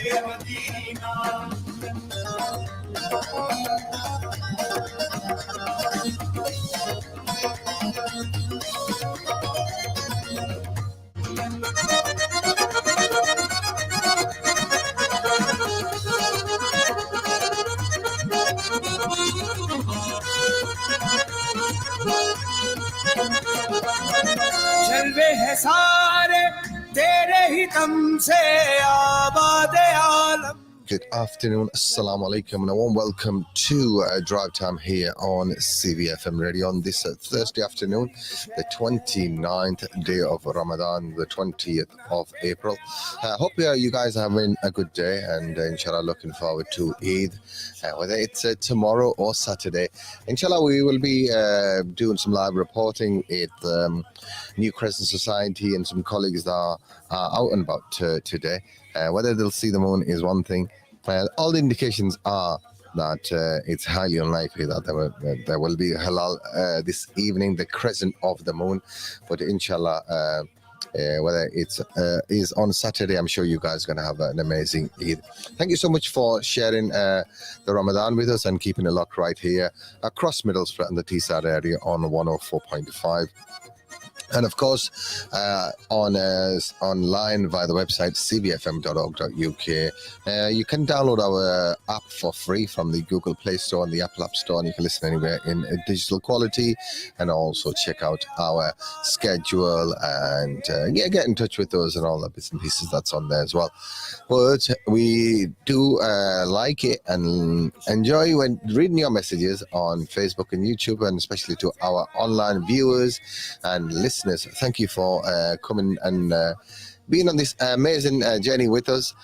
जलवे है सारे तेरे ही दम से आबाद आलम. Good afternoon, assalamu alaikum, and a warm welcome to Drive Time here on CVFM Radio on this Thursday afternoon, the 29th day of Ramadan, the 20th of April. Hope you guys are having a good day, and inshallah looking forward to Eid, whether it's tomorrow or Saturday. Inshallah we will be doing some live reporting at New Crescent Society, and some colleagues that are out and about today. Whether they'll see the moon is one thing. All the indications are that it's highly unlikely that there will be halal this evening, the crescent of the moon. But inshallah, whether it's is on Saturday, I'm sure you guys are going to have an amazing Eid. Thank you so much for sharing the Ramadan with us and keeping it locked right here across Middlesbrough and the Teesside area on 104.5. And of course, online via the website cvfm.org.uk. You can download our app for free from the Google Play Store and the Apple App Store, and you can listen anywhere in digital quality, and also check out our schedule and get in touch with us and all the bits and pieces that's on there as well. But we do like it and enjoy when reading your messages on Facebook and YouTube, and especially to our online viewers and listeners. Thank you for coming and being on this amazing journey with us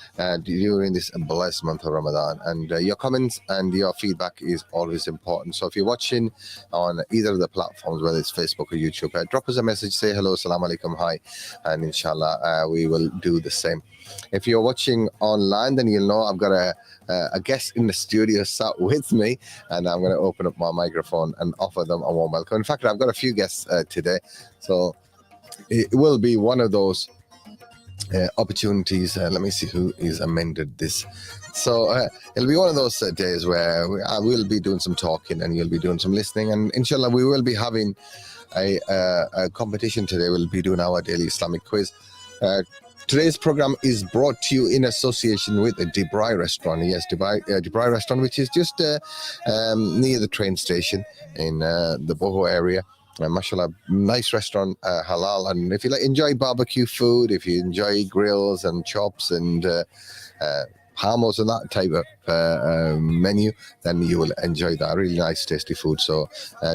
during this blessed month of Ramadan. And your comments and your feedback is always important. So if you're watching on either of the platforms, whether it's Facebook or YouTube, drop us a message, say hello, salam alaikum, hi, and inshallah we will do the same. If you're watching online, then you'll know I've got a guest in the studio sat with me, and I'm going to open up my microphone and offer them a warm welcome. In fact, I've got a few guests today, so it will be one of those opportunities. Let me see who is amended this. So it'll be one of those days where I will be doing some talking and you'll be doing some listening, and inshallah we will be having a competition today. We'll be doing our daily Islamic quiz. Today's program is brought to you in association with the De'Braai restaurant. Yes, De'Braai restaurant, which is just near the train station in the Boho area. Mashallah, nice restaurant, halal. And if you enjoy barbecue food, if you enjoy grills and chops and hummus and that type of menu, then you will enjoy that. Really nice, tasty food. So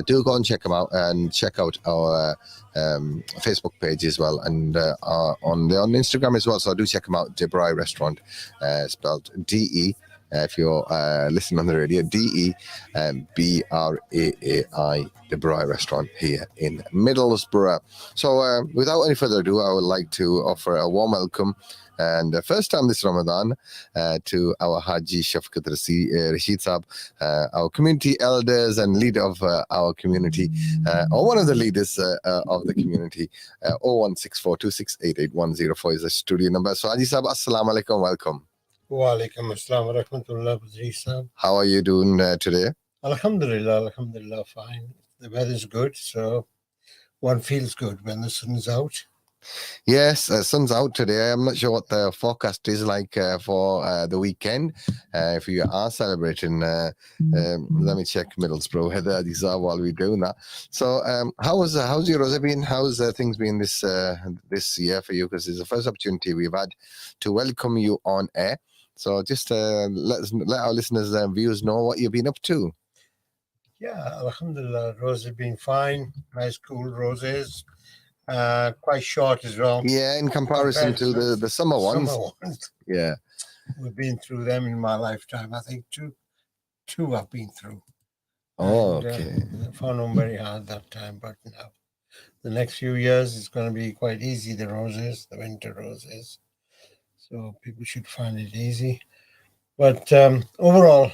do go and check them out, and check out our Facebook page as well, and on Instagram as well. So do check them out. De'Braai restaurant, spelled D-E. If you're listening on the radio, D-E-B-R-A-A-I, De'Braai restaurant here in Middlesbrough. So without any further ado, I would like to offer a warm welcome, and first time this Ramadan, to our Haji Shafqat Rashid Saab, our community elders and leader of our community, or one of the leaders of the community. 01642688104 is the studio number. So Haji Saab, assalamu alaikum, welcome. Wa alaikum assalam wa rahmatullah, Idrees De'Braai. How are you doing today? Alhamdulillah, fine. The weather's good, so one feels good when the sun's out. Yes, sun's out today. I'm not sure what the forecast is like for the weekend. If you are celebrating, let me check Middlesbrough weather these are while we're doing that. So, how's your Rosa been? How's things been this year for you? Because it's the first opportunity we've had to welcome you on air. So just let our listeners and viewers know what you've been up to. Yeah, alhamdulillah, roses been fine. Nice cool roses. Quite short as well. Yeah, in comparison to the summer ones. Yeah. We've been through them in my lifetime. I think two I've been through. Oh, and, okay. I found them very hard that time, but now the next few years it's going to be quite easy, the winter roses. So people should find it easy. But overall,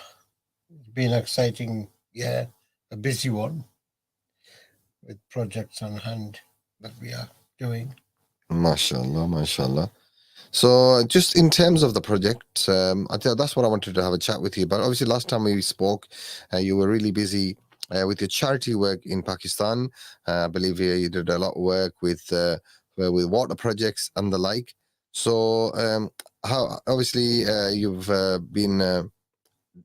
it's been an exciting year, a busy one, with projects on hand that we are doing. MashaAllah, MashaAllah. So, just in terms of the project, I think that's what I wanted to have a chat with you about. Obviously, last time we spoke, you were really busy with your charity work in Pakistan. I believe you did a lot of work with water projects and the like. So, how obviously you've been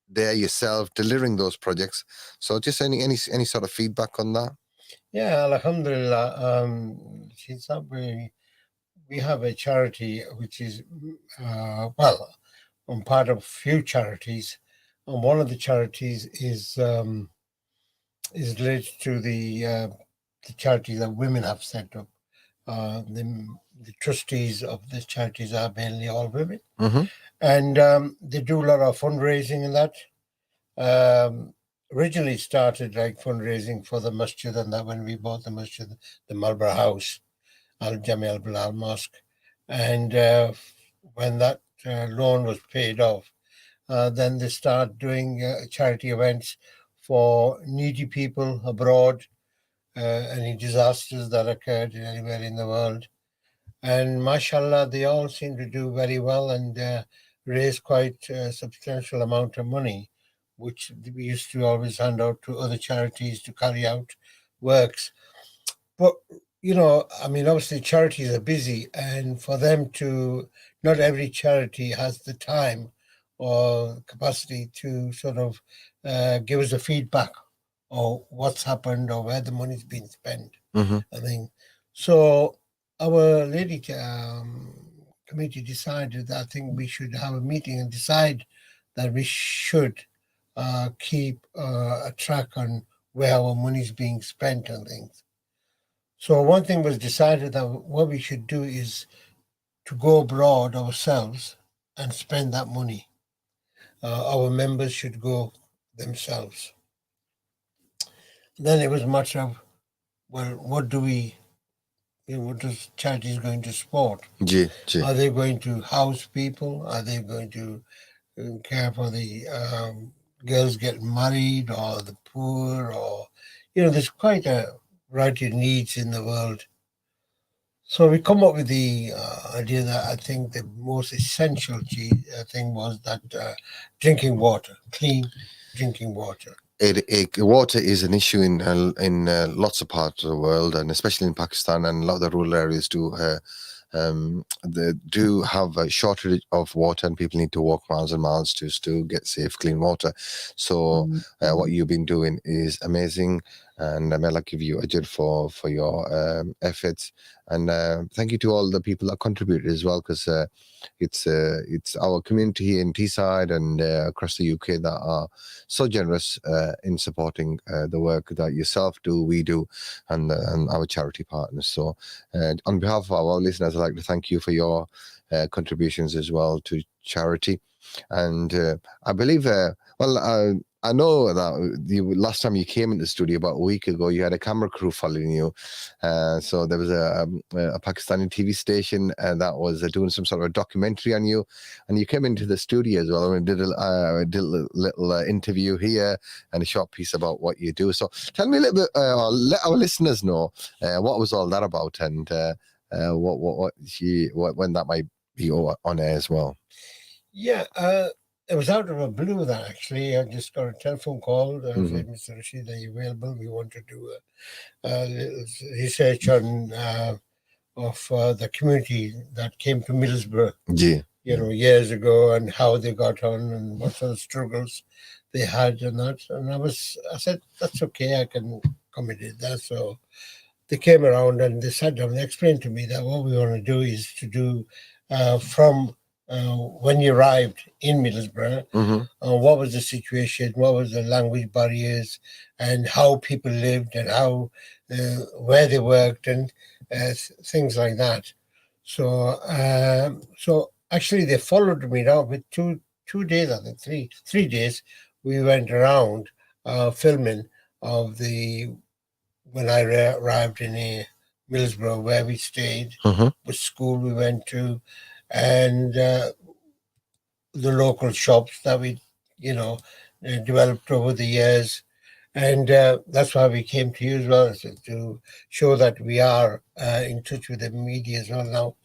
there yourself delivering those projects. So, just any sort of feedback on that? Yeah, Alhamdulillah. Since we have a charity which is, well, I'm part of few charities, and one of the charities is related to the charity that women have set up. The trustees of the charities are mainly all women, Mm-hmm. and they do a lot of fundraising in that. Originally started like fundraising for the masjid, and that when we bought the masjid, the Marlborough House, Al Jami Al Bilal Mosque, and when that loan was paid off, then they start doing charity events for needy people abroad, any disasters that occurred anywhere in the world. And mashallah, they all seem to do very well and raise quite a substantial amount of money, which we used to always hand out to other charities to carry out works. But, I mean, obviously charities are busy, and for them to, not every charity has the time or capacity to sort of give us a feedback or what's happened or where the money's been spent. Mm-hmm. I mean, so our lady committee decided that I think we should have a meeting and decide that we should keep a track on where our money's being spent and things. So one thing was decided that what we should do is to go abroad ourselves and spend that money. Our members should go themselves. Then it was much of, well, what does charities going to support? Gee. Are they going to house people? Are they going to care for the girls getting married or the poor? Or, there's quite a variety of needs in the world. So we come up with the idea that I think the most essential thing was that drinking water, clean drinking water. Water is an issue in lots of parts of the world, and especially in Pakistan, and a lot of the rural areas they do have a shortage of water, and people need to walk miles and miles to get safe, clean water. So what you've been doing is amazing, and may Allah give you ajr for your efforts. And thank you to all the people that contributed as well, because it's our community here in Teesside and across the UK that are so generous in supporting the work that yourself do, we do, and our charity partners. So on behalf of our listeners, I'd like to thank you for your contributions as well to charity. And I believe, I know that last time you came into the studio about a week ago, you had a camera crew following you. So there was a Pakistani TV station that was doing some sort of a documentary on you, and you came into the studio as well and did a little interview here and a short piece about what you do. So tell me a little bit, or let our listeners know what was all that about, and when that might be on air as well. Yeah, it was out of a blue that actually I just got a telephone call. Said, Mr. Rashid, are you available? We want to do a little research on of the community that came to Middlesbrough, years ago, and how they got on and what sort of struggles they had and that. And I said, that's okay, I can accommodate that. So they came around and they sat down and explained to me that what we want to do is to do from when you arrived in Middlesbrough, what was the situation, what was the language barriers, and how people lived, and how where they worked, and things like that. So, so actually, they followed me around with two days, I think 3 days. We went around filming of when I arrived in Middlesbrough, where we stayed, what school we went to, and the local shops that we, developed over the years. And that's why we came to you as well, to show that we are in touch with the media as well now.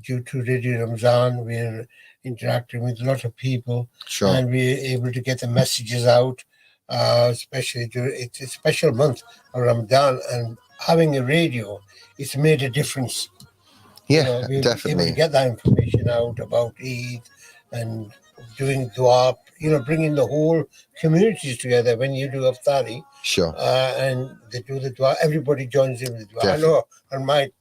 Due to Radio Ramadan, we're interacting with a lot of people, Sure. and we're able to get the messages out, especially during it's a special month of Ramadan, and having a radio, it's made a difference. Yeah, We're able definitely. to get that information out about Eid and doing dua, bringing the whole communities together. When you do iftari Sure. and they do the dua, everybody joins in with the dua. Definitely. I know on my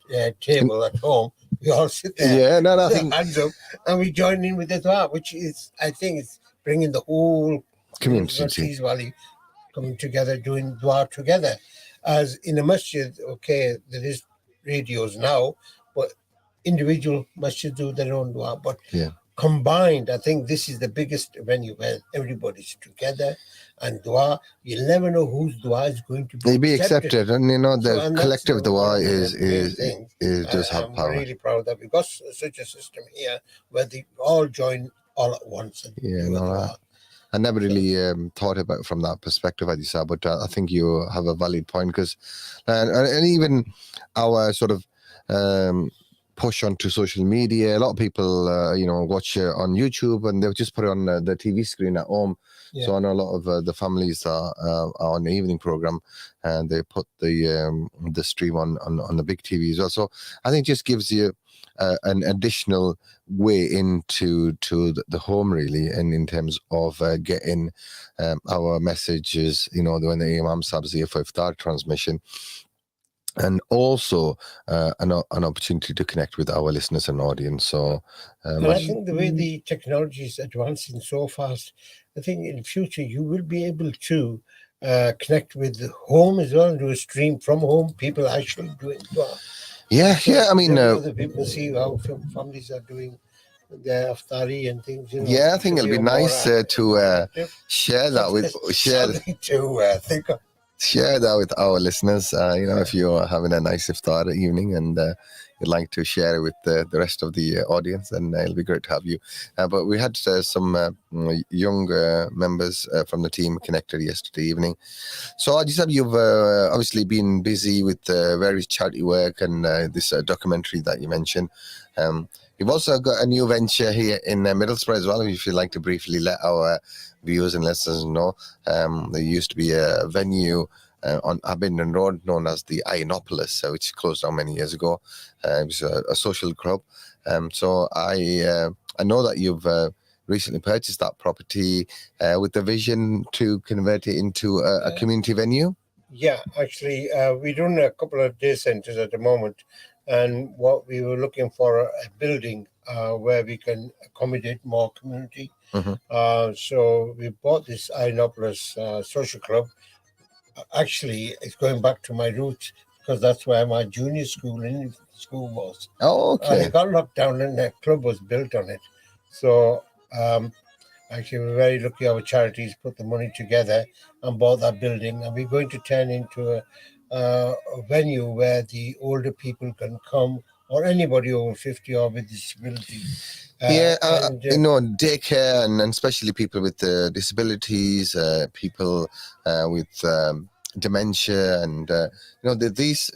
table at home, we all sit there, Yeah, no, I with our think hands up, and we join in with the dua, which is, I think, it's bringing the whole community. Tees Valley coming together, doing dua together. As in a masjid, okay, there is radios now, but individual masjids do their own dua. But Yeah. combined, I think this is the biggest venue where everybody's together and dua. You'll never know whose dua is going to be accepted, and the and collective that's dua one of the main is things. does have I'm power. really proud that we've got such a system here where they all join all at once. And Yeah, do a no, dua. I never really thought about it from that perspective, Adisa, but I think you have a valid point, because, and even our sort of push onto social media, a lot of people, watch on YouTube, and they'll just put it on the TV screen at home. Yeah. So I know a lot of the families are on the evening program, and they put the stream on the big TV as well. So I think it just gives you an additional way into the home, really, and in terms of getting our messages, when the Imam Sab's here for iftar transmission, and also an opportunity to connect with our listeners and audience. So and I think the way the technology is advancing so fast, I think in the future you will be able to connect with the home as well, and do a stream from home. People actually doing dua. Yeah, I mean, other people see how families are doing their iftari and things. Yeah, I think it'll be nice to share that with something to think of. Share that with our listeners. If you're having a nice iftar evening and you'd like to share it with the rest of the audience, then it'll be great to have you. But we had some young members from the team connected yesterday evening. So, Ajisab, you've obviously been busy with various charity work and this documentary that you mentioned. You've also got a new venture here in Middlesbrough as well, if you'd like to briefly let our viewers and listeners know. There used to be a venue on Abingdon Road known as the Ionopolis, which closed down many years ago. It was a social club. So I know that you've recently purchased that property with the vision to convert it into a community venue. Yeah, actually, we run a couple of day centres at the moment, and what we were looking for a building where we can accommodate more community. Mm-hmm. So we bought this Ionopolis social club. Actually, it's going back to my roots, because that's where my junior school was. Oh, okay. It got locked down and the club was built on it. So actually, we're very lucky our charities put the money together and bought that building, and we're going to turn into a venue where the older people can come, or anybody over 50 or with disabilities. Daycare, and especially people with disabilities, people with dementia, and these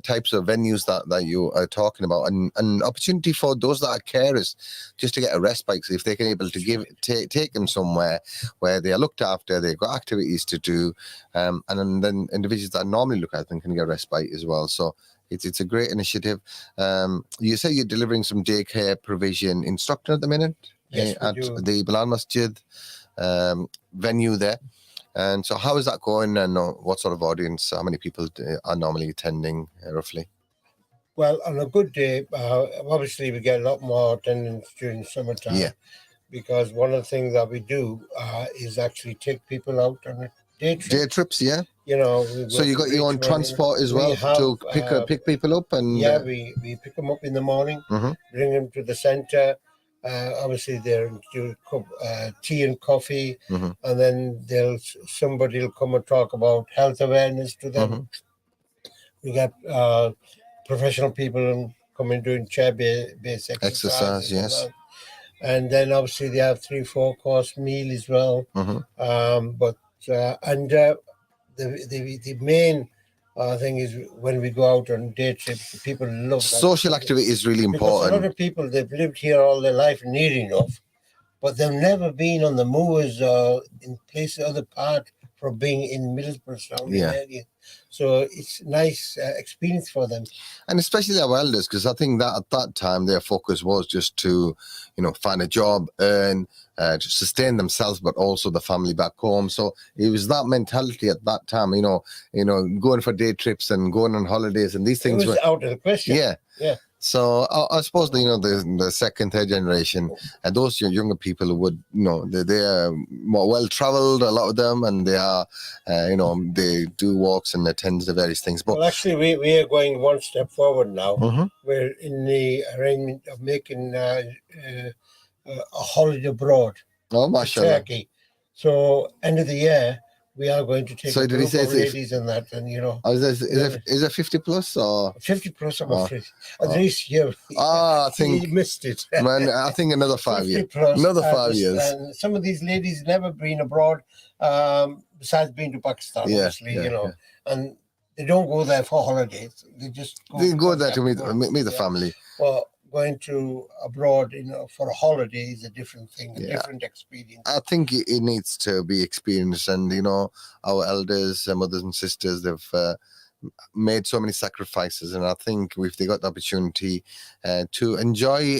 types of venues that you are talking about, and an opportunity for those that are carers just to get a respite. So if they can able to take them somewhere where they are looked after, they've got activities to do, and then individuals that normally look at them can get respite as well. So it's a great initiative. You say you're delivering some daycare provision in Stockton at the minute. Yes, at the Bilal Masjid venue there. And so how is that going, and what sort of audience, how many people are normally attending roughly? Well, on a good day, obviously we get a lot more attendance during summertime. Yeah. Because one of the things that we do is actually take people out on a day trip. Day trips, yeah. So you got your own transport as well to pick people up, and we pick them up in the morning, mm-hmm. bring them to the centre. Obviously, they'll do tea and coffee, mm-hmm. and then somebody will come and talk about health awareness to them. Mm-hmm. We got professional people coming doing chair-based exercise. Yes. And then obviously they have 3-4 course meal as well. Mm-hmm. the main thing is when we go out on day trips, people love that. Social activity is really Because a lot important. of people, they've lived here all their life near enough, but they've never been on the moors or in places other part from being in Middlesbrough surrounding area. So it's nice experience for them. And especially our elders, because I think that at that time their focus was just to, find a job, earn, to sustain themselves, but also the family back home. So it was that mentality at that time, going for day trips and going on holidays and these things It was out of the question. Yeah. So I suppose the second, third generation, and those younger people would, they are more well traveled, a lot of them, and they are, they do walks and attend the various things. But well, actually, we are going one step forward now. Mm-hmm. We're in the arrangement of making a holiday abroad. Oh, to mashallah. Turkey. So end of the year, we are going to take So a did he group say of ladies and that, and is it 50 plus or 50 plus? I'm afraid. At least you. I think you missed it. Man, I think another 5 years. Plus, Another 5 years. And some of these ladies never been abroad, besides being to Pakistan, obviously, and they don't go there for holidays. They just go there to meet the family. Well, going to abroad, for a holiday is a different thing, a different experience. I think it needs to be experienced, and our elders, mothers and sisters, they've made so many sacrifices, and I think if they got the opportunity to enjoy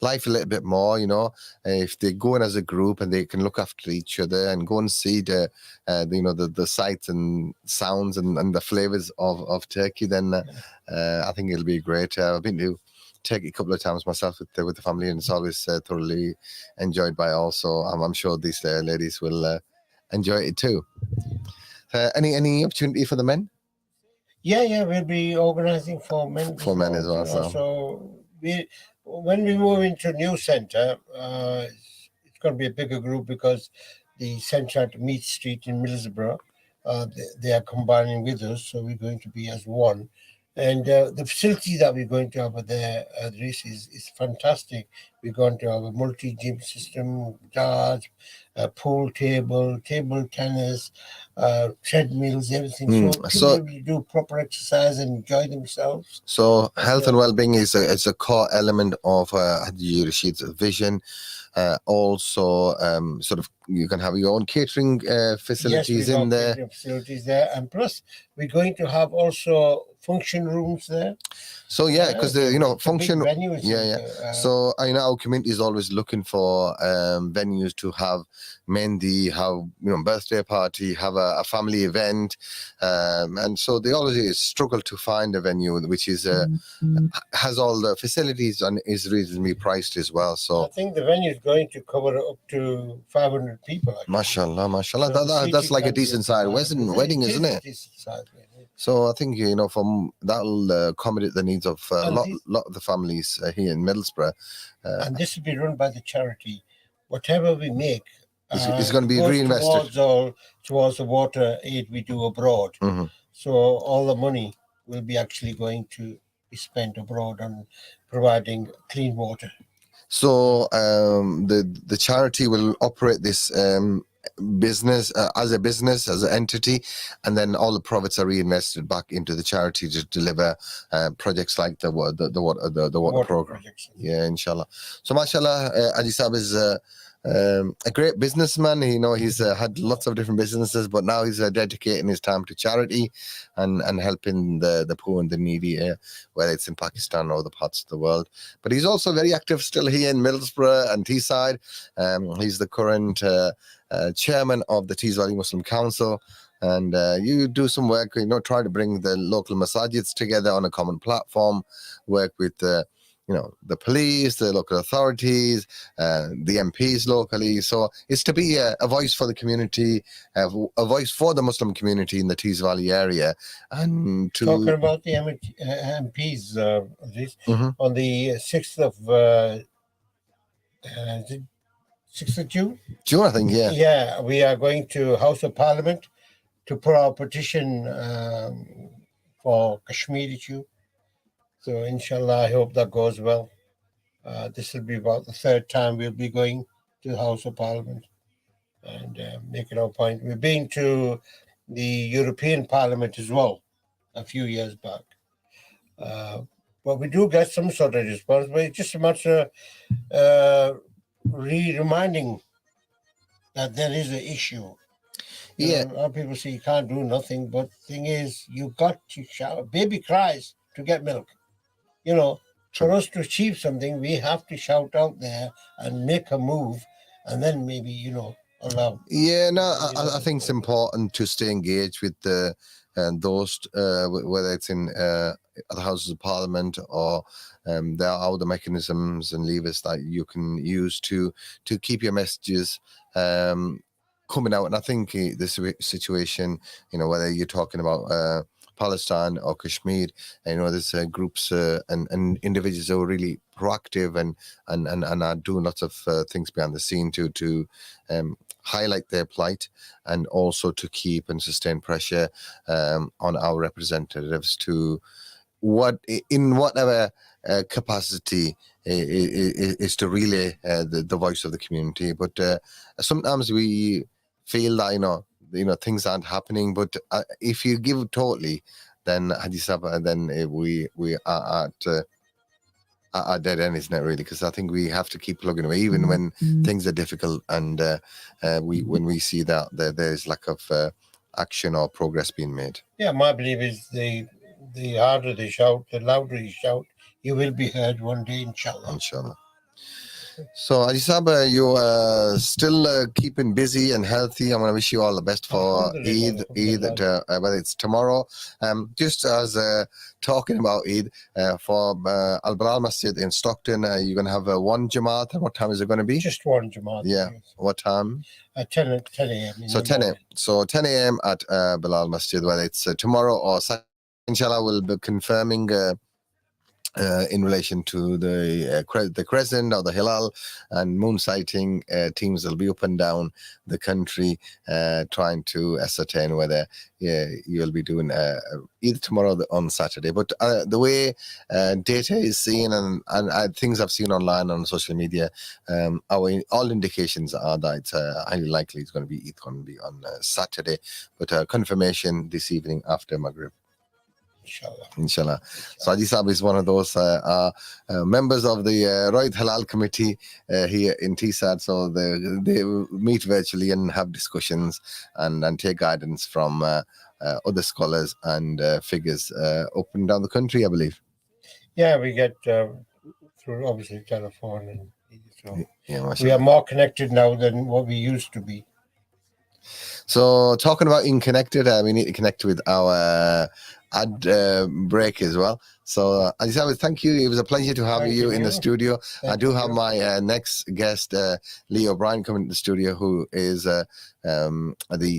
life a little bit more, if they go in as a group and they can look after each other and go and see the sights and sounds and the flavors of Turkey, then I think it'll be great. I've been to Turkey a couple of times myself with the family, and it's always thoroughly enjoyed by all. So I'm sure these ladies will enjoy it too. Any opportunity for the men? Yeah, we'll be organising for men. For men as well. So when we move into a new centre, it's going to be a bigger group because the centre at Meath Street in Middlesbrough, they are combining with us, so we're going to be as one. And the facility that we're going to have there, Idrees, is fantastic. We're going to have a multi-gym system, darts, pool table tennis, treadmills, everything. So people do proper exercise and enjoy themselves. So health and well-being is a core element of Haji Rashid's vision. Also, sort of, you can have your own catering facilities in there. Catering facilities there, and plus we're going to have also function rooms there. So because function venues. So our community is always looking for venues to have mehndi, have birthday party, have a family event, and so they always struggle to find a venue which is has all the facilities and is reasonably priced as well. So I think the venue is going to cover up to 500 people. Mashallah. So that's like a decent sized wedding, isn't it? So I think from that'll accommodate the needs of a lot of the families here in Middlesbrough. And this will be run by the charity. Whatever we make, it's going to be reinvested towards the water aid we do abroad. Mm-hmm. So all the money will be actually going to be spent abroad on providing clean water. So the charity will operate this business as an entity, and then all the profits are reinvested back into the charity to deliver projects like the water program. Projects. Yeah, inshallah. So mashallah, Haji Saab is a great businessman. He's had lots of different businesses, but now he's dedicating his time to charity and helping the poor and the needy, whether it's in Pakistan or other parts of the world. But he's also very active still here in Middlesbrough and Teesside. He's the current chairman of the Tees Valley Muslim Council. And you do some work, try to bring the local masajids together on a common platform, work with the police, the local authorities, the MPs locally. So it's to be a voice for the community, a voice for the Muslim community in the Tees Valley area. And talking about the MPs, on the 6th of June? June, I think, yeah. Yeah, we are going to House of Parliament to put our petition for Kashmir issue. So inshallah, I hope that goes well. This will be about the third time we'll be going to the House of Parliament and making our point. We've been to the European Parliament as well a few years back. But we do get some sort of response, but it's just a matter of reminding that there is an issue. A lot of people say you can't do nothing, but the thing is, you got to shout. Baby cries to get milk. For us to achieve something, we have to shout out there and make a move, and then maybe, allow. Yeah, no, I think it's important to stay engaged with those, whether it's in the Houses of Parliament or there are other mechanisms and levers that you can use to keep your messages coming out. And I think this situation, whether you're talking about Palestine or Kashmir, there's groups and individuals who are really proactive and are doing lots of things behind the scene to highlight their plight and also to keep and sustain pressure on our representatives to in whatever capacity is to relay the voice of the community. But sometimes we feel that things aren't happening, but if you give totally, then we are at dead end, isn't it, really? Because I think we have to keep plugging away even when things are difficult and when we see that there's lack of action or progress being made. Yeah, my belief is the harder they shout, the louder you shout, you will be heard one day, inshallah. So, Ajisab, you are still keeping busy and healthy. I'm going to wish you all the best for Eid, whether it's tomorrow. Just as talking about Eid, for Al-Bilal Masjid in Stockton, you're going to have one Jamaat. And what time is it going to be? Just one Jamaat. Yeah. What time? At 10 a.m. So 10 a.m. So 10 a.m. at Bilal Masjid, whether it's tomorrow or Saturday. Inshallah, we'll be confirming in relation to the crescent or the hilal and moon sighting. Teams will be up and down the country trying to ascertain whether you'll be doing either tomorrow or on Saturday. But the way data is seen and things I've seen online on social media, all indications are that it's highly likely it's going to be on Saturday, but confirmation this evening after Maghrib. Inshallah. So Haji Saab is one of those members of the Royd Halal Committee here in Teesside. So they meet virtually and have discussions and take guidance from other scholars and figures up and down the country, I believe. Yeah, we get through obviously telephone. So yeah, we are more connected now than what we used to be. So talking about being connected, we need to connect with our ad break as well. So Ajisab, thank you. It was a pleasure to have you in the studio. I do have my next guest, Lee O'Brien, coming to the studio, who is the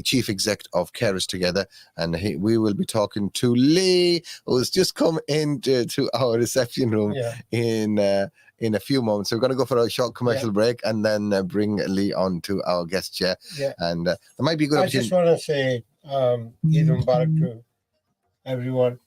chief exec of Carers Together, and we will be talking to Lee, who's just come into our reception room in a few moments. So we're going to go for a short commercial break and then bring Lee on to our guest chair. And there might be a good opportunity. I just want to say Eid Mubarak to everyone.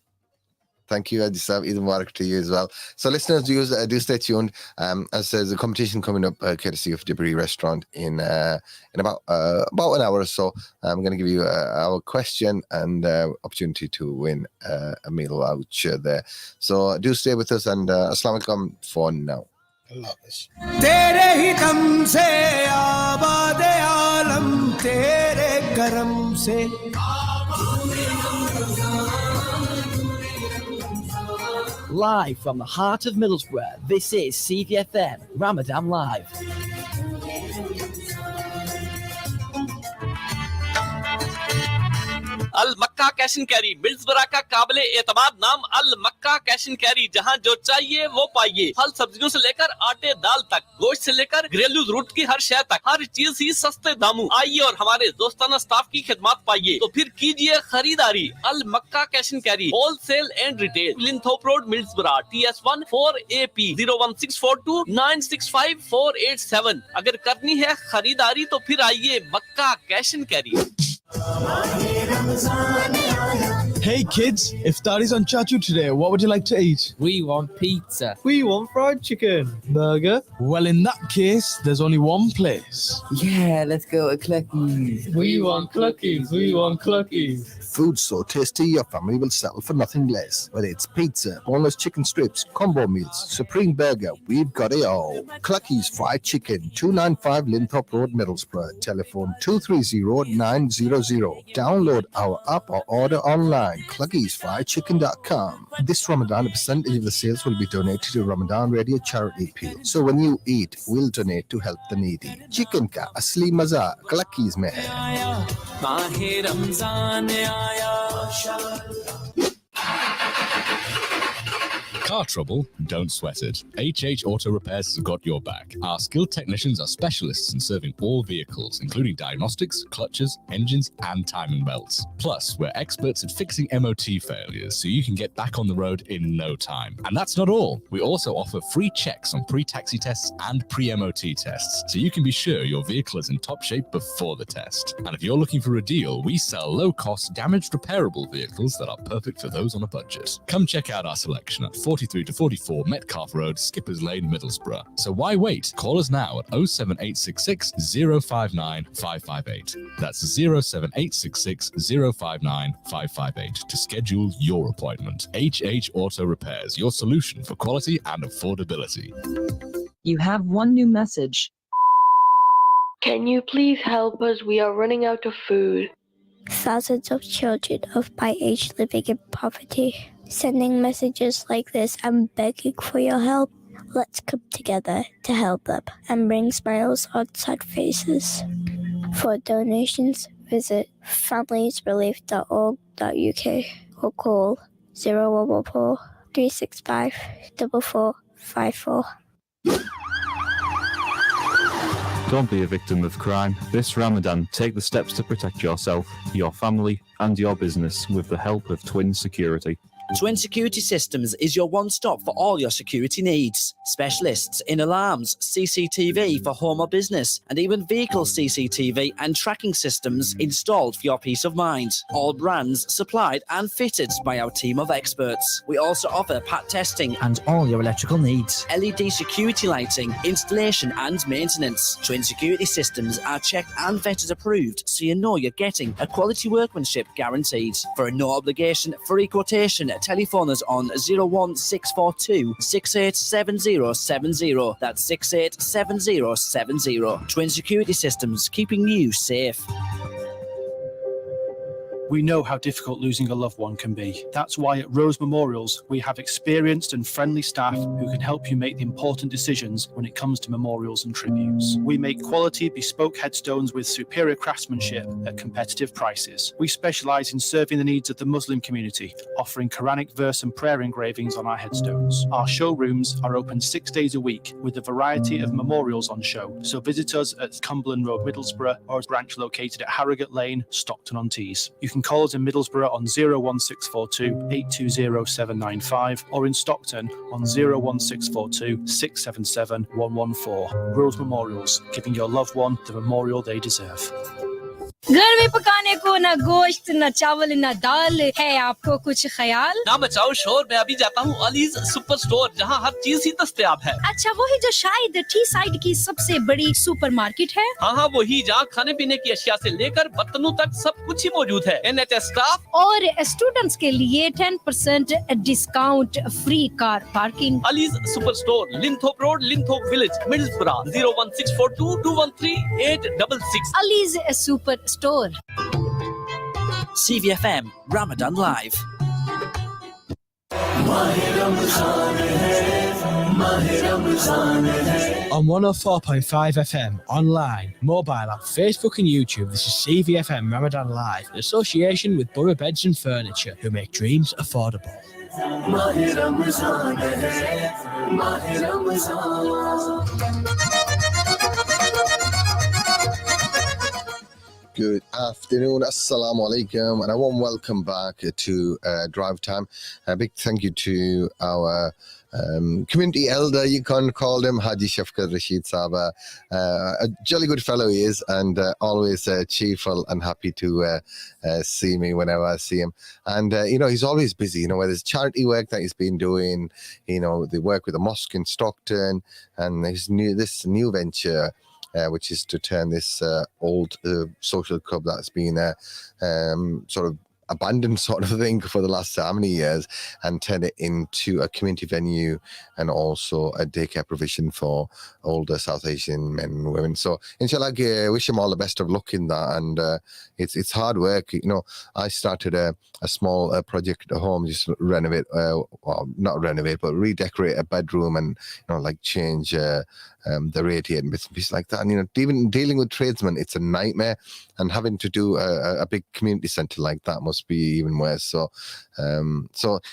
Thank you, Ajisab. Eid Mubarak to you as well. So listeners, do stay tuned. As there's a competition coming up, courtesy of De'Braai Restaurant in about an hour or so. I'm going to give you our question and opportunity to win a meal voucher there. So do stay with us, and Assalamu alaikum for now. Allah Hafiz. तेरे ही दम से आबाद आलम तेरे करम से Live from the heart of Middlesbrough, this is CVFM Ramadan Live. Al Mecca cash and carry मिल्सबरा का काबिले एतमाद नाम अल मक्का कैश एंड कैरी, जहां जो चाहिए वो पाइए। फल सब्जियों से लेकर आटे दाल तक, गोश्त से लेकर घरेलू जरूरत की हर शय तक, हर चीज ही सस्ते दामों। आइए और हमारे दोस्ताना स्टाफ की खिदमत पाइए, तो फिर कीजिए खरीदारी। Al Mecca cash and carry wholesale and retail, Linthorpe Road Middlesbrough, TS1 4AP 01642965487। अगर करनी है खरीदारी तो फिर आइए Makkah cash and carry. Hey kids, iftar is on Chachu today. What would you like to eat? We want pizza. We want fried chicken. Burger. Well, in that case, there's only one place. Yeah, let's go to Cluckies. We want cluckies. We want cluckies. Food so tasty your family will settle for nothing less. Whether it's pizza, boneless chicken strips, combo meals, supreme burger, we've got it all. Cluckies Fried Chicken, 295 Linthorpe Road, Middlesbrough. Telephone 230-900. Download our app or order online, cluckiesfriedchicken.com. This Ramadan, a percentage of the sales will be donated to Ramadan Radio Charity Appeal. So when you eat, we'll donate to help the needy. Chicken ka asli maza Cluckies mein hai. Car trouble? Don't sweat it. HH Auto Repairs has got your back. Our skilled technicians are specialists in serving all vehicles, including diagnostics, clutches, engines, and timing belts. Plus, we're experts at fixing MOT failures, so you can get back on the road in no time. And that's not all. We also offer free checks on pre-taxi tests and pre-MOT tests, so you can be sure your vehicle is in top shape before the test. And if you're looking for a deal, we sell low-cost, damaged repairable vehicles that are perfect for those on a budget. Come check out our selection at 43 to 44 Metcalfe Road, Skippers Lane, Middlesbrough. So why wait? Call us now at 07866 059 558. That's 07866 059 558 to schedule your appointment. HH Auto Repairs, your solution for quality and affordability. You have one new message. Can you please help us? We are running out of food. Thousands of children of my age living in poverty, sending messages like this and begging for your help. Let's come together to help them and bring smiles on sad faces. For donations, visit familiesrelief.org.uk or call 0114 365 4454. Don't be a victim of crime. This Ramadan, take the steps to protect yourself, your family, and your business with the help of Twin Security. Twin Security Systems is your one-stop for all your security needs. Specialists in alarms, CCTV for home or business, and even vehicle CCTV and tracking systems installed for your peace of mind. All brands supplied and fitted by our team of experts. We also offer PAT testing and all your electrical needs. LED security lighting, installation and maintenance. Twin Security Systems are checked and vetted approved, so you know you're getting a quality workmanship guaranteed. For a no-obligation free quotation, telephone us on 01642 687070. That's 687070. Twin Security Systems, keeping you safe. We know how difficult losing a loved one can be. That's why at Rose Memorials, we have experienced and friendly staff who can help you make the important decisions when it comes to memorials and tributes. We make quality, bespoke headstones with superior craftsmanship at competitive prices. We specialise in serving the needs of the Muslim community, offering Quranic verse and prayer engravings on our headstones. Our showrooms are open 6 days a week with a variety of memorials on show. So visit us at Cumberland Road, Middlesbrough, or a branch located at Harrogate Lane, Stockton-on-Tees. You can call us in Middlesbrough on 01642 820 795 or in Stockton on 01642 677 114. Rose Memorials, giving your loved one the memorial they deserve. घर में पकाने को ना गोश्त ना चावल ना दाल है आपको कुछ ख्याल ना बचाओ शोर मैं अभी जाता हूँ अलीज सुपर स्टोर जहाँ हर चीज ही दस्तयाब है अच्छा वही जो शायद टीसाइड की सबसे बड़ी सुपरमार्केट है हाँ वही जहाँ खाने पीने की अशिया से लेकर बर्तनों तक सब कुछ ही मौजूद है NHS स्टाफ और स्टूडेंट्स के लिए 10% discount free car parking Ali's super store Linthorpe Road Linthorpe village Middlesbrough 01642 213 866 Ali's super store. CVFM Ramadan Live. On 104.5 FM, online, mobile app, Facebook and YouTube, this is CVFM Ramadan Live, in association with Borough Beds and Furniture, who make dreams affordable. Good afternoon, assalamu alaikum, and a warm welcome back to Drivetime. A big thank you to our community elder, you can call him, Haji Shafqat Rashid Saba. A jolly good fellow he is, and always cheerful and happy to see me whenever I see him. And, he's always busy, where there's charity work that he's been doing, the work with the mosque in Stockton, and this new venture, which is to turn this old social club that's been sort of abandoned sort of thing for the last how many years, and turn it into a community venue and also a daycare provision for older South Asian men and women. So inshallah, I wish him all the best of luck in that. And it's hard work. I started a small project at home, just renovate, not renovate, but redecorate a bedroom and change the radiator and bits and pieces like that. And even dealing with tradesmen, it's a nightmare, and having to do a big community centre like that must be even worse. So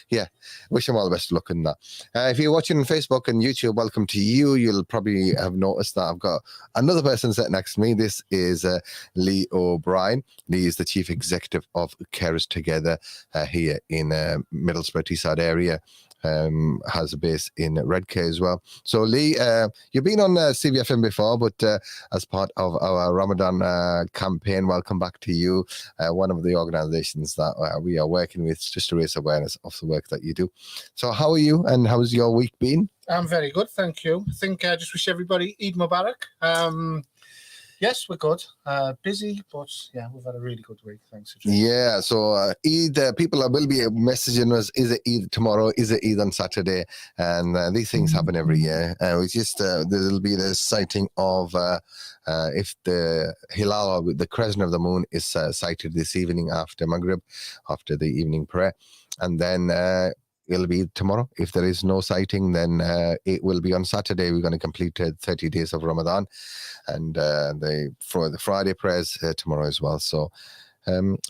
yeah, wish him all the best of luck in that. If you're watching on Facebook and YouTube, welcome to you. You'll probably have noticed that I've got another person sitting next to me. This is Lee O'Brien. Lee is the Chief Executive of Carers Together here in Middlesbrough, Teesside area. Has a base in Redcar as well. So Lee, you've been on CVFM before, but as part of our Ramadan campaign, welcome back to you. One of the organisations that we are working with just to raise awareness of the work that you do. So how are you, and how's your week been? I'm very good, thank you. I think I just wish everybody Eid Mubarak. Yes, we're good. Busy, but yeah, we've had a really good week. Thanks. Yeah, so Eid, people will be messaging us, is it Eid tomorrow? Is it Eid on Saturday? And these things happen every year. We just, there'll be the sighting of if the Hilal, or the crescent of the moon, is sighted this evening after Maghrib, after the evening prayer. And then it'll be tomorrow. If there is no sighting, then it will be on Saturday. We're going to complete 30 days of Ramadan, and for the Friday prayers tomorrow as well. So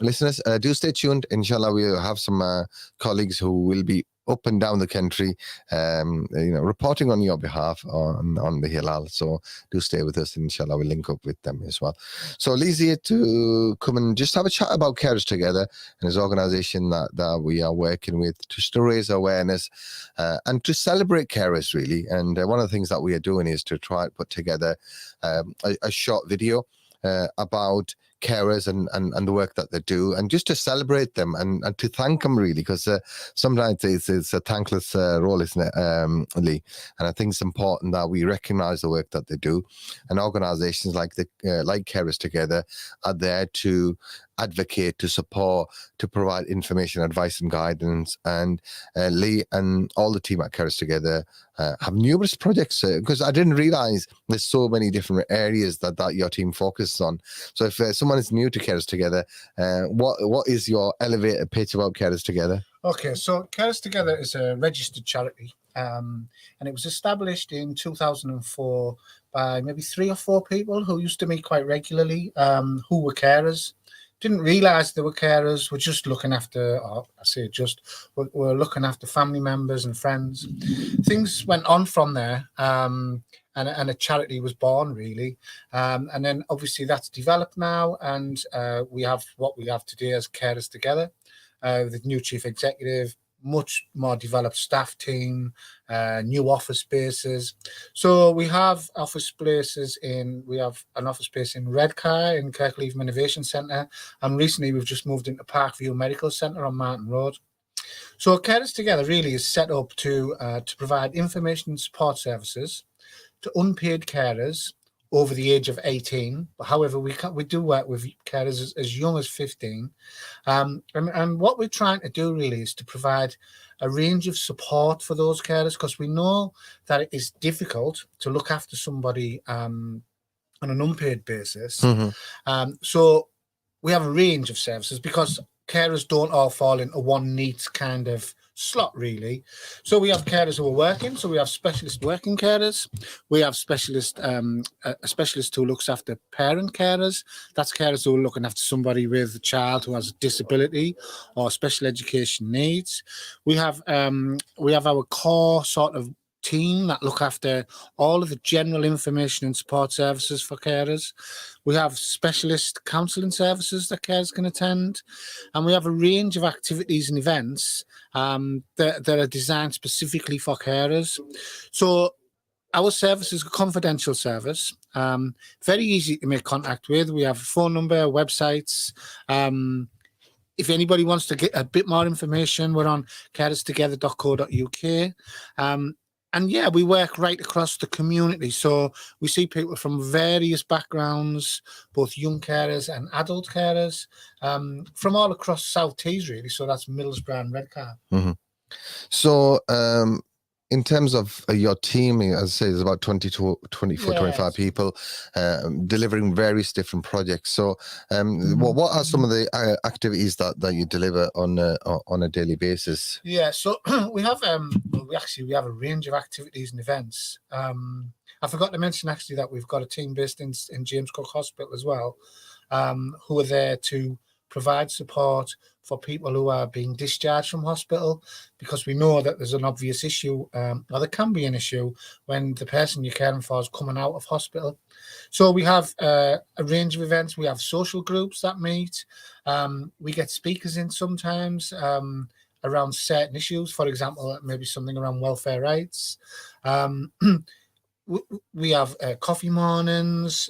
listeners, do stay tuned. Inshallah, we'll have some colleagues who will be up and down the country, reporting on your behalf on the Hilal. So do stay with us, and inshallah we'll link up with them as well. So Lee's here to come and just have a chat about Carers Together and his organisation that we are working with, just to raise awareness and to celebrate carers, really. And one of the things that we are doing is to try and put together a short video about carers and the work that they do, and just to celebrate them and to thank them, really, because sometimes it's a thankless role, isn't it, Lee? And I think it's important that we recognise the work that they do, and organisations like Carers Together are there to advocate, to support, to provide information, advice and guidance. And Lee and all the team at Carers Together have numerous projects, because I didn't realise there's so many different areas that your team focuses on. So if someone is new to Carers Together, what is your elevator pitch about Carers Together? Okay, so Carers Together is a registered charity, and it was established in 2004 by maybe 3 or 4 people who used to meet quite regularly, who were carers. Didn't realise they were carers. We're just looking after, we're looking after family members and friends. Things went on from there, and a charity was born, really. And then obviously that's developed now, and we have what we have today as Carers Together, the new chief executive, much more developed staff team, new office spaces. So we have office spaces we have an office space in Redcar in Kirkleven Innovation Centre, and recently we've just moved into Parkview Medical Centre on Martin Road. So Carers Together really is set up to provide information and support services to unpaid carers over the age of 18. But however, we do work with carers as young as 15. And what we're trying to do really is to provide a range of support for those carers, because we know that it is difficult to look after somebody on an unpaid basis. Mm-hmm. So we have a range of services, because carers don't all fall into one neat kind of slot, really. So we have carers who are working. So we have specialist working carers. We have a specialist who looks after parent carers. That's carers who are looking after somebody with a child who has a disability or special education needs. We have our core sort of team that look after all of the general information and support services for carers. We have specialist counselling services that carers can attend, and we have a range of activities and events that are designed specifically for carers. So our service is a confidential service, very easy to make contact with. We have a phone number, websites. If anybody wants to get a bit more information, we're on carestogether.co.uk. And yeah, we work right across the community. So we see people from various backgrounds, both young carers and adult carers, from all across South Tees, really. So that's Middlesbrough and Redcar. Mm-hmm. So in terms of your team, as I say, there's about 24, 25 people delivering various different projects. So what are some of the activities that you deliver on a daily basis? Yeah, so we have a range of activities and events. I forgot to mention actually that we've got a team based in James Cook Hospital as well, who are there to provide support for people who are being discharged from hospital, because we know that there's an obvious issue, or there can be an issue when the person you're caring for is coming out of hospital. So we have a range of events. We have social groups that meet. We get speakers in sometimes around certain issues, for example, maybe something around welfare rights. We have coffee mornings.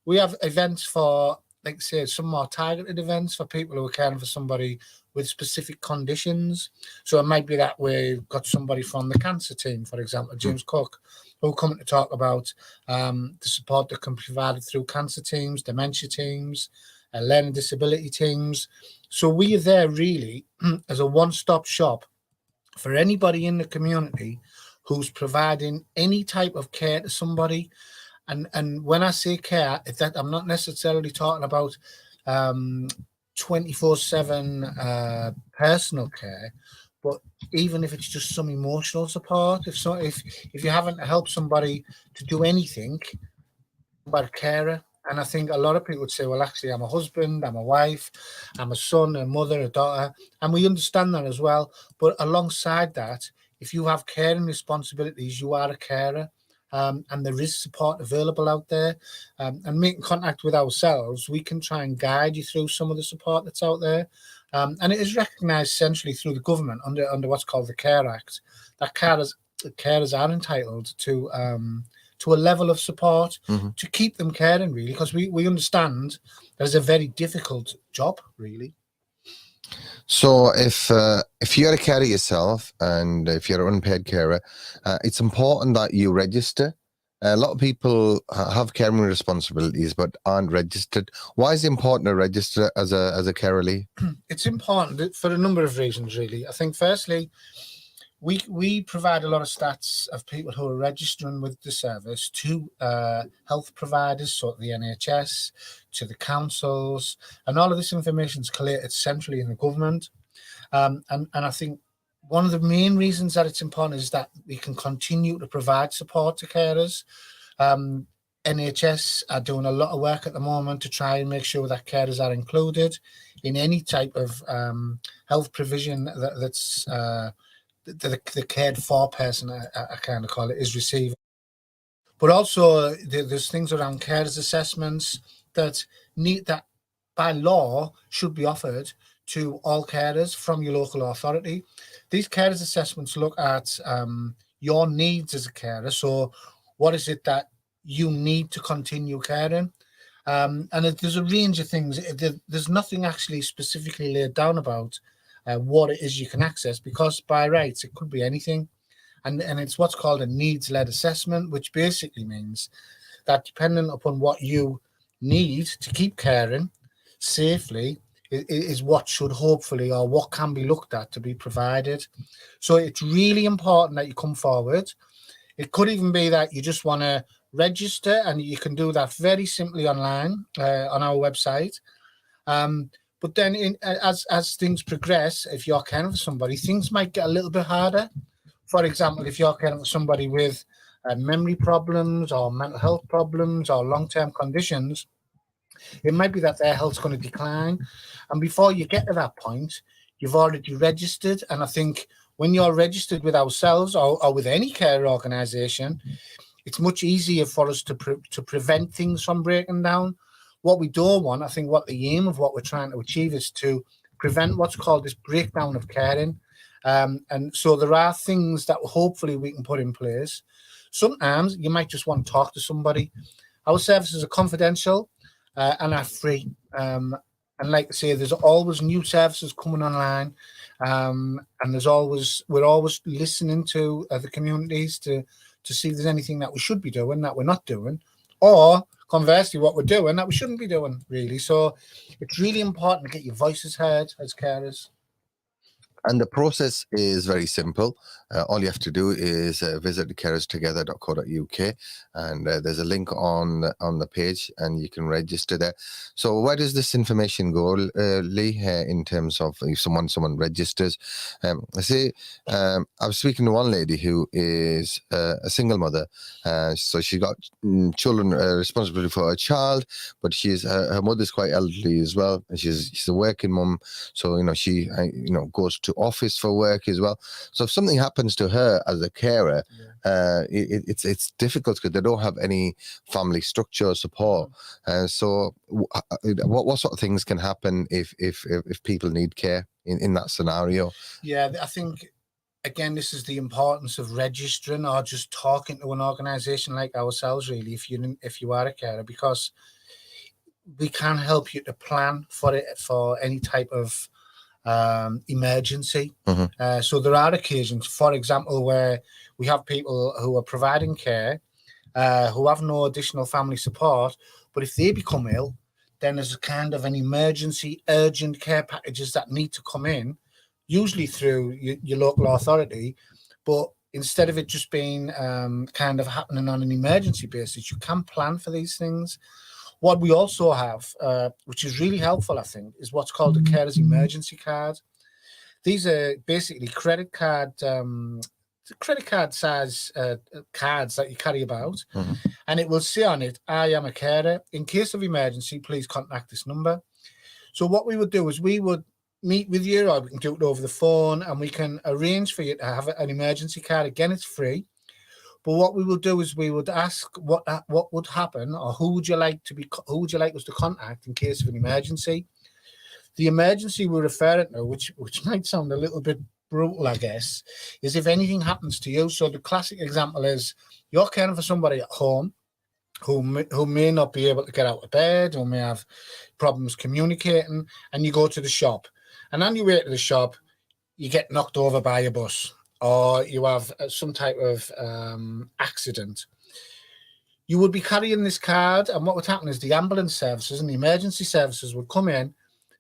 We have events for, like I say, some more targeted events for people who are caring for somebody with specific conditions. So it might be that we've got somebody from the cancer team, for example, James Cook, who come to talk about the support that can be provided through cancer teams, dementia teams, learning disability teams. So we are there really as a one-stop shop for anybody in the community who's providing any type of care to somebody. And when I say care, that I'm not necessarily talking about 24/7 personal care, but even if it's just some emotional support, if you're having to help somebody to do anything, about a carer. And I think a lot of people would say, well, actually, I'm a husband, I'm a wife, I'm a son, a mother, a daughter, and we understand that as well. But alongside that, if you have caring responsibilities, you are a carer. And there is support available out there, and making contact with ourselves, we can try and guide you through some of the support that's out there. And it is recognised essentially through the government under what's called the Care Act, that carers are entitled to a level of support to keep them caring, really, because we understand that it's a very difficult job, really. So if you're a carer yourself, and if you're an unpaid carer, it's important that you register. A lot of people have caring responsibilities but aren't registered. Why is it important to register as a carer, Lee? It's important for a number of reasons, really. I think firstly, we provide a lot of stats of people who are registering with the service to health providers, so the NHS, to the councils, and all of this information is collated centrally in the government. And I think one of the main reasons that it's important is that we can continue to provide support to carers. NHS are doing a lot of work at the moment to try and make sure that carers are included in any type of health provision that's the cared for person, I kind of call it, is receiving. But also there's things around carers assessments that by law should be offered to all carers from your local authority. These carers assessments look at your needs as a carer. So what is it that you need to continue caring? And there's a range of things. There's nothing actually specifically laid down about what it is you can access, because by rights it could be anything, and it's what's called a needs-led assessment, which basically means that depending upon what you need to keep caring safely is what should hopefully, or what can be looked at to be provided. So it's really important that you come forward. It could even be that you just want to register, and you can do that very simply online on our website. But then as things progress, if you're caring for somebody, things might get a little bit harder. For example, if you're caring for somebody with memory problems or mental health problems or long-term conditions, it might be that their health's going to decline. And before you get to that point, you've already registered. And I think when you're registered with ourselves or with any care organisation, it's much easier for us to prevent things from breaking down. What we don't want, I think what the aim of what we're trying to achieve is to prevent what's called this breakdown of caring. And so there are things that hopefully we can put in place. Sometimes you might just want to talk to somebody. Our services are confidential and are free. And like I say, there's always new services coming online. And we're always listening to the communities to see if there's anything that we should be doing that we're not doing, or conversely, what we're doing that we shouldn't be doing, really. So it's really important to get your voices heard as carers. And the process is very simple. All you have to do is visit carerstogether.co.uk, and there's a link on the page, and you can register there. So where does this information go, Lee, in terms of if someone registers? I was speaking to one lady who is a single mother. So she got children responsibility for a child, but her mother's quite elderly as well, and she's a working mum. So she goes to office for work as well. So if something happens to her as a carer, it's difficult because they don't have any family structure or support. So what sort of things can happen if people need care in that scenario? Yeah, I think again, this is the importance of registering or just talking to an organisation like ourselves, really, if you are a carer, because we can help you to plan for any type of emergency. So there are occasions, for example, where we have people who are providing care who have no additional family support, but if they become ill, then there's a kind of an emergency urgent care packages that need to come in, usually through your local authority. But instead of it just being kind of happening on an emergency basis, you can plan for these things. What we also have, which is really helpful, I think, is what's called a carer's emergency card. These are basically credit card size cards that you carry about, and it will say on it, "I am a carer. In case of emergency, please contact this number." So what we would do is we would meet with you, or we can do it over the phone, and we can arrange for you to have an emergency card. Again, it's free. But what we will do is we would ask what would happen, or who would you like us to contact in case of an emergency. The emergency we're referring to, which might sound a little bit brutal, I guess, is if anything happens to you. So the classic example is you're caring for somebody at home who may not be able to get out of bed, or may have problems communicating, and you go to the shop, and on your way to the shop, you get knocked over by a bus, or you have some type of accident. You would be carrying this card, and what would happen is the ambulance services and the emergency services would come in.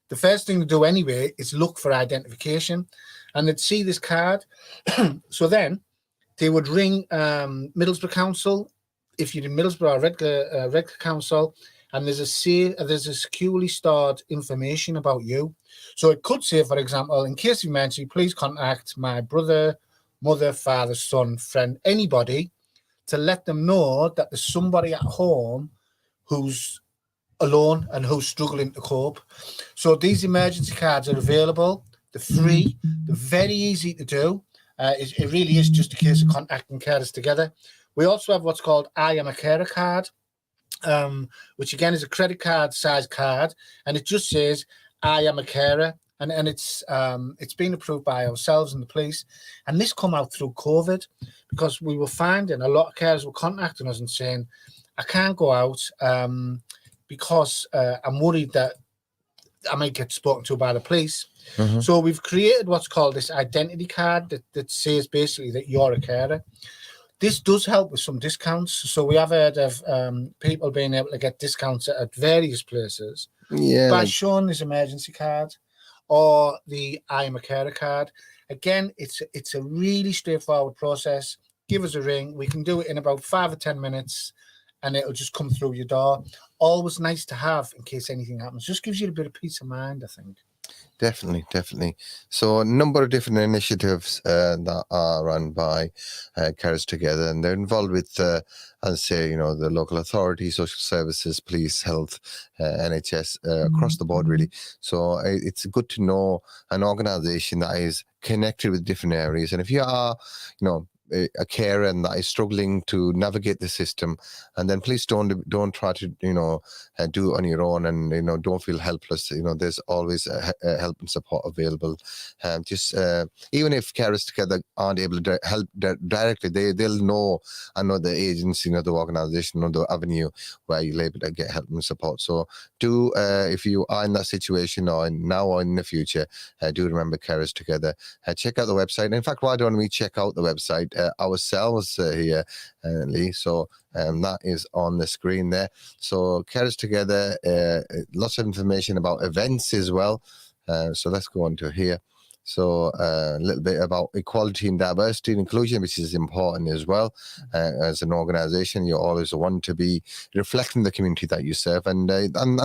The first thing to do anyway is look for identification, and they'd see this card. So then they would ring Middlesbrough Council, if you're in Middlesbrough or Redcar Council, and there's a securely stored information about you. So it could say, for example, in case of emergency, please contact my brother, mother, father, son, friend, anybody, to let them know that there's somebody at home who's alone and who's struggling to cope. So these emergency cards are available. They're free. They're very easy to do. It really is just a case of contacting carers together. We also have what's called I Am a Carer card, which again is a credit card size card, and it just says I am a carer. And it's been approved by ourselves and the police. And this come out through COVID, because we were finding a lot of carers were contacting us and saying, I can't go out because I'm worried that I might get spoken to by the police. So we've created what's called this identity card that says basically that you're a carer. This does help with some discounts. So we have heard of people being able to get discounts at various places by showing this emergency card, or the I Am a Carer card. Again, it's a really straightforward process. Give us a ring. We can do it in about 5 or 10 minutes, and it'll just come through your door. Always nice to have in case anything happens. Just gives you a bit of peace of mind, I think. Definitely. So a number of different initiatives that are run by Carers Together, and they're involved with, as I say, the local authority, social services, police, health, NHS, across the board, really. So it's good to know an organisation that is connected with different areas. And if you are, a carer and that is struggling to navigate the system, and then please don't try to do it on your own, and don't feel helpless. There's always help and support available. Just even if Carers Together aren't able to help directly, they'll know the agency, the organisation, the avenue where you'll able to get help and support. So do, if you are in that situation or now or in the future, do remember Carers Together. Check out the website. In fact, why don't we check out the website ourselves here, Lee? So that is on the screen there. So Carers Together, lots of information about events as well. So let's go on to here. So a little bit about equality and diversity and inclusion, which is important as well. As an organisation, you always want to be reflecting the community that you serve, and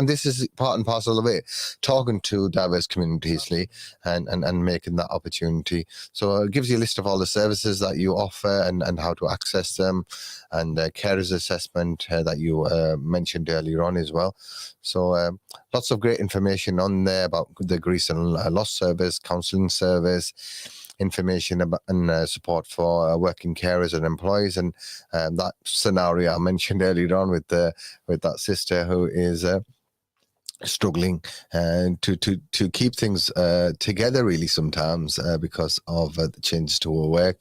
this is part and parcel of it. Talking to diverse communities, Lee, and making that opportunity. So it gives you a list of all the services that you offer and how to access them, and carers assessment that you mentioned earlier on as well. So lots of great information on there about the Greece and Loss Service, counselling service, information about and support for working carers and employees, and that scenario I mentioned earlier on with that sister who is struggling to keep things together really sometimes because of the changes to her work.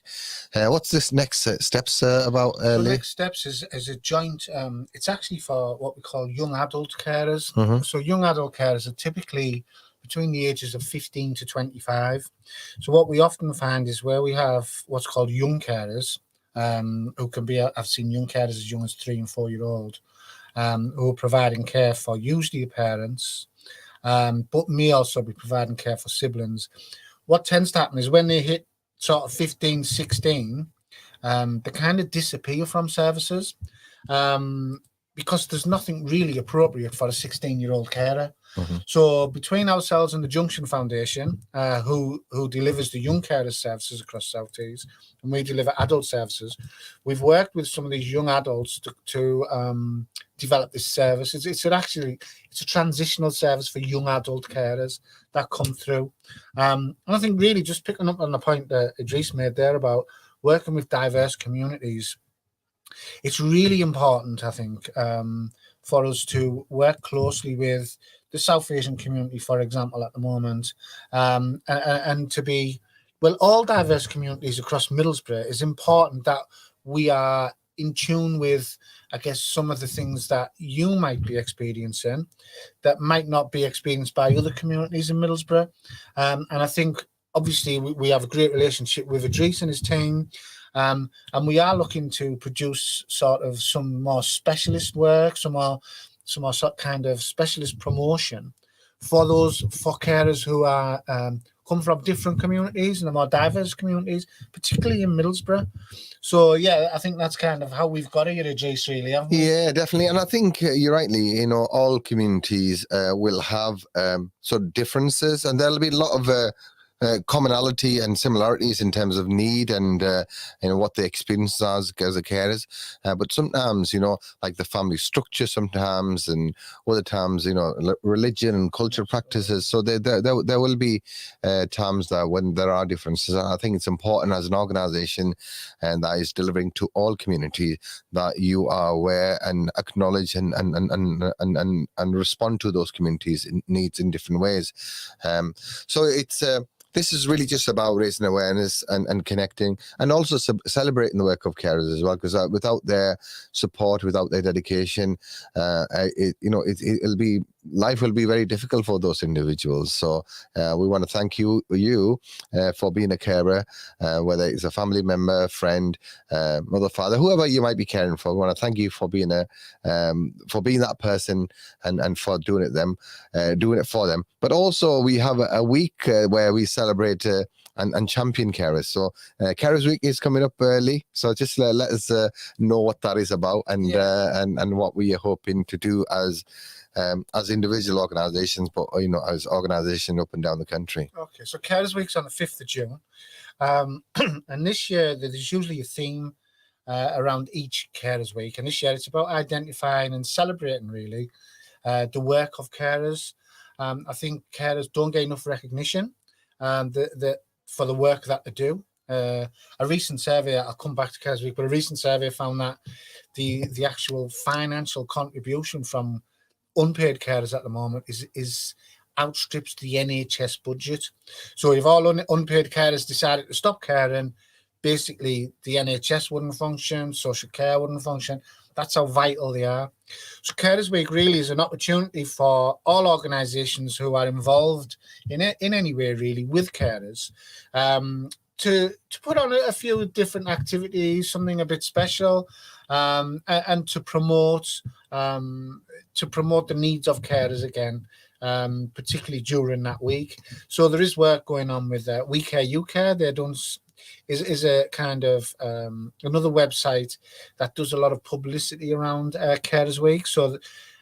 What's this next steps about? So next steps is a joint. It's actually for what we call young adult carers. So young adult carers are typically between the ages of 15 to 25. So what we often find is where we have what's called young carers, who can be, I've seen young carers as young as 3 and 4 year old, who are providing care for usually the parents, but may also be providing care for siblings. What tends to happen is when they hit sort of 15, 16, they kind of disappear from services because there's nothing really appropriate for a 16-year-old carer. So between ourselves and the Junction Foundation, who delivers the young carer services across South Tees, and we deliver adult services, we've worked with some of these young adults to develop this service. It's a transitional service for young adult carers that come through. And I think really just picking up on the point that Idrees made there about working with diverse communities, it's really important, I think, for us to work closely with the South Asian community, for example, at the moment, and to be, well, all diverse communities across Middlesbrough. Is important that we are in tune with, I guess, some of the things that you might be experiencing that might not be experienced by other communities in Middlesbrough. And I think, obviously, we have a great relationship with Idrees and his team. And we are looking to produce sort of some more specialist work, some more sort of kind of specialist promotion for carers who are come from different communities and the more diverse communities, particularly in Middlesbrough. So yeah, I think that's kind of how we've got here, Idrees, really, haven't we? Yeah, definitely. And I think you're rightly, all communities will have sort of differences, and there'll be a lot of commonality and similarities in terms of need and what the experiences are as carers, but sometimes like the family structure sometimes, and other times religion and cultural practices, so there will be times that when there are differences. I think it's important as an organization and that is delivering to all communities that you are aware and acknowledge and respond to those communities' needs in different ways. So it's this is really just about raising awareness and connecting, and also celebrating the work of carers as well, because without their support, without their dedication, life will be very difficult for those individuals. So we want to thank you for being a carer, whether it's a family member, friend, mother, father, whoever you might be caring for. We want to thank you for being that person and for doing it for them. But also we have a week where we celebrate and champion carers. So Carers Week is coming up early. So just let us know what that is about and what we are hoping to do as as individual organisations, but as organisation up and down the country. Okay, so Carers Week's on the 5th of June. And this year there's usually a theme around each Carers Week. And this year it's about identifying and celebrating really the work of carers. I think carers don't get enough recognition for the work that they do. A recent survey, I'll come back to Carers Week, but a recent survey found that the actual financial contribution from unpaid carers at the moment is outstrips the NHS budget. So if all unpaid carers decided to stop caring, basically the NHS wouldn't function, social care wouldn't function. That's how vital they are. So Carers Week really is an opportunity for all organisations who are involved in any way really with carers to put on a few different activities, something a bit special, and to promote the needs of carers again, particularly during that week. So there is work going on with We Care You Care. They're done is a kind of another website that does a lot of publicity around Carers Week. So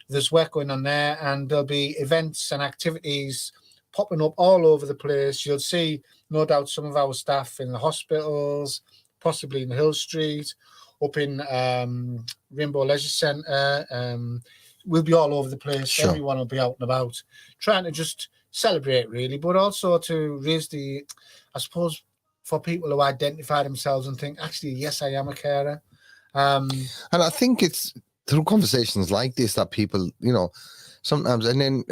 there's work going on there, and there'll be events and activities popping up all over the place. You'll see, no doubt, some of our staff in the hospitals, possibly in Hill Street, up in Rainbow Leisure Centre. We'll be all over the place. Sure. Everyone will be out and about, trying to just celebrate, really, but also to raise I suppose, for people who identify themselves and think, actually, yes, I am a carer. And I think it's through conversations like this that people, sometimes, and then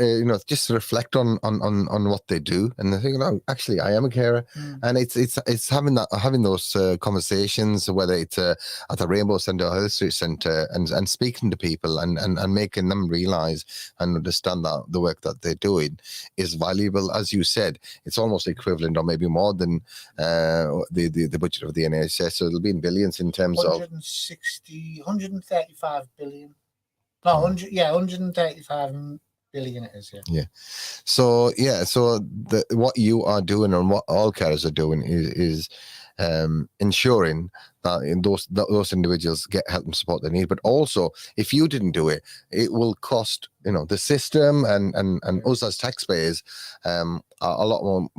just reflect on what they do, and they think, "Oh, actually, I am a carer." And it's having those conversations, whether it's at the Rainbow Centre or Hill Street Centre, and speaking to people and making them realise and understand that the work that they're doing is valuable. As you said, it's almost equivalent or maybe more than the budget of the NHS. So it'll be in billions in terms 135 billion. No, 135 billion it is, yeah. Yeah. So what you are doing and what all carers are doing is ensuring that those individuals get help and support they need. But also, if you didn't do it, it will cost the system and us as taxpayers a lot more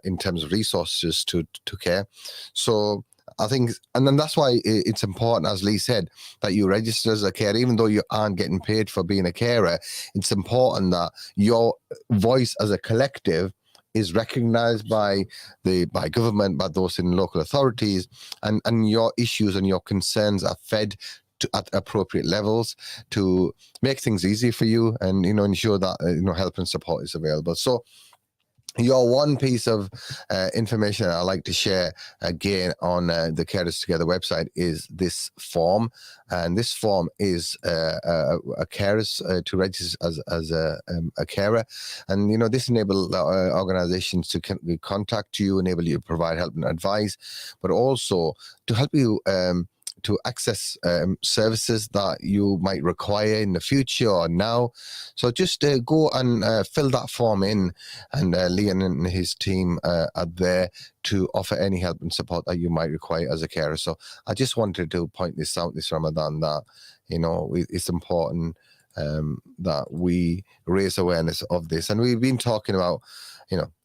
in terms of resources to care. So I think, and then that's why it's important, as Lee said, that you register as a carer, even though you aren't getting paid for being a carer. It's important that your voice as a collective is recognised by government, by those in local authorities, and your issues and your concerns are fed at appropriate levels to make things easy for you, and ensure that help and support is available. So your one piece of information I'd like to share again on the Carers Together website is this form. And this form is a carers to register as a carer. And, this enables organizations to contact you, enable you to provide help and advice, but also to help you to access services that you might require in the future or now. So just go and fill that form in, and Leon and his team are there to offer any help and support that you might require as a carer. So I just wanted to point this out this Ramadan, that it's important that we raise awareness of this. And we've been talking about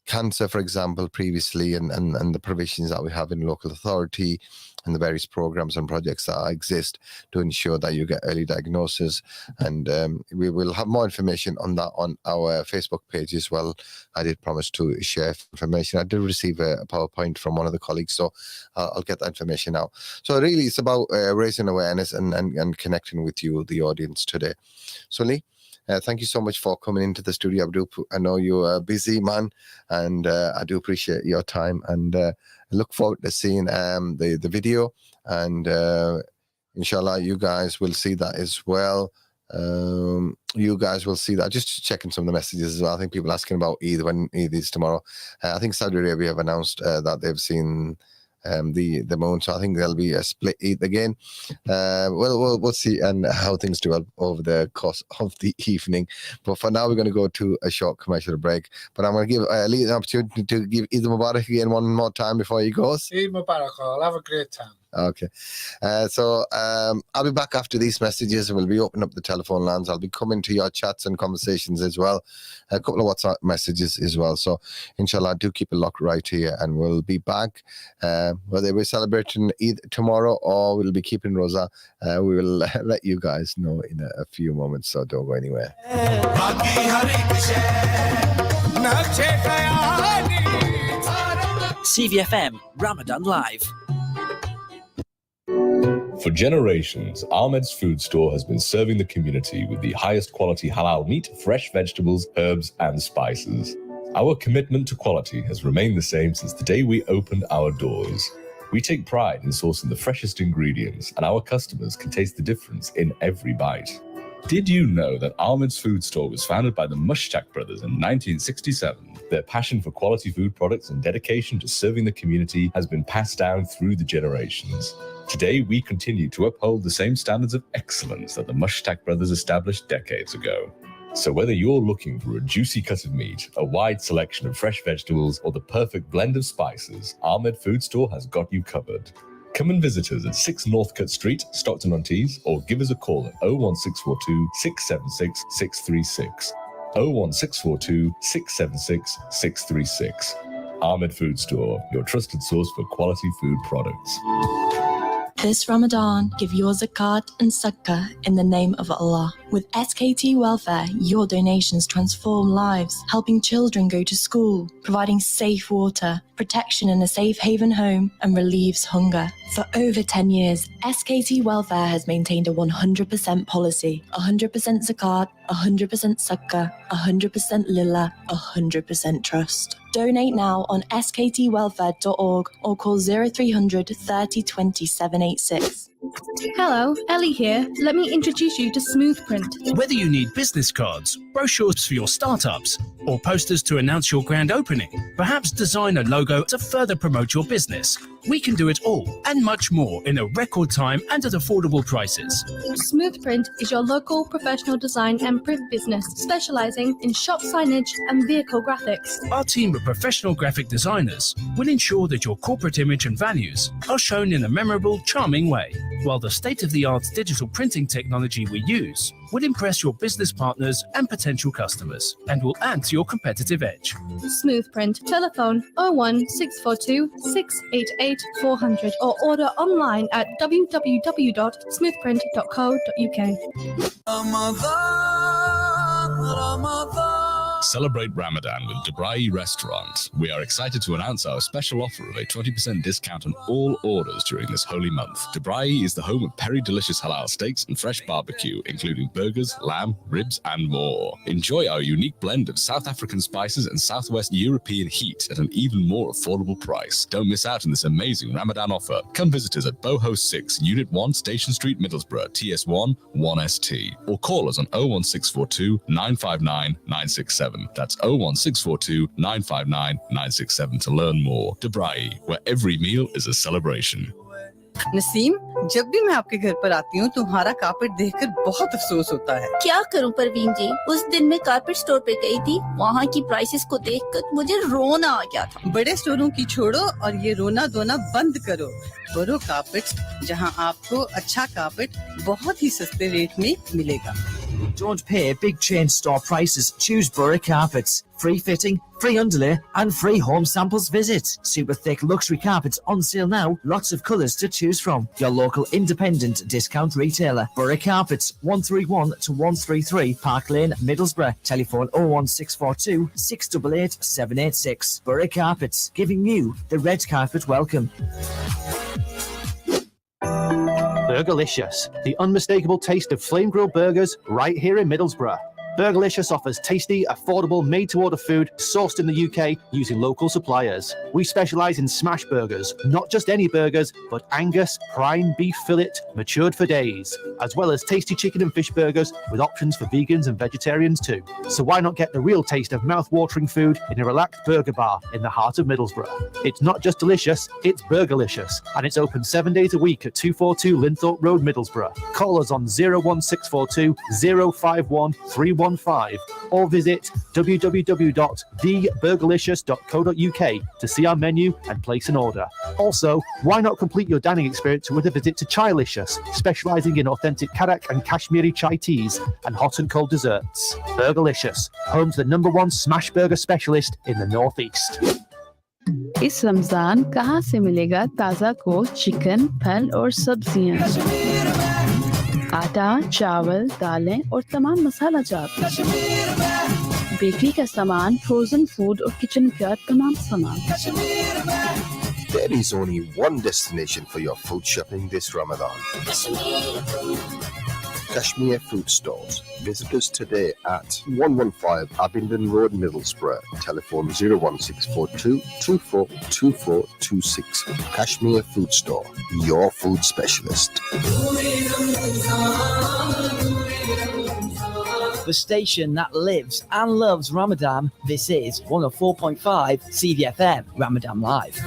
cancer, for example, previously, and the provisions that we have in local authority and the various programs and projects that exist to ensure that you get early diagnosis. And we will have more information on that on our Facebook page as well. I did promise to share information. I did receive a PowerPoint from one of the colleagues, so I'll get that information out. So really, it's about raising awareness and connecting with you, the audience, today. So Lee, thank you so much for coming into the studio. I know you're a busy man, and I do appreciate your time, and I look forward to seeing the video, and inshallah you guys will see that as well. You guys will see that. Just checking some of the messages as well. I think people asking about Eid, when Eid is tomorrow. I think Saudi Arabia have announced that they've seen the moon, so I think there'll be a split Eid again. We'll see and how things develop over the course of the evening. But for now, we're going to go to a short commercial break. But I'm going to give Lee an opportunity to give Eid Mubarak again one more time before he goes. Eid Mubarak all. Have a great time. Okay. So I'll be back after these messages and we'll be opening up the telephone lines. I'll be coming to your chats and conversations as well. A couple of WhatsApp messages as well. So inshallah, do keep a lock right here and we'll be back. Whether we're celebrating Eid tomorrow or we'll be keeping Rosa, we will let you guys know in a few moments. So don't go anywhere. CVFM Ramadan Live. For generations, Ahmed's Food Store has been serving the community with the highest quality halal meat, fresh vegetables, herbs, and spices. Our commitment to quality has remained the same since the day we opened our doors. We take pride in sourcing the freshest ingredients, and our customers can taste the difference in every bite. Did you know that Ahmed's Food Store was founded by the Mushtaq brothers in 1967? Their passion for quality food products and dedication to serving the community has been passed down through the generations. Today, we continue to uphold the same standards of excellence that the Mushtaq brothers established decades ago. So whether you're looking for a juicy cut of meat, a wide selection of fresh vegetables, or the perfect blend of spices, Ahmed Food Store has got you covered. Come and visit us at 6 Northcote Street, Stockton-on-Tees, or give us a call at 01642 676 636. 01642 676 636. Ahmed Food Store, your trusted source for quality food products. This Ramadan, give your zakat and sadaqah in the name of Allah. With SKT Welfare, your donations transform lives, helping children go to school, providing safe water, protection in a safe haven home, and relieves hunger. For over 10 years, SKT Welfare has maintained a 100% policy, 100% zakat, 100% sadaqah, 100% lillah, 100% trust. Donate now on sktwelfare.org or call 0300 30 20 786. Hello, Ellie here. Let me introduce you to Smoothprint. Whether you need business cards, brochures for your startups, or posters to announce your grand opening, perhaps design a logo to further promote your business, we can do it all and much more in a record time and at affordable prices. Smoothprint is your local professional design and print business specializing in shop signage and vehicle graphics. Our team of professional graphic designers will ensure that your corporate image and values are shown in a memorable, charming way, while the state-of-the-art digital printing technology we use will impress your business partners and potential customers and will add to your competitive edge. Smoothprint. Telephone 01642 688 400 or order online at www.smoothprint.co.uk. Celebrate Ramadan with De'Braai Restaurant. We are excited to announce our special offer of a 20% discount on all orders during this holy month. De'Braai is the home of peri-delicious halal steaks and fresh barbecue, including burgers, lamb, ribs, and more. Enjoy our unique blend of South African spices and Southwest European heat at an even more affordable price. Don't miss out on this amazing Ramadan offer. Come visit us at Boho 6, Unit 1, Station Street, Middlesbrough, TS1 1ST, or call us on 01642 959 967. That's 01642 959 967 to learn more. De'Braai, where every meal is a celebration. Naseem, जब भी मैं आपके घर पर आती हूँ तुम्हारा carpet देखकर बहुत अफसोस होता है। क्या करूँ परवीन जी, उस दिन मैं कारपेट स्टोर पे गई थी, वहाँ की प्राइसेस को देखकर मुझे रोना आ गया था। बड़े स्टोरों की छोड़ो और ये रोना धोना बंद करो। बरो कारपेट्स, जहाँ आपको अच्छा कारपेट बहुत ही सस्ते रेट में मिलेगा। Don't pay big chain store prices. Choose Borough Carpets. Free fitting, free underlay, and free home samples visit. Super thick luxury carpets on sale now. Lots of colours to choose from. Your local independent discount retailer. Borough Carpets, 131 to 133 Park Lane, Middlesbrough. Telephone 01642 688 786. Borough Carpets, giving you the red carpet welcome. Burgerlicious, the unmistakable taste of flame-grilled burgers right here in Middlesbrough. Burgerlicious offers tasty, affordable, made-to-order food sourced in the UK using local suppliers. We specialise in smash burgers, not just any burgers, but Angus, prime beef fillet, matured for days, as well as tasty chicken and fish burgers with options for vegans and vegetarians too. So why not get the real taste of mouth-watering food in a relaxed burger bar in the heart of Middlesbrough? It's not just delicious, it's Burgerlicious, and it's open 7 days a week at 242 Linthorpe Road, Middlesbrough. Call us on 01642 051 31 015 or visit www.theburgerlicious.co.uk to see our menu and place an order. Also, why not complete your dining experience with a visit to Chailicious, specialising in authentic Karak and Kashmiri chai teas and hot and cold desserts. Burgerlicious, home to the #1 smash burger specialist in the Northeast. इस रमजान कहाँ से मिलेगा ताज़ा गोश्त, chicken, फल और सब्जियाँ? आटा, चावल, दालें और तमाम मसाला जात, बेकरी का सामान, फ्रोजन फूड और किचन का तमाम सामान। There is only one destination for your food shopping this Ramadan. Kashmir Food Stores. Visit us today at 115 Abingdon Road, Middlesbrough. Telephone 01642 242426. Kashmir Food Store, your food specialist. The station that lives and loves Ramadan. This is 104.5 CVFM Ramadan Live.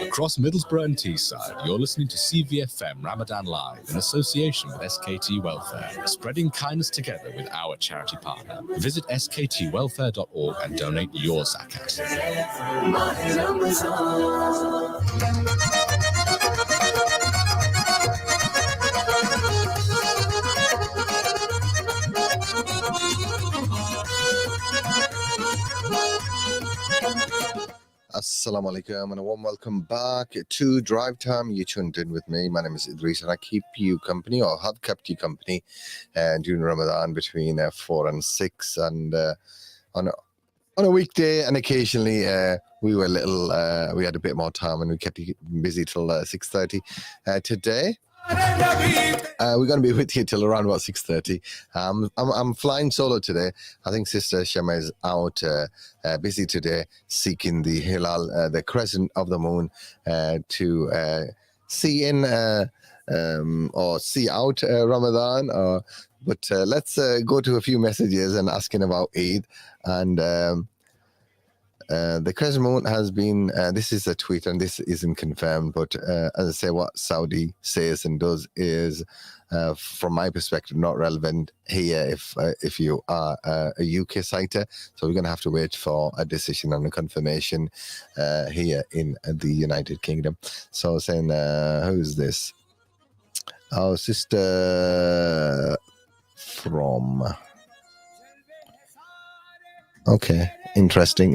Across Middlesbrough and Teesside, you're listening to CVFM Ramadan Live in association with SKT Welfare, spreading kindness together with our charity partner. Visit sktwelfare.org and donate your zakat. Assalamu alaikum and a warm welcome back to Drive Time. You tuned in with me. My name is Idrees and I keep you company, or have kept you company during Ramadan between 4 and 6, and on a weekday, and occasionally we were we had a bit more time and we kept you busy till 6:30. Today we're going to be with you till around about 6:30. I'm flying solo today. I think Sister Shema is out busy today, seeking the hilal, the crescent of the moon, to see in or see out Ramadan. But let's go to a few messages and asking about Eid. And the crescent moon has been, this is a tweet and this isn't confirmed, but as I say, what Saudi says and does is, from my perspective, not relevant here if you are a UK sighter. So we're going to have to wait for a decision and a confirmation here in the United Kingdom. So saying, who is this? Our sister from... Okay, interesting.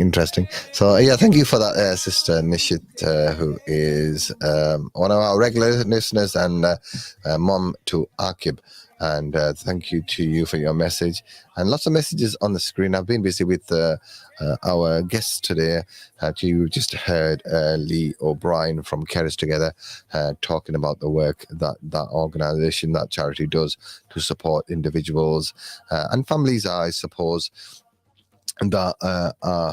So yeah, thank you for that, Sister Nishit, who is one of our regular listeners and mom to Akib. And thank you to you for your message. And lots of messages on the screen. I've been busy with our guests today. You just heard Lee O'Brien from Carers Together talking about the work that organisation, that charity does to support individuals and families, I suppose, that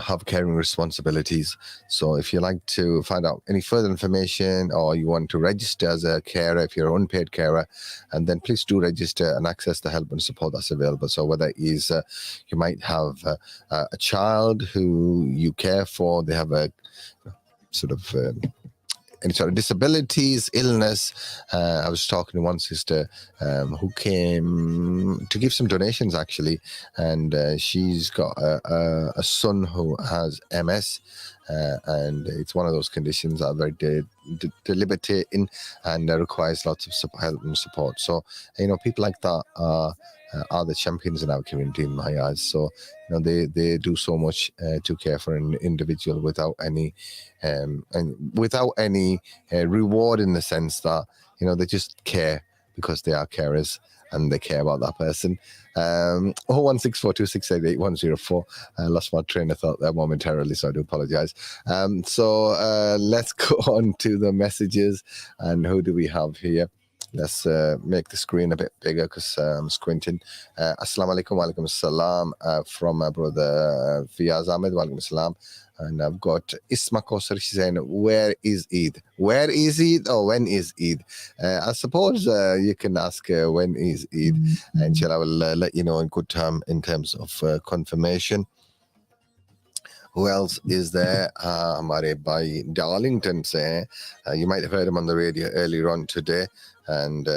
have caring responsibilities. So if you like to find out any further information, or you want to register as a carer, if you're an unpaid carer, and then please do register and access the help and support that's available. So whether it is you might have a child who you care for, they have a sort of any sort of disabilities, illness. I was talking to one sister who came to give some donations actually, and she's got a son who has MS, and it's one of those conditions that are very debilitating and requires lots of help and support. So people like that are the champions in our community in my eyes. So they do so much to care for an individual without any reward, in the sense that they just care because they are carers and they care about that person. 01642688104. I lost my train of thought there momentarily, so I do apologize. So let's go on to the messages. And who do we have here? Let's make the screen a bit bigger because I'm squinting. Assalamu alaikum, wa alaikum salam from my brother Fiaz Ahmed, wa alaikum salam. And I've got Isma Kosar, she's saying, where is Eid? Where is Eid, or when is Eid? I suppose you can ask when is Eid, and I will let you know in good time in terms of confirmation. Who else is there? हमारे भाई Darlington से हैं. You might have heard him on the radio earlier on today, and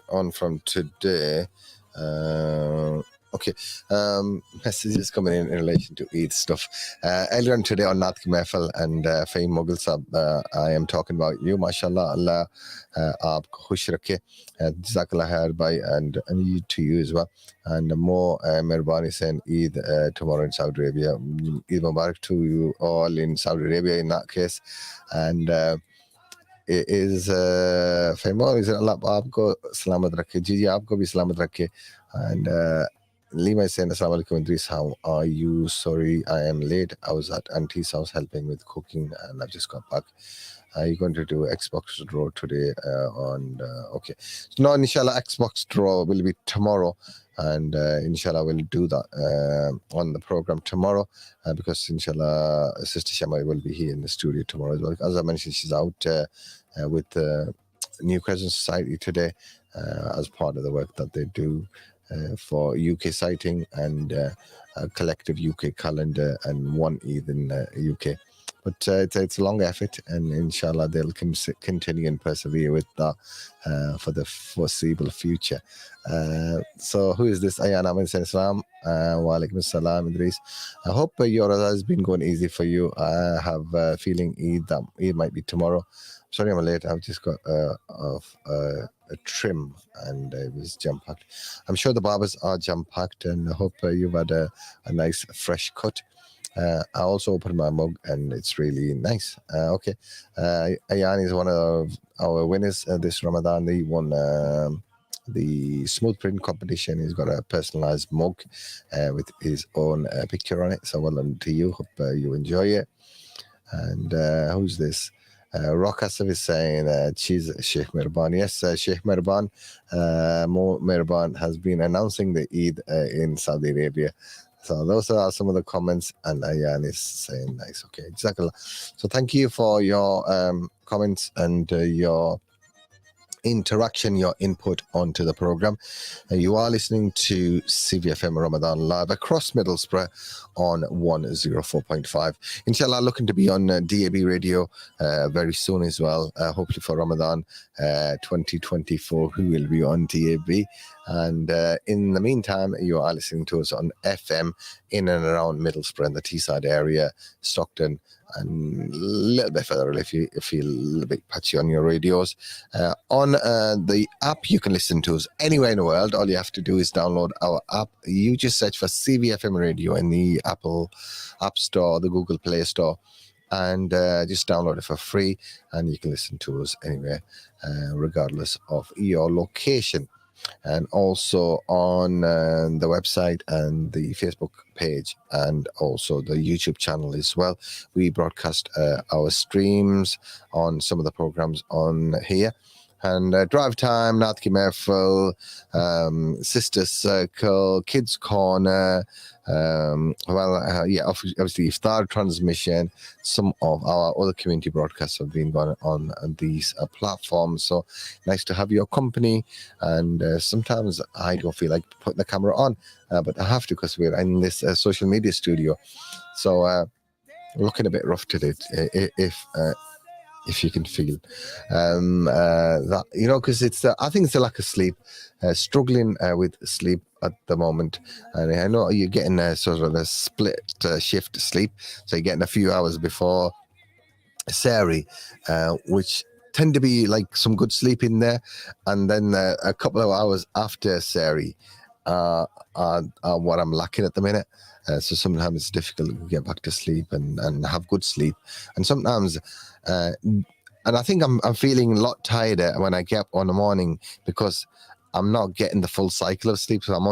on from today. Okay, messages coming in relation to Eid stuff. Earlier on today on Nath Ki Mehfil and Fahim Mughal Sahab, I am talking about you, mashallah, Allah aapko khush rakhe. Jazakallah khair bhai, and you to you as well. And more Merbani saying Eid tomorrow in Saudi Arabia. Eid Mubarak to you all in Saudi Arabia in that case. And it is Fahim is Allah aapko salamat rakhe. Ji aapko bhi salamat rakhe. And Lima is saying, Assalamu alaikum Idrees, how are you? Sorry, I am late. I was at Auntie's house helping with cooking and I've just got back. Are you going to do Xbox draw today? Okay. No, inshallah, Xbox draw will be tomorrow. And inshallah, we'll do that on the program tomorrow because inshallah, Sister Shamai will be here in the studio tomorrow as well. As I mentioned, she's out with the New Crescent Society today as part of the work that they do. For UK sighting and a collective UK calendar and one Eid in UK. But it's a long effort, and inshallah they'll continue and persevere with that for the foreseeable future. So who is this? Ayan Ahmed saying salam. Wa alaikum assalam, Idrees. I hope your Ramadan has been going easy for you. I have a feeling Eid might be tomorrow. Sorry I'm late. I've just got a trim and it was jam-packed. I'm sure the barbers are jam-packed, and I hope you've had a nice fresh cut. I also opened my mug and it's really nice. Okay. Ayan is one of our winners this Ramadan. He won the smooth print competition. He's got a personalized mug with his own picture on it. So well done to you. Hope you enjoy it. And who's this? Rock Asif is saying, cheese Sheikh Mirban. Yes, Sheikh Mirban, Mo Mirban has been announcing the Eid in Saudi Arabia. So those are some of the comments, and Ayan is saying nice. Okay, Jazakallah. So thank you for your comments and your interaction, your input onto the program. You are listening to CVFM Ramadan live across Middlesbrough on 104.5. Inshallah, looking to be on DAB radio very soon as well, hopefully for Ramadan 2024, who will be on DAB. And in the meantime, you are listening to us on FM in and around Middlesbrough and the Teesside area, Stockton, and a little bit further if you feel a little bit patchy on your radios. On the app, you can listen to us anywhere in the world. All you have to do is download our app. You just search for CVFM Radio in the Apple App Store, the Google Play Store, and just download it for free, and you can listen to us anywhere, regardless of your location. And also on the website and the Facebook page and also the YouTube channel as well. We broadcast our streams on some of the programs on here. And Drivetime, Nath Ki Mehfil, Sister Circle, Kids Corner, obviously Iftar Transmission. Some of our other community broadcasts have been going on these platforms. So nice to have your company. And sometimes I don't feel like putting the camera on, but I have to because we're in this social media studio. So looking a bit rough today. If you can feel that, because I think it's a lack of sleep, struggling with sleep at the moment. And I know you're getting sort of a split shift sleep, so you're getting a few hours before Siri, which tend to be like some good sleep in there, and then a couple of hours after Siri are what I'm lacking at the minute. So sometimes it's difficult to get back to sleep and have good sleep, and sometimes. And I think I'm feeling a lot tighter when I get up on the morning because I'm not getting the full cycle of sleep. So I'm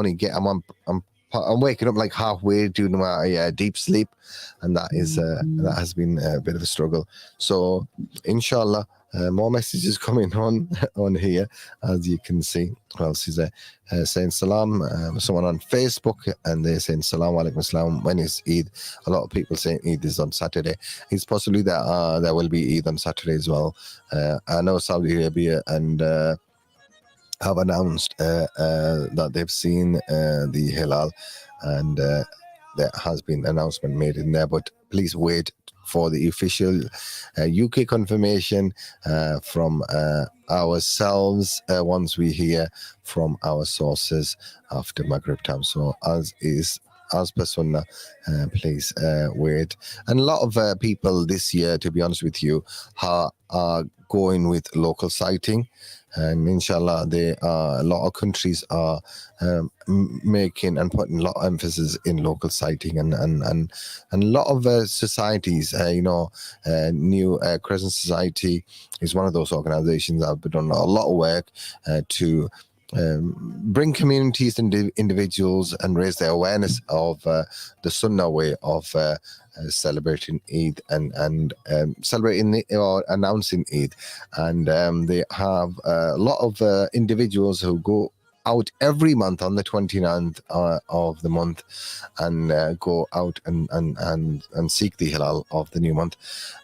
waking up like halfway during my deep sleep, and that has been a bit of a struggle. So inshallah, more messages coming on here, as you can see. Who else is there? Saying salam. Someone on Facebook, and they're saying salam alaikum salam. When is Eid? A lot of people saying Eid is on Saturday. It's possibly that there will be Eid on Saturday as well. I know Saudi Arabia and have announced that they've seen the Hilal, and there has been an announcement made in there, but please wait for the official UK confirmation from ourselves once we hear from our sources after Maghrib time. So as per Sunnah, please wait. And a lot of people this year, to be honest with you, are going with local sighting. And inshallah, a lot of countries are making and putting a lot of emphasis in local sighting, and a lot of societies, New Crescent Society is one of those organizations that have been doing a lot of work to bring communities and individuals and raise their awareness of the Sunnah way of celebrating Eid and celebrating or announcing Eid. And they have a lot of individuals who go out every month on the 29th of the month and go out and seek the Hilal of the new month.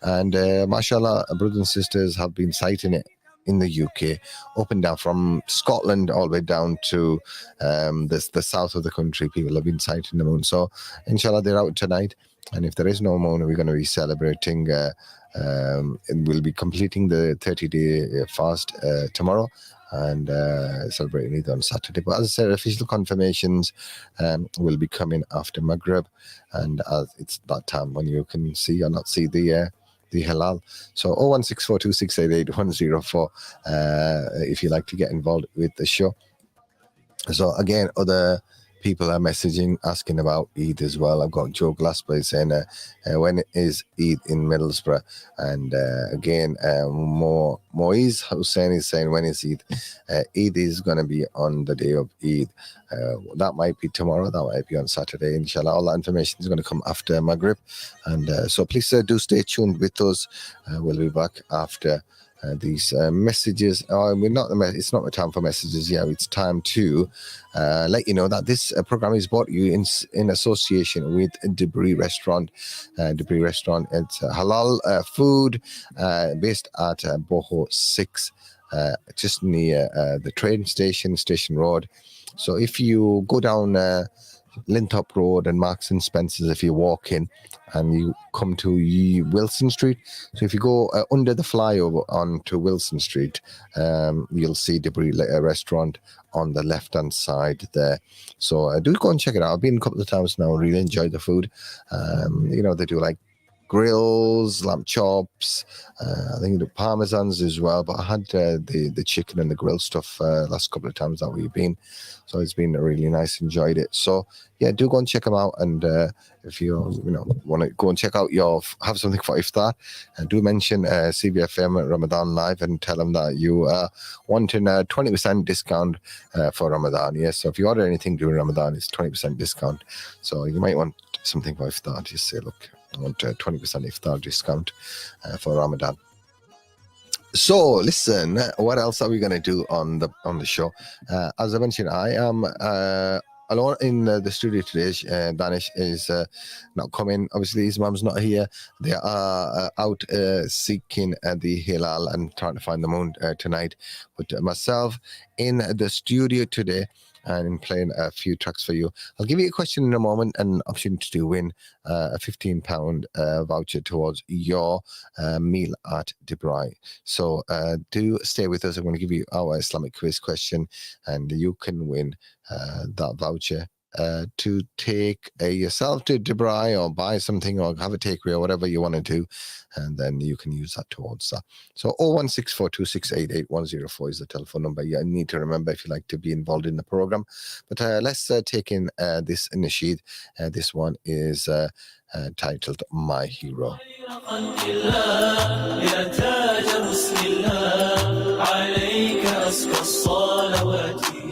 And mashallah, brothers and sisters have been sighting it in the UK, up and down from Scotland all the way down to the south of the country. People have been sighting the moon. So inshallah, they're out tonight. And if there is no moon, we're going to be celebrating and we'll be completing the 30-day fast tomorrow and celebrating Eid on Saturday. But as I said, official confirmations will be coming after Maghrib, and it's that time when you can see or not see the Halal. So 01642688104 if you like to get involved with the show. So again, other people are messaging asking about Eid as well. I've got Joe Glasper saying when is Eid in Middlesbrough, and again Moise Hussein is saying when is Eid. Eid is going to be on the day of Eid. That might be tomorrow, that might be on Saturday, inshallah. All that information is going to come after Maghrib, and so please do stay tuned with us. We'll be back after these messages. It's not the time for messages. It's time to let you know that this program is brought to you in association with De'Braai Restaurant. De'Braai Restaurant, it's halal food based at Boho 6, just near the train station Road. So if you go down Lintop Road and Marks and Spencer's, if you walk in and you come to Wilson Street, so if you go under the flyover onto Wilson Street, you'll see De'Braai Restaurant on the left hand side there. So do go and check it out. I've been a couple of times now, really enjoyed the food. They do like grills, lamb chops, I think the parmesans as well, but I had the chicken and the grill stuff last couple of times that we've been, so it's been really nice, enjoyed it. So yeah, do go and check them out, and if you want to go and check out have something for iftar, and do mention CVFM Ramadan Live and tell them that you are wanting a 20% discount for Ramadan. Yes, so if you order anything during Ramadan, it's 20% discount. So you might want something for iftar. Just say, look, I want a 20% iftar discount for Ramadan. So listen, what else are we going to do on the show? As I mentioned, I am alone in the studio today. Danish is not coming. Obviously, his mum's not here. They are out seeking the Hilal and trying to find the moon tonight. But myself in the studio today, and playing a few tracks for you. I'll give you a question in a moment and an opportunity to win a £15 voucher towards your meal at De'Braai. So do stay with us. I'm going to give you our Islamic quiz question, and you can win that voucher to take yourself to De'Braai or buy something or have a takeaway or whatever you want to do, and then you can use that towards that. So 01642688104 is the telephone number you need to remember if you like to be involved in the program. But let's take in this nasheed. This one is titled My Hero.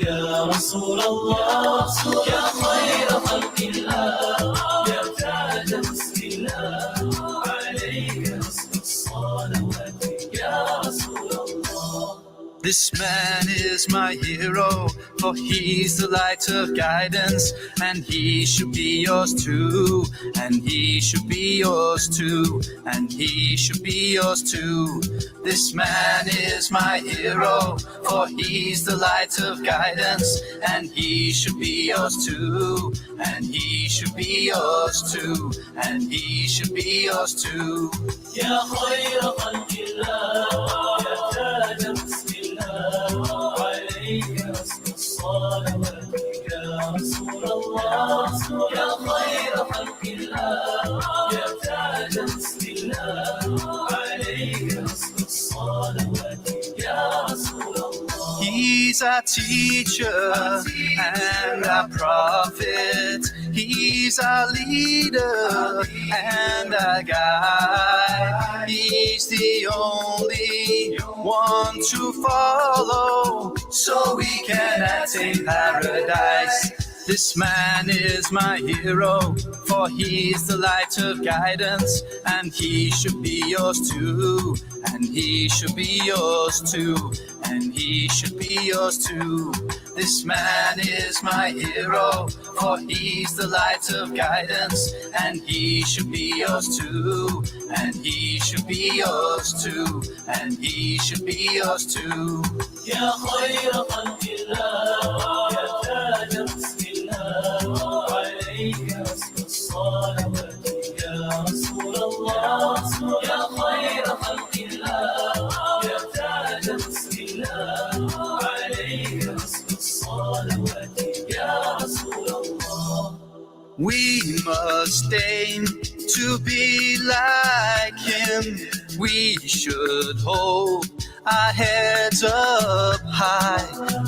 يا رسول الله يا خير خلق الله يا تاج مسك الله عليك أصل الصلوات يا رسول الله. This man is my hero, for he's the light of guidance, and he should be yours too, and he should be yours too, and he should be yours too. This man is my hero, for he's the light of guidance, and he should be yours too, and he should be yours too, and he should be yours too. Ya khayra khalqillah, ya taj bismillah, alayka as-salawat ya Rasulullah. Ya khayra khalqillah, ya taj bismillah, alayka as-salawat ya Rasulullah. He's our teacher and our prophet. He's our leader and our guide. He's the only one to follow, so we can attain paradise. This man is my hero, for he's the light of guidance, and he should be yours too, and he should be yours too, and he should be yours too. This man is my hero, for he's the light of guidance, and he should be yours too, and he should be yours too, and he should be yours too. Ya khayra khalqillah, ya taj bismillah, alayka as-salawat ya Rasulullah. Ya khayra khalqillah, ya taj bismillah, alayka as-salawat ya Rasulullah. We must aim to be like him. We should hold our heads up high.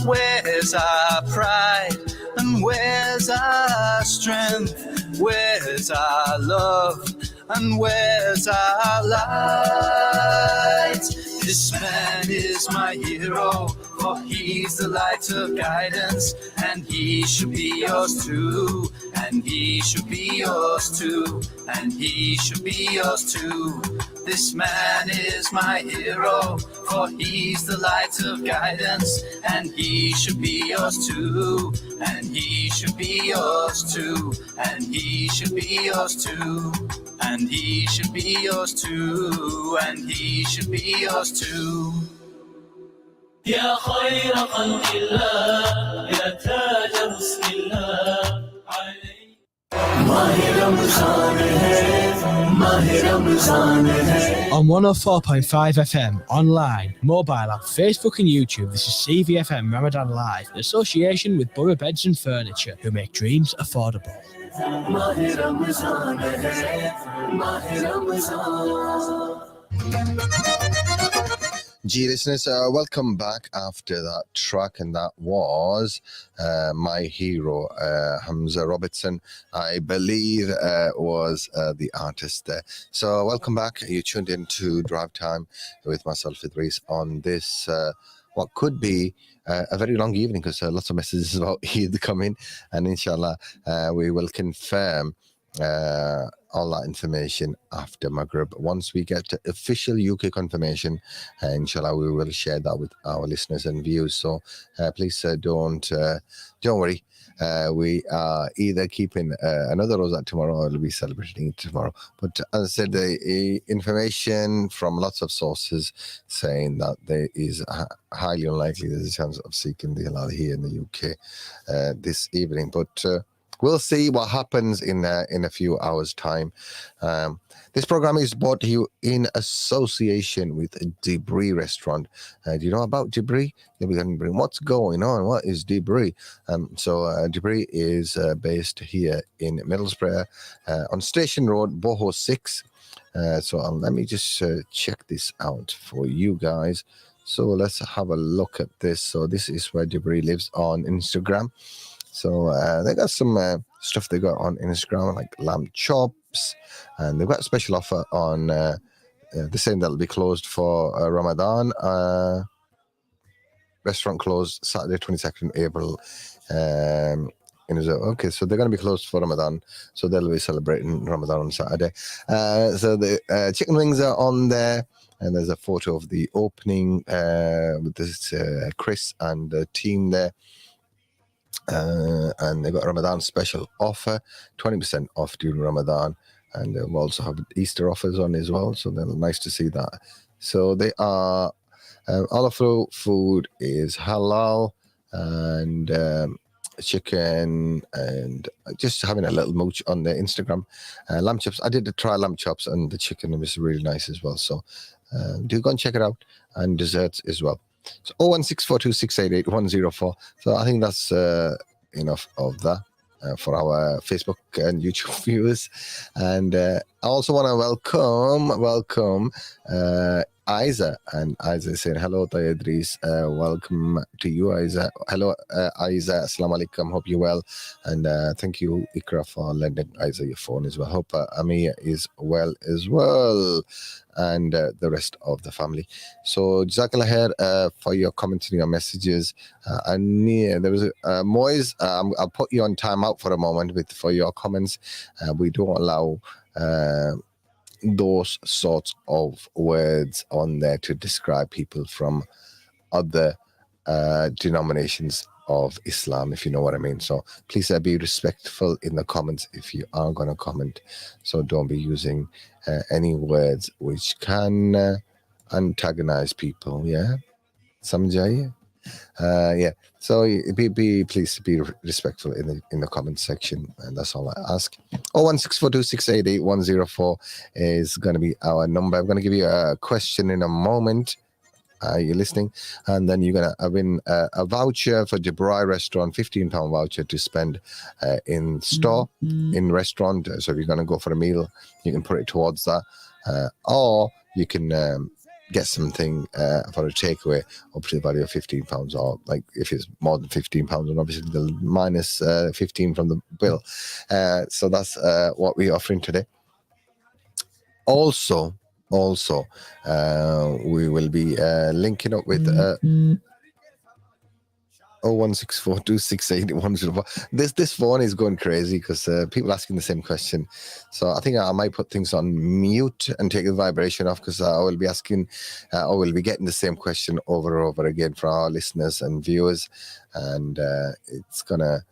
Where's our pride and where's our strength? Where's our love and where's our light? This man is my hero, for he's the light of guidance, and he should be yours too, and he should be yours too, and he should be yours too. This man is my hero, for he's the light of guidance, and he should be yours too, and he should be yours too, and he should be yours too, and he should be yours too, and he should be yours too. Ya khayra khalqillah, ya taj bismillah. On 104.5 FM, online, mobile app, Facebook and YouTube, this is CVFM Ramadan Live, in association with Borough Beds and Furniture, who make dreams affordable. Gee, listeners, welcome back after that track, and that was My Hero, Hamza Robertson, I believe, was the artist there. So welcome back. You tuned in to Drive Time with myself, Idrees, on this, what could be a very long evening, because lots of messages about Eid coming, and inshallah, we will confirm all that information after Maghrib. Once we get official UK confirmation, inshallah, we will share that with our listeners and viewers. So please don't worry. We are either keeping another Rosat tomorrow, or we'll be celebrating it tomorrow. But as I said, the information from lots of sources saying that there is highly unlikely there's a chance of seeking the halal here in the UK this evening. But we'll see what happens in a few hours' time. This program is brought to you in association with De'Braai Restaurant. Do you know about De'Braai? You'll be wondering, what's going on? What is De'Braai? So De'Braai is based here in Middlesbrough on Station Road, Boho 6. So let me just check this out for you guys. So let's have a look at this. So this is where De'Braai lives on Instagram. So they got some stuff they got on Instagram, like lamb chops, and they've got a special offer on the same that'll be closed for Ramadan. Restaurant closed Saturday 22nd April Okay, so they're going to be closed for Ramadan, so they'll be celebrating Ramadan on Saturday. So the chicken wings are on there, and there's a photo of the opening with this Chris and the team there. And they've got a Ramadan special offer, 20% off during Ramadan, and they'll also have Easter offers on as well, so they're nice to see that. So they are, all of the food is halal, and chicken, and just having a little mooch on their Instagram. Lamb chops, I did try lamb chops, and the chicken was really nice as well, so do go and check it out, and desserts as well. So 01642688104. So I think that's enough of that for our Facebook and YouTube viewers. And I also want to welcome Isa, and Isa is saying hello to Idrees. Welcome to you, Isa. Hello, Isa. Assalamu alaikum. Hope you're well, and thank you, Ikra, for lending Isa your phone as well. Hope Amir is well as well, and the rest of the family. So Jazakallah khair for your comments and your messages. And there was Moise. I'll put you on timeout for a moment for your comments. We don't allow those sorts of words on there to describe people from other denominations of Islam, if you know what I mean. So please be respectful in the comments if you are going to comment. So don't be using any words which can antagonize people. Yeah, samjhaiye. Yeah, so please be respectful in the comment section, and that's all I ask. 01642688104 is going to be our number. I'm going to give you a question in a moment. You're listening, and then you're going to win a voucher for De'Braai restaurant, £15 voucher to spend in store, in restaurant. So if you're going to go for a meal, you can put it towards that, or you can get something for a takeaway up to the value of £15, or like if it's more than £15, and obviously the minus 15 from the bill. So that's what we're offering today. Also, we will be linking up with 01642688104. This phone is going crazy because people asking the same question. So I think I might put things on mute and take the vibration off, because I will be asking, I will be getting the same question over and over again for our listeners and viewers, and it's gonna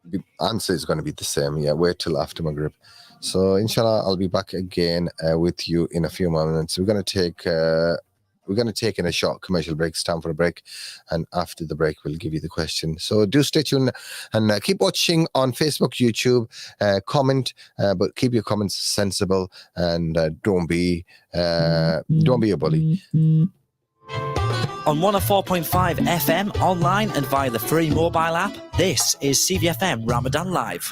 the answer is going to be the same. Yeah, wait till after Maghrib. So inshallah, I'll be back again with you in a few moments. We're going to take in a short commercial break. It's time for a break, and after the break we'll give you the question. So do stay tuned and keep watching on Facebook, YouTube. Comment, but keep your comments sensible, and don't be a bully. On 104.5 FM, online and via the free mobile app, this is CVFM Ramadan Live.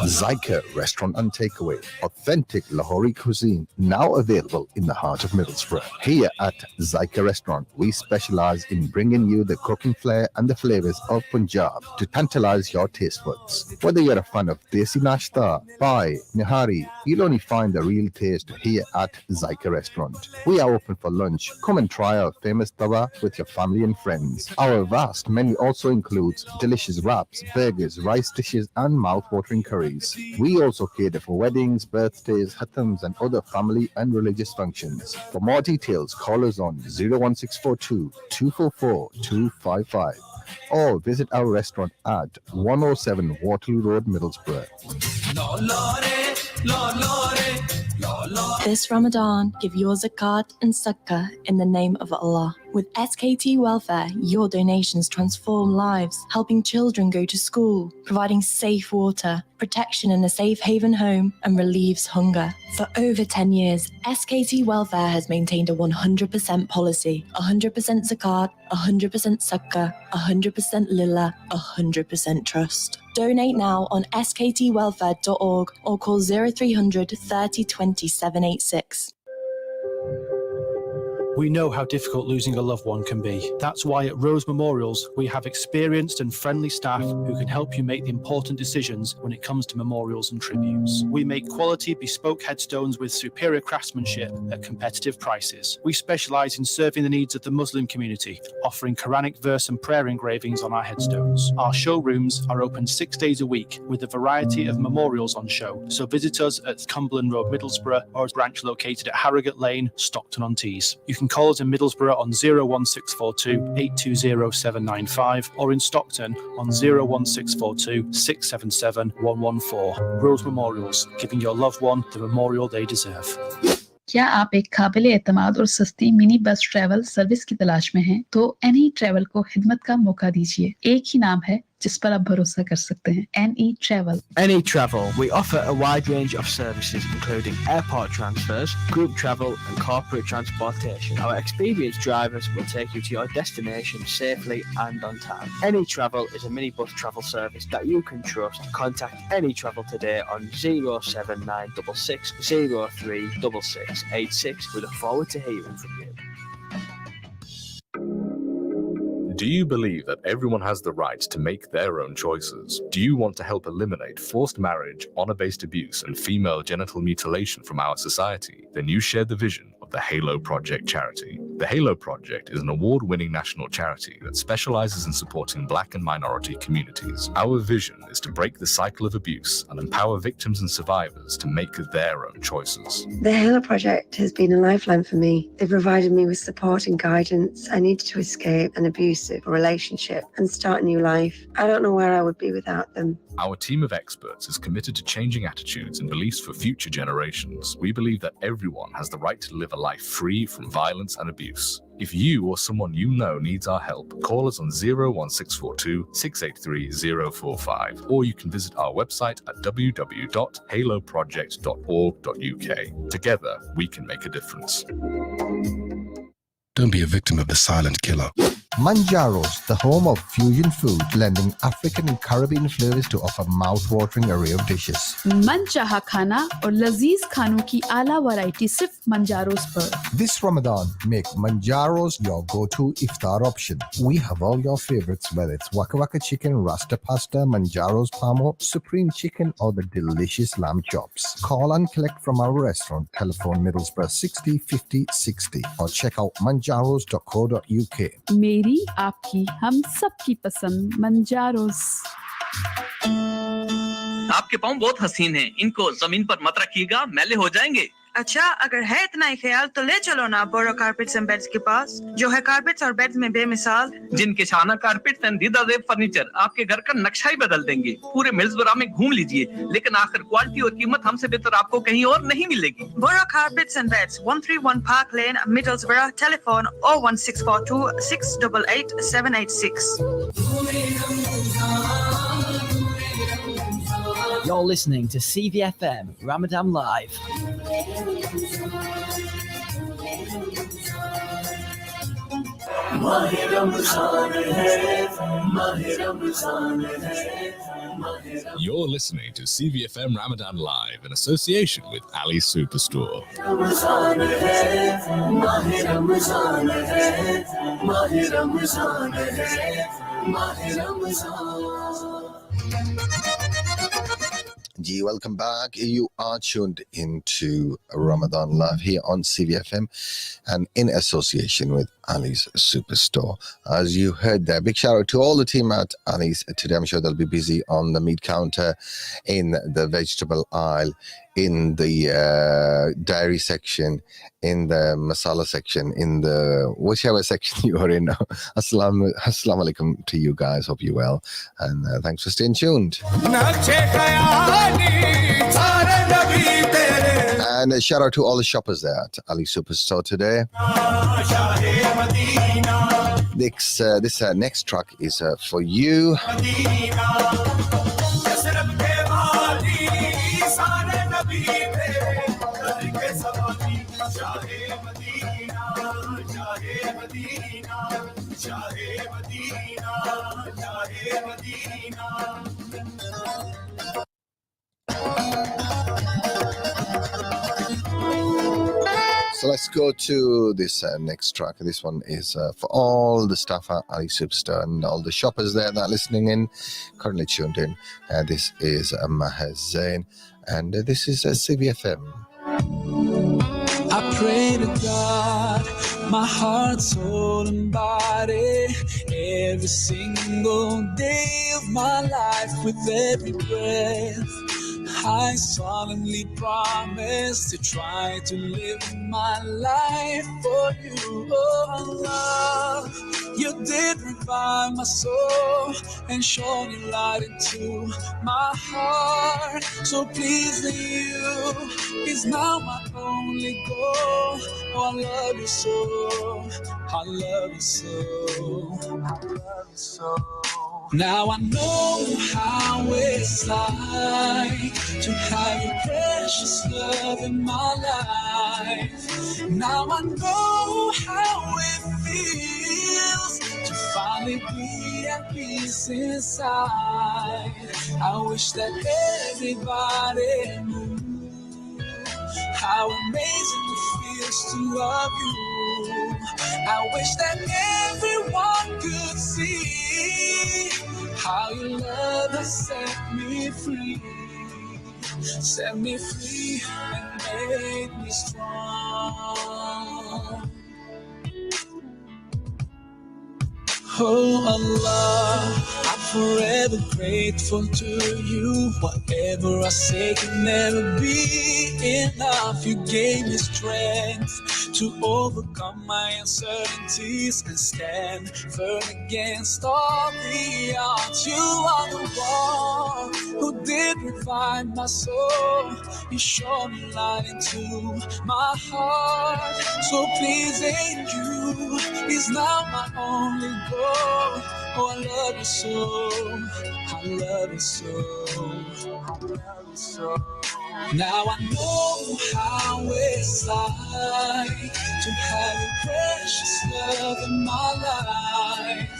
Zyka Restaurant and Takeaway, authentic Lahori cuisine, now available in the heart of Middlesbrough. Here at Zyka Restaurant, we specialize in bringing you the cooking flair and the flavors of Punjab to tantalize your taste buds. Whether you're a fan of Desi Nashta, Pai, Nihari, you'll only find the real taste here at Zyka Restaurant. We are open for lunch. Come and try our famous tawa with your family and friends. Our vast menu also includes delicious wraps, burgers, rice dishes, and mouth-watering curries. We also cater for weddings, birthdays, khatams, and other family and religious functions. For more details, call us on 01642 244 255 or visit our restaurant at 107 Waterloo Road, Middlesbrough. This Ramadan, give your zakat and sukkah in the name of Allah. With SKT Welfare, your donations transform lives, helping children go to school, providing safe water, protection in a safe haven home, and relieves hunger. For over 10 years, SKT Welfare has maintained a 100% policy, 100% zakat, 100% sukkah, 100% lillah, 100% trust. Donate now on sktwelfare.org or call 0300 30 20 786. We know how difficult losing a loved one can be. That's why at Rose Memorials, we have experienced and friendly staff who can help you make the important decisions when it comes to memorials and tributes. We make quality bespoke headstones with superior craftsmanship at competitive prices. We specialise in serving the needs of the Muslim community, offering Quranic verse and prayer engravings on our headstones. Our showrooms are open 6 days a week with a variety of memorials on show, so visit us at Cumberland Road, Middlesbrough, or a branch located at Harrogate Lane, Stockton-on-Tees. You can call us in Middlesbrough on 01642 820 795 or in Stockton on 01642 677 114. Rose Memorials, giving your loved one the memorial they deserve. क्या आप एक काबिल एतमाद और सस्ती mini bus travel service की तलाश में हैं? तो एनी ट्रैवल को खिदमत का मौका दीजिए। एक ही नाम है जिस पर आप भरोसा कर सकते हैं, NE Travel. NE Travel, we offer a wide range of services including airport transfers, group travel and corporate transportation. Our experienced drivers will take you to your destination safely and on time. NE Travel is a minibus travel service that you can trust. Contact NE Travel today on 07966 036686. We look forward to hearing from you. Do you believe that everyone has the right to make their own choices? Do you want to help eliminate forced marriage, honor-based abuse, and female genital mutilation from our society? Then you share the vision of the Halo Project charity. The Halo Project is an award-winning national charity that specializes in supporting Black and minority communities. Our vision is to break the cycle of abuse and empower victims and survivors to make their own choices. The Halo Project has been a lifeline for me. They provided me with support and guidance. I needed to escape an abusive relationship and start a new life. I don't know where I would be without them. Our team of experts is committed to changing attitudes and beliefs for future generations. We believe that everyone has the right to live a life free from violence and abuse. If you or someone you know needs our help, call us on 01642 683 045, or you can visit our website at www.haloproject.org.uk. Together, we can make a difference. Don't be a victim of the silent killer. Manjaro's, the home of fusion food, blending African and Caribbean flavors to offer mouth-watering array of dishes. मनचाहा खाना और लजीज खानों की आला variety सिर्फ Manjaro's पर. This Ramadan, make Manjaro's your go-to iftar option. We have all your favorites, whether it's waka waka chicken, rasta pasta, Manjaro's pamo, supreme chicken, or the delicious lamb chops. Call and collect from our restaurant. Telephone Middlesbrough 60 50 60 or check out manjaros.co.uk. मेरी आपकी हम सबकी पसंद Manjaro's. आपके पाँव बहुत हसीन हैं, इनको जमीन पर मत रखिएगा, मैले हो जाएंगे। अच्छा, अगर है इतना ही ख्याल तो ले चलो ना बोरो कारपेट्स एंड बेड्स के पास, जो है कारपेट्स और बेड्स में बेमिसाल। जिनके शाना कारपेट्स एंड दीदा जेब फर्नीचर आपके घर का नक्शा ही बदल देंगे। पूरे मिल्सबरा में घूम लीजिए, लेकिन आखिर क्वालिटी और कीमत हमसे बेहतर आपको कहीं और नहीं मिलेगी। Boro carpets and beds, 131 Park Lane, Middlesbrough, telephone 01642 688 786। You're listening to CVFM Ramadan Live. You're listening to CVFM Ramadan Live in association with Ali Superstore. Gee, welcome back. You are tuned into Ramadan Live here on CVFM and in association with Ali's Superstore. As you heard there, big shout out to all the team at Ali's today. I'm sure they'll be busy on the meat counter, in the vegetable aisle, in the dairy section, in the masala section, in the whichever section you are in now. Assalamu alaikum to you guys. Hope you're well. And thanks for staying tuned. And a shout out to all the shoppers there at Ali Superstore today. This next track is for you. So So let's go to this next track. This one is for all the staff at Ali Superstar and all the shoppers there that are listening in, currently tuned in. This is Maher Zain, and this is CVFM. I pray to God, my heart, soul, and body, every single day of my life, with every breath. I solemnly promise to try to live my life for you, oh Allah. You did revive my soul and shone your light into my heart. So pleasing you is now my only goal. Oh, I love you so, I love you so, I love you so. Now I know how it's like to have your precious love in my life. Now I know how it feels to finally be at peace inside. I wish that everybody knew how amazing it feels to love you. I wish that everyone could see how your love has set me free and made me strong. Oh Allah, I'm forever grateful to you. Whatever I say can never be enough. You gave me strength to overcome my uncertainties and stand firm against all the odds. You are the one who did revive my soul. You shone your light into my heart. So pleasing you is now my only goal. Oh, I love you so, I love you so, I love you so. Now I know how it's like to have your precious love in my life.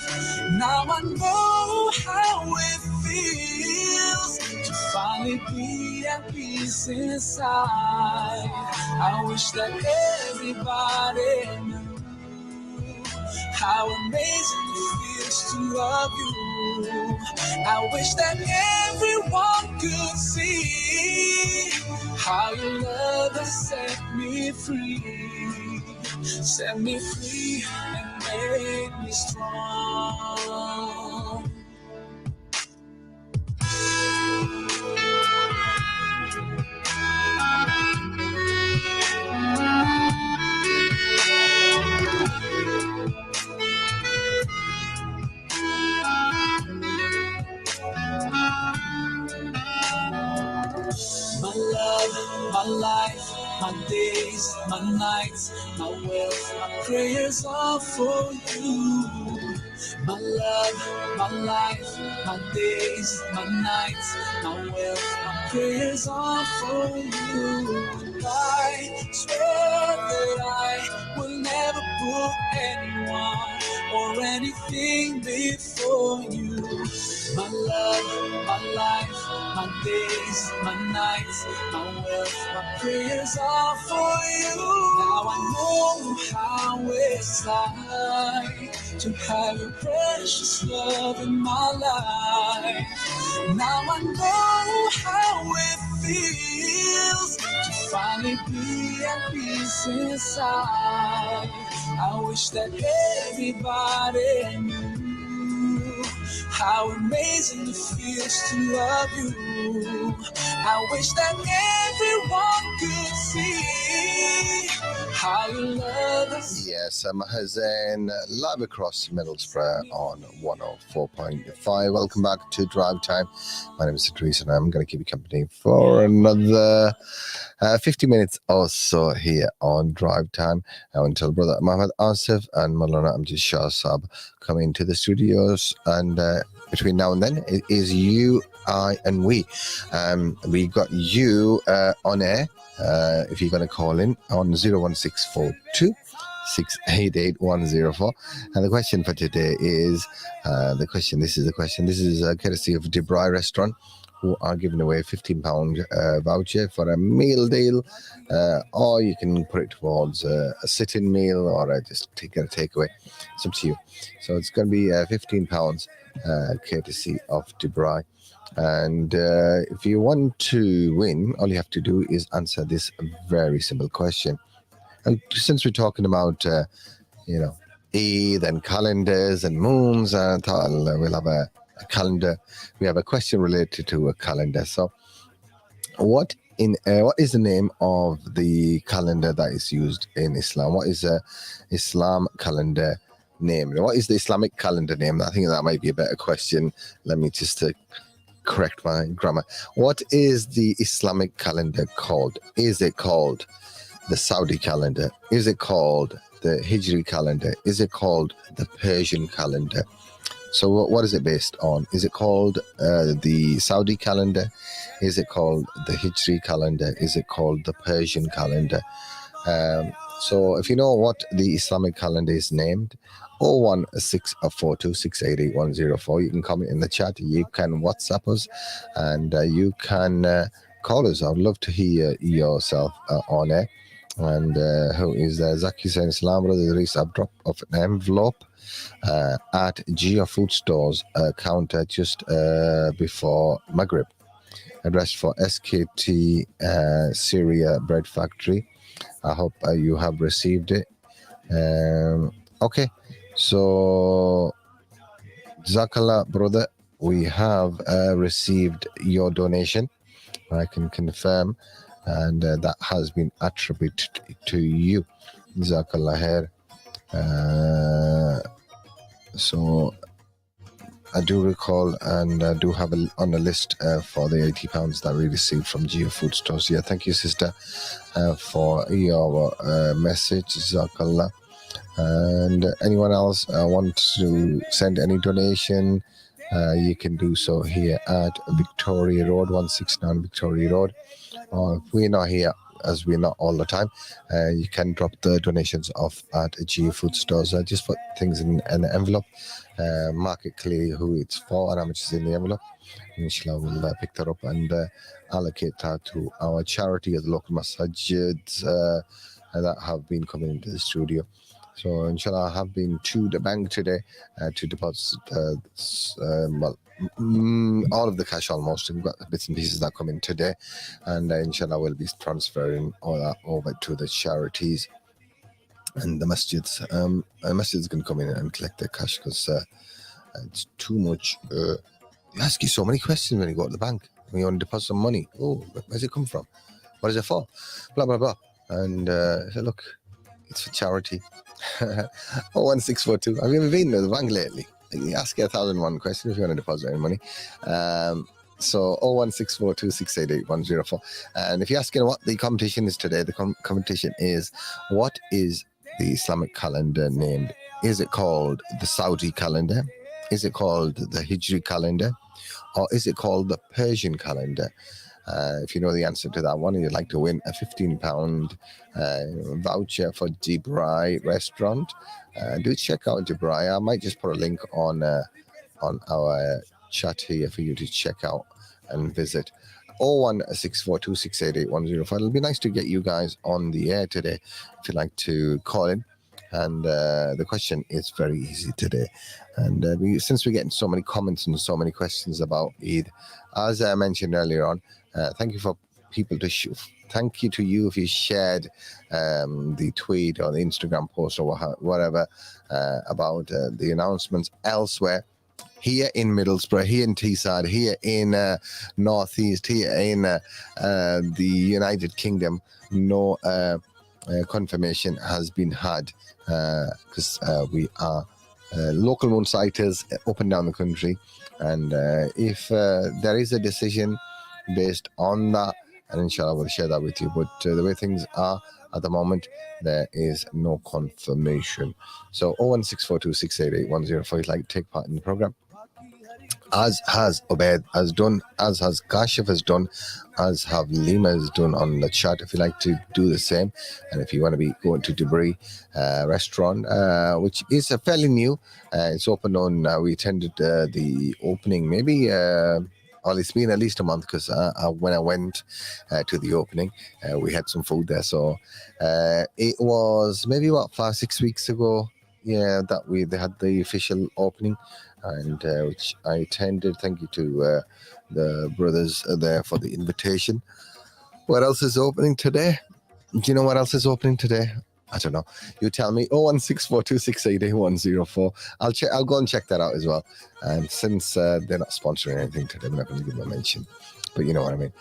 Now I know how it feels to finally be at peace inside. I wish that everybody knew how amazing it feels to love you. I wish that everyone could see how your love has set me free and made me strong. My love, my life, my days, my nights, my wealth, my prayers are for you. My love, my life, my days, my nights, my wealth, my prayers are for you. I swear that I will never put anyone or anything before you. My love, my life, my days, my nights, my wealth, my prayers are for you. Now I know how it's like to have your precious love in my life. Now I know how it feels to finally be at peace inside. I wish that everybody knew how amazing it feels to love you. I wish that everyone could see how you love us. Yes, Maher Zain, live across Middlesbrough on 104.5. Welcome back to Drive Time. My name is Idrees and I'm going to keep you company for another 50 minutes or so here on Drive Time. Until Brother Mohammed Asif and Maulana Amjad Shah Saab come into the studios, and between now and then it is you, I and we. We got you on air if you're going to call in on 01642 688-104. And the question for today is this is courtesy of De'Braai restaurant who are giving away £15 voucher for a meal deal, or you can put it towards a sit-in meal or just get a takeaway. It's up to you. So it's going to be £15 courtesy of De'Braai. And if you want to win, all you have to do is answer this very simple question. And since we're talking about, Eid and calendars and moons, I thought we'll have a calendar. We have a question related to a calendar. So, what is the name of the calendar that is used in Islam? What is a Islam calendar name? What is the Islamic calendar name? I think that might be a better question. Let me just correct my grammar. What is the Islamic calendar called? Is it called the Saudi calendar? Is it called the Hijri calendar? Is it called the Persian calendar? So what is it based on? Is it called the Saudi calendar? Is it called the Hijri calendar? Is it called the Persian calendar? So if you know what the Islamic calendar is named, 01642688104, you can comment in the chat, you can WhatsApp us, and you can call us. I'd love to hear yourself on air. And who is there? Zaki saying, Salam, brother Idrees, I've dropped off an envelope at Gia Food Stores counter just before Maghrib. Addressed for SKT Syria Bread Factory. I hope you have received it. Okay, so Jazakallah, brother, we have received your donation. I can confirm, and that has been attributed to you. Jazakallah khair. So I do recall and I do have on the list for the £80 that we received from Geo Food Stores. Yeah, thank you, sister, for your message. Jazakallah. And anyone else want to send any donation, you can do so here at Victoria Road, 169 Victoria Road. Or if we're not here, as we're not all the time, you can drop the donations off at Geo Food Stores. Just put things in an envelope, mark it clearly who it's for and how much is in the envelope. Inshallah, we'll pick that up and allocate that to our charity as local masajids that have been coming into the studio. So inshallah, I have been to the bank today to deposit all of the cash almost. We've got bits and pieces that come in today, and inshallah we'll be transferring all that over to the charities and the masjids. Masjids can come in and collect their cash because it's too much. They ask you so many questions when you go to the bank. When you want to deposit some money, where's it come from? What is it for? Blah blah blah. And I said, look, it's for charity. 01642. Have you ever been to the bank lately? You ask you 1,001 questions if you want to deposit any money. So 01642688104. And if you're asking what the competition is today, the competition is, what is the Islamic calendar named? Is it called the Saudi calendar? Is it called the Hijri calendar? Or is it called the Persian calendar? If you know the answer to that one and you'd like to win a £15 voucher for De'Braai restaurant, do check out De'Braai. I might just put a link on our chat here for you to check out and visit. 01642688105. It'll be nice to get you guys on the air today if you'd like to call in. And the question is very easy today. And since we're getting so many comments and so many questions about Eid, as I mentioned earlier on, thank you for people to thank you to you if you shared the tweet or the Instagram post or whatever about the announcements elsewhere. Here in Middlesbrough, here in Teesside, here in Northeast, here in the United Kingdom, no confirmation has been had because we are local moon sighters up and down the country. And if there is a decision based on that, and inshallah we'll share that with you, but the way things are at the moment, there is no confirmation. So 01642688104 if you'd like to take part in the program, as has Obed has done, as has Kashif has done, as have Lima has done on the chat. If you'd like to do the same, and if you want to be going to De'Braai restaurant, which is fairly new, it's open on, we attended the opening maybe well, it's been at least a month because when I went to the opening, we had some food there. So it was maybe about 5-6 weeks ago, that they had the official opening, and which I attended. Thank you to the brothers there for the invitation. What else is opening today? Do you know what else is opening today? I don't know. You tell me. 01642688104. I'll go and check that out as well. And since they're not sponsoring anything today, I'm not going to give them a mention. But you know what I mean.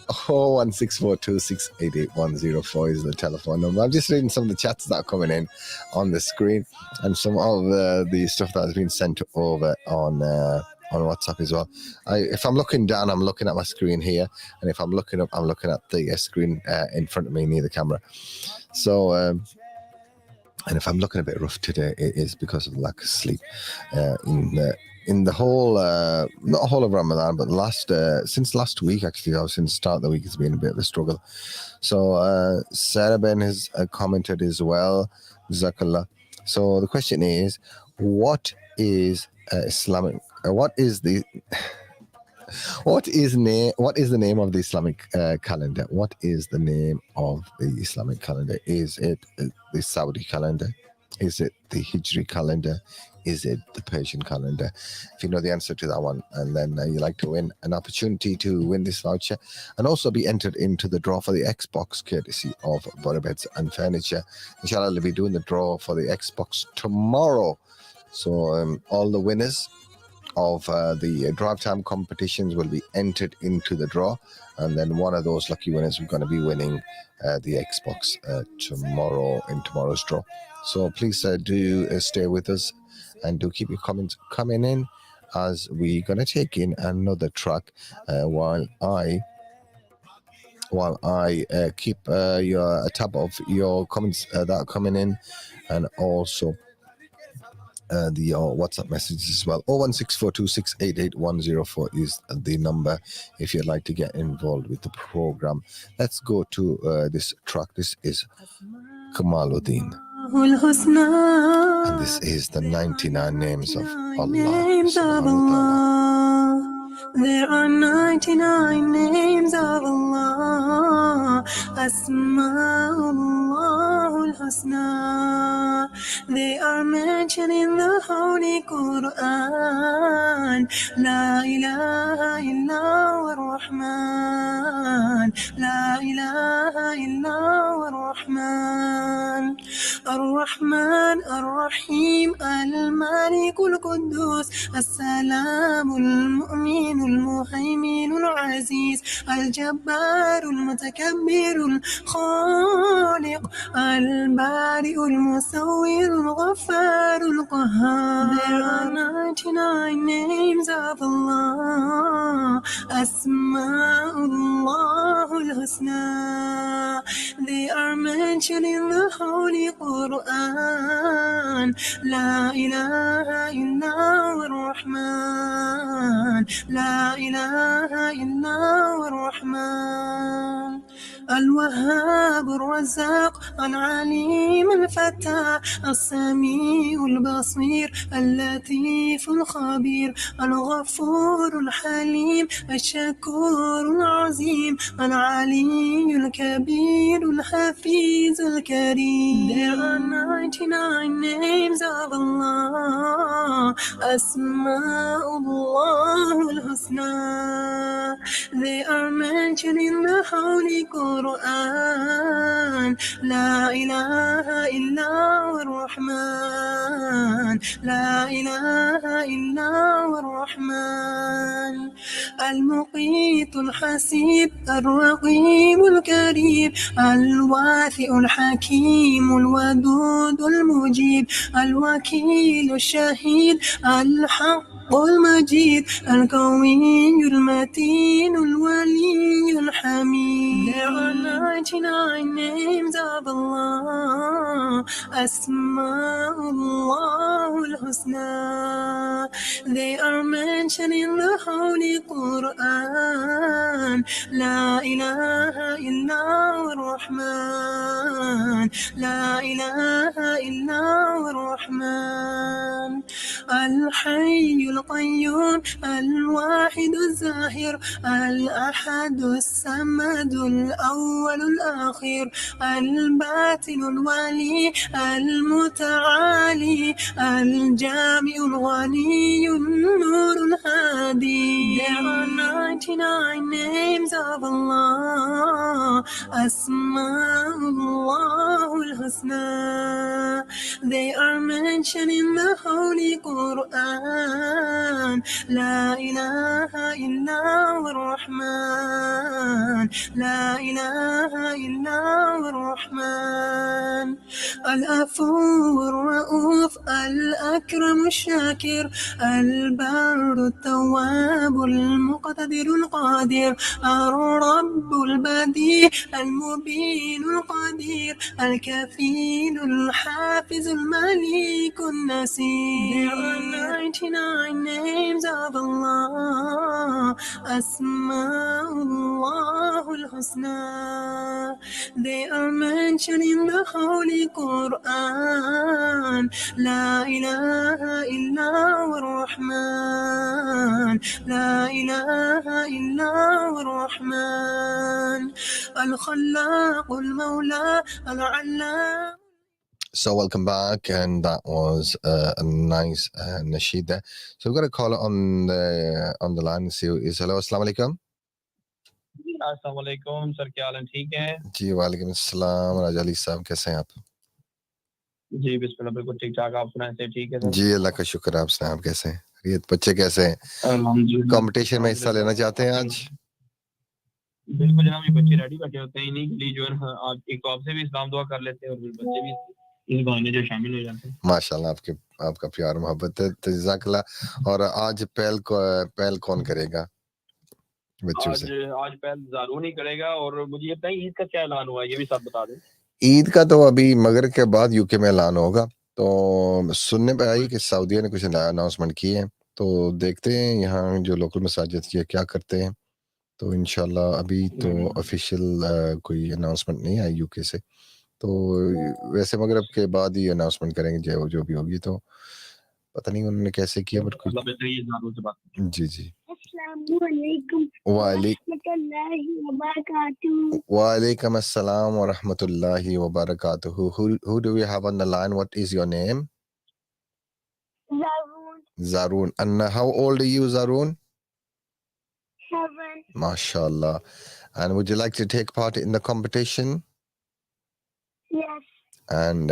01642688104 is the telephone number. I'm just reading some of the chats that are coming in on the screen and some of the stuff that has been sent over on WhatsApp as well. If I'm looking down, I'm looking at my screen here, and if I'm looking up, I'm looking at the screen in front of me near the camera. So, and if I'm looking a bit rough today, it is because of lack of sleep. In the whole, not whole of Ramadan, but since last week, actually, since the start of the week, it's been a bit of a struggle. So, Sarah Ben has commented as well. Jazakallah. So the question is, what is Islamic? What is the name of the Islamic calendar? What is the name of the Islamic calendar? Is it the Saudi calendar? Is it the Hijri calendar? Is it the Persian calendar? If you know the answer to that one, and then you like to win an opportunity to win this voucher and also be entered into the draw for the Xbox courtesy of Butterbeds Beds and Furniture. Inshallah, I'll be doing the draw for the Xbox tomorrow. So all the winners of the drive time competitions will be entered into the draw, and then one of those lucky winners is going to be winning the Xbox tomorrow in tomorrow's draw. So please do stay with us and do keep your comments coming in as we're going to take in another track while I keep a tab of your comments that are coming in, and also the WhatsApp messages as well. 01642688104 is the number if you'd like to get involved with the program. Let's go to this track. This is Kamaluddin, and this is the 99 names of Allah. There are 99 names of Allah, Asma'ullahul Husna. They are mentioned in the Holy Quran. La ilaha illa ar-Rahman, La ilaha illa ar-Rahman, Ar-Rahman, Ar-Rahim, Al-Malik, Al-Quddus, As-Salam, Al-Mu'min, المهيمن العزيز الجبار المتكبر الخالق البارئ المصور الغفار القهار. There are 99 names of Allah, Asma'ullahul Husna. They are mentioned in the Holy Quran. La ilaha illa ar-Rahman, La ilaha illa ar-Rahman. الوهاب الرزاق العليم الفتاح السميع البصير اللطيف الخبير الغفور الحليم الشكور العظيم العلي الكبير الحفيظ الكريم. There are 99 names of Allah, Asma'ullahul Husna. They are mentioned in the Holy Quran. La ilaha illa ar-Rahman, La ilaha illa ar-Rahman. المقيت الحسيب الرقيب الكريم الوافئ الحكيم الودود المجيب الوكيل الشهيد الحق المجيد القوي المتين الولي الحميد. There are 99 names of Allah, Asma'ullahul Husna. They are mentioned in the Holy Quran. La ilaha illa ar-Rahman, La ilaha illa ar-Rahman. الحي القيوم الواحد الزاهر الأحد الصمد الأول الآخر الباطن الولي المتعالي الجامع الغني النور الهادي. There are 99 names of Allah, Asma'ullah al-Husna. They are mentioned in the Holy Quran. La ilaha illa ar-Rahman, La ilaha illa ar-Rahman. Al-Afu al-Ra'uf al-Akram al-Shakir البر التواب المقتدر القادر الرب البديع المبين القدير الكفيل الحافظ الملك النسير. There are 99 names of Allah, Asma'ullah al-Husna. They are mentioned in the Holy Quran. La ilaha illa ar-Rahman, La ilaha illa ar-Rahman. Al-Khallaq al-Mawla al-Allam. So welcome back, and that was a nice nasheed there. So we've got a caller on the line. See who is. Hello, assalamu alaikum. अस्सलाम वालेकुम sir, क्या हाल है? ठीक है जी वालेकुम अस्सलाम। राजा अली साहब कैसे हैं आप? जी बिस्मिल्लाह, बिल्कुल ठीक ठाक। आप सुनाएं से ठीक है सर? जी अल्लाह का शुक्र। आप सुनाएं, आप कैसे हैं? ये बच्चे कैसे हैं? अल्हम्दुलिल्लाह। कंपटीशन में हिस्सा लेना चाहते हैं आज? बिल्कुल जनाब, ये बच्चे रेडी बैठे होते हैं, इन्हीं के लिए जो है ना, आप एक तो आपसे भी इस्लाम दुआ कर लेते हैं और फिर बच्चे भी इस बहाने जो शामिल हो जाते हैं। माशाल्लाह, आपका प्यार मोहब्बत है, तो जज़ाकल्लाह। और आज पहल कौन करेगा बच्चों से? आज पहले ज़ारून ही करेगा। और मुझे ये बताइए, ईद का क्या ऐलान हुआ है, ये भी सब बता दें। ईद का तो अभी मगरिब के बाद यूके में ऐलान होगा। तो सुनने पे आई कि सऊदीया ने कुछ अनाउंसमेंट की है, तो देखते हैं यहाँ जो लोकल मसाजिद ये क्या करते हैं। तो इंशाल्लाह अभी तो ऑफिशियल कोई अनाउंसमेंट नहीं आई यूके से, तो वैसे मगरिब के बाद ही अनाउंसमेंट करेंगे जो भी होगी। तो पता नहीं उन्होंने कैसे किया, बट कुछ जी जी। वालेकुम अस्सलाम व रहमतुल्लाहि व बरकातुहू। Who do we have on the line? What is your name? Zaroon. And how old are you, Zaroon? 7. MashaAllah. And would you like to take part in the competition? Yes. And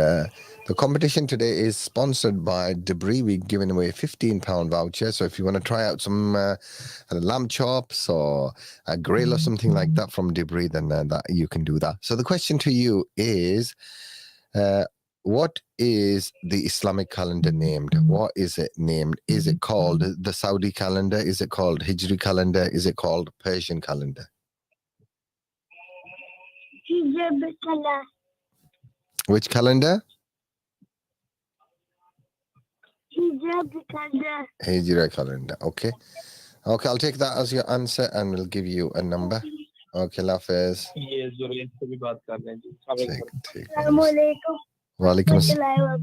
the competition today is sponsored by De'Braai. We're giving away a £15 voucher. So if you want to try out some lamb chops or a grill or something like that from De'Braai, then that you can do that. So the question to you is, what is the Islamic calendar named? What is it named? Is it called the Saudi calendar? Is it called Hijri calendar? Is it called Persian calendar? Which calendar? Hijra calendar. Okay. Okay, I'll take that as your answer and we'll give you a number. Okay, Lafez. Walaikum assalam.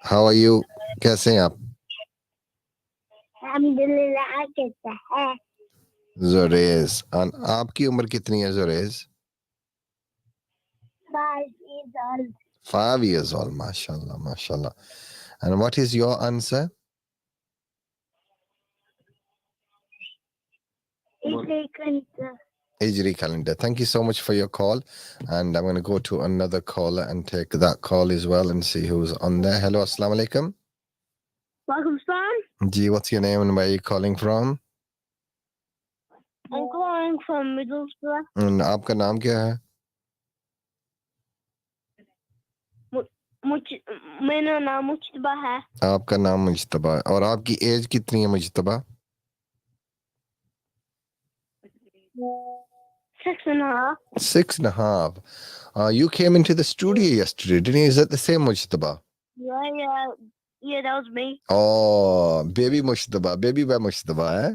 How are you? कैसे हैं आप? अल्हम्दुलिल्लाह, कैसा है? ज़ुरेज़। और आपकी उम्र कितनी है ज़ुरेज़? 5 years old. 5 years old. MashaAllah, MashaAllah. And what is your answer? Hijri calendar. Thank you so much for your call. And I'm going to go to another caller and take that call as well and see who's on there. Hello, assalamu alaikum. Welcome, son. Ji, what's your name and where are you calling from? I'm calling from Middlesbrough. And आपका नाम क्या है? मेरा नाम मुज्तबा है। आपका नाम मुज्तबा है। और आपकी एज कितनी है Mujtaba? 6.5. 6.5. You came into the studio yesterday, didn't you? Is that the same Mujtaba? Yeah, that was me. Oh, baby Mujtaba, baby by Mujtaba, eh?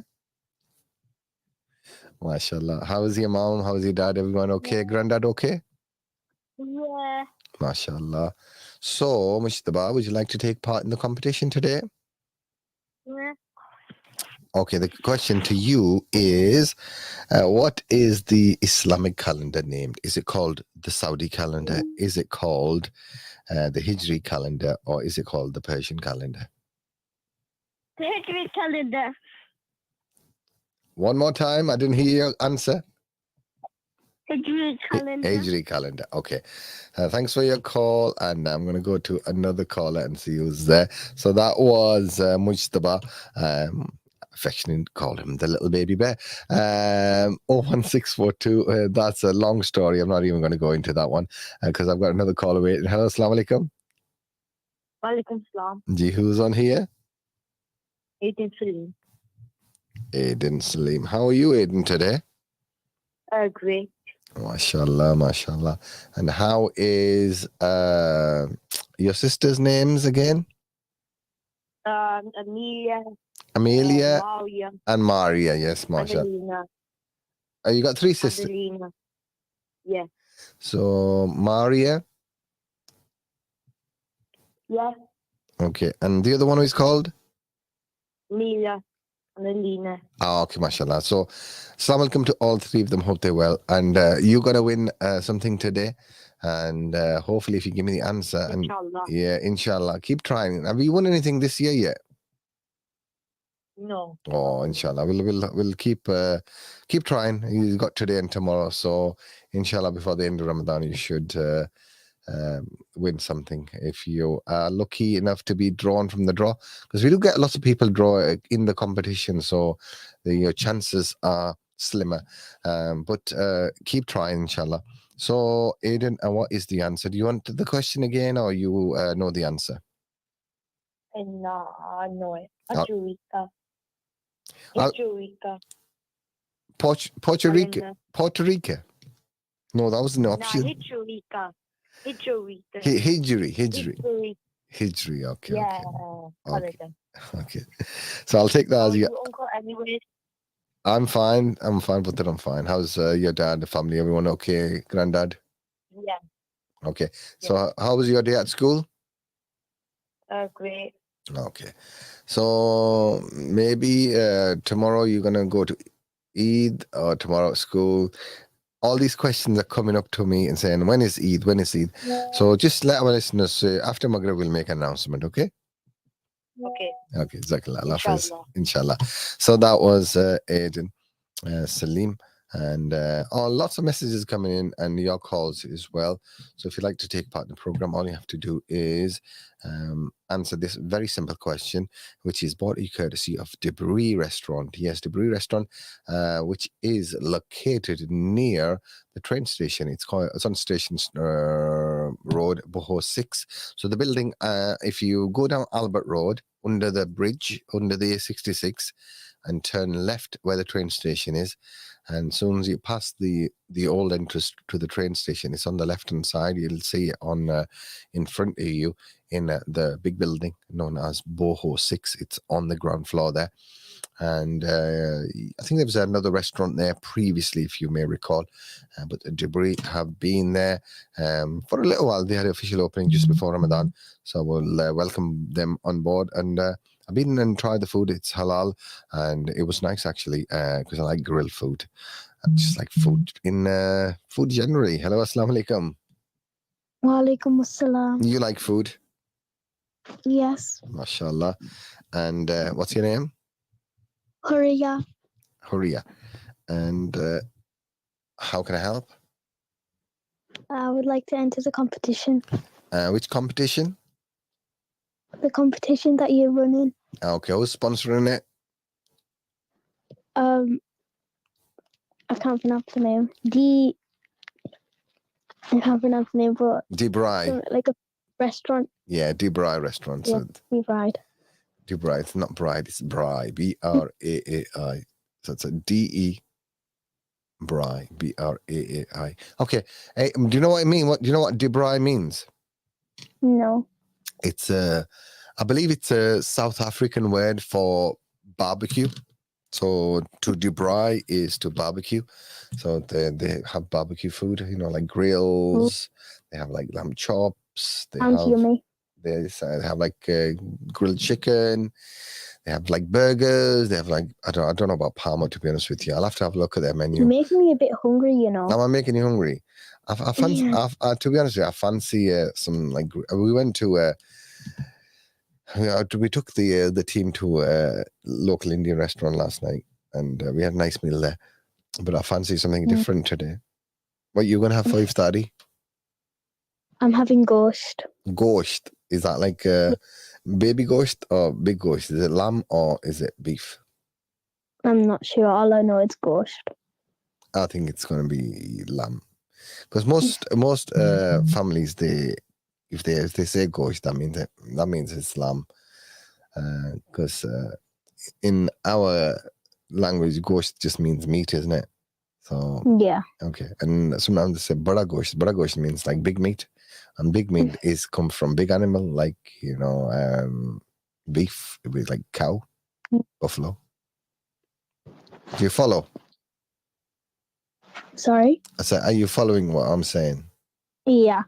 MashaAllah. How is your mom? How is your dad? Everyone okay? Granddad okay? Yeah. MashaAllah. So, Mushtaba, would you like to take part in the competition today? Yeah. Okay, the question to you is, what is the Islamic calendar named? Is it called the Saudi calendar? Is it called the Hijri calendar? Or is it called the Persian calendar? The Hijri calendar. One more time, I didn't hear your answer. Hijri calendar. Hijri calendar. Okay. Thanks for your call. And I'm going to go to another caller and see who's there. So that was Mujtaba. Affectionately call him the little baby bear. 01642. That's a long story. I'm not even going to go into that one because I've got another caller waiting. Hello, assalamu alaikum. Walaikum salam. Ji, who's on here? Aiden Salim. Aiden Salim. How are you, Aiden, today? Great. MashaAllah, MashaAllah. And how is your sister's names again? Amelia. Amelia Maria. and Maria. Yes, MashaAllah. Adelina. You got three sisters. Adelina. Yeah. So, Maria. Yeah. Okay. And the other one is called? Amelia. Adelina. Oh, okay, mashallah. So, assalamu alaikum to all three of them. Hope they're well. And you're going to win something today. And hopefully, if you give me the answer. Inshallah. And, yeah, inshallah. Keep trying. Have you won anything this year yet? No. Oh, inshallah. We'll keep trying. You got today and tomorrow. So, inshallah, before the end of Ramadan, you should win something if you are lucky enough to be drawn from the draw, because we do get lots of people draw in the competition, so your chances are slimmer, but keep trying, inshallah. So Aiden, what is the answer? Do you want the question again, or you know the answer? No, I know it. Puerto Rico. No, that was an option. Hijri. Okay. Yeah. Okay. So I'll take that as your uncle anyway. I'm fine, but I'm fine. How's your dad, the family, everyone okay? Granddad? Yeah. Okay. So how was your day at school? Great. Okay. So maybe tomorrow you're gonna go to Eid, or tomorrow at school. All these questions are coming up to me and saying, when is Eid? When is Eid? Yeah. So just let our listeners say, after Maghrib, we'll make an announcement, okay? Okay. Okay, Jazakallah. Inshallah. So that was Aiden Salim. And lots of messages coming in and your calls as well. So if you'd like to take part in the program, all you have to do is answer this very simple question, which is brought to you courtesy of De'Braai Restaurant. Yes, De'Braai Restaurant, which is located near the train station. It's on Station Road, Boho 6. So the building, if you go down Albert Road, under the bridge, under the A66, and turn left where the train station is, and as soon as you pass the old entrance to the train station, it's on the left hand side. You'll see it on in front of you in the big building known as Boho 6. It's on the ground floor there. And I think there was another restaurant there previously, if you may recall, but De'Braai have been there for a little while. They had an official opening just before Ramadan, so we'll welcome them on board. And I've been and tried the food. It's halal, and it was nice actually, because I like grilled food. I just like food food generally. Hello, assalamu alaikum. Wa alaikum assalam. You like food? Yes. MashaAllah. And what's your name? Hurriya. Hurriya. And how can I help? I would like to enter the competition. Which competition? The competition that you're running. Okay, who's sponsoring it? I can't pronounce the name. I can't pronounce the name, but De'Braai. like a restaurant. Yeah, De'Braai restaurant. Yeah, De'Braai. De'Braai. It's not bride, it's Braai. Braai. So it's a D-E. Braai. Braai. Okay. Hey, do you know what I mean? Do you know what De'Braai means? No. It's I believe it's a South African word for barbecue. So to De'Braai is to barbecue. So they have barbecue food, like grills. They have like lamb chops. They Sounds have yummy. they have like grilled chicken. They have like burgers. They have like I don't know about Parma, to be honest with you. I'll have to have a look at their menu. You're making me a bit hungry, you know. Now I'm making you hungry. I fancy. Yeah. To be honest with you, I fancy some like we went to. We took the team to a local Indian restaurant last night, and we had a nice meal there. But I fancy something different today. What you gonna have for iftar? I'm having ghost. Gosht. Is that like baby gosht or big gosht? Is it lamb or is it beef? I'm not sure. All I know is ghost. I think it's gonna be lamb, because most families if they say gosht, that means it's lamb. Because in our language, gosht just means meat, isn't it? So yeah. Okay, and sometimes they say bada gosht. Bada gosht means like big meat, and big meat comes from big animal, like beef, with like cow, buffalo. Do you follow? Sorry? I said, are you following what I'm saying? Yeah.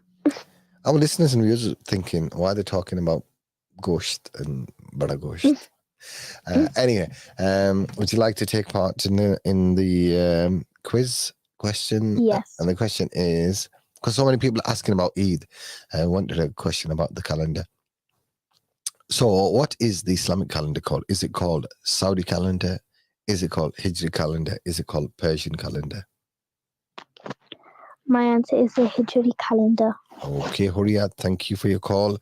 Our listeners and viewers are thinking, why are they talking about gosht and bada gosht? Anyway, would you like to take part in the quiz question? Yes. And the question is, because so many people are asking about Eid, I wanted a question about the calendar. So what is the Islamic calendar called? Is it called Saudi calendar? Is it called Hijri calendar? Is it called Persian calendar? My answer is the Hijri calendar. Okay, Hurriyat, thank you for your call.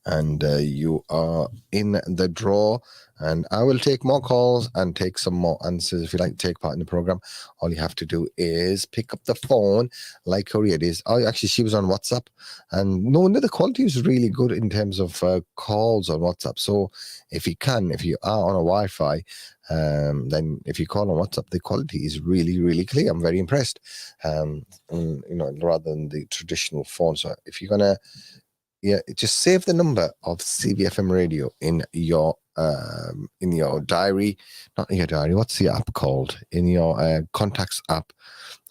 And you are in the draw. And I will take more calls and take some more answers. If you'd like to take part in the program, all you have to do is pick up the phone like Hurriyat is. Oh, actually, she was on WhatsApp. And no, the quality is really good in terms of calls on WhatsApp. So if you are on a Wi-Fi, then if you call on WhatsApp, the quality is really, really clear. I'm very impressed. Rather than the traditional phone. So if you're gonna, just save the number of CVFM radio in your diary, not in your diary. What's the app called? In your contacts app,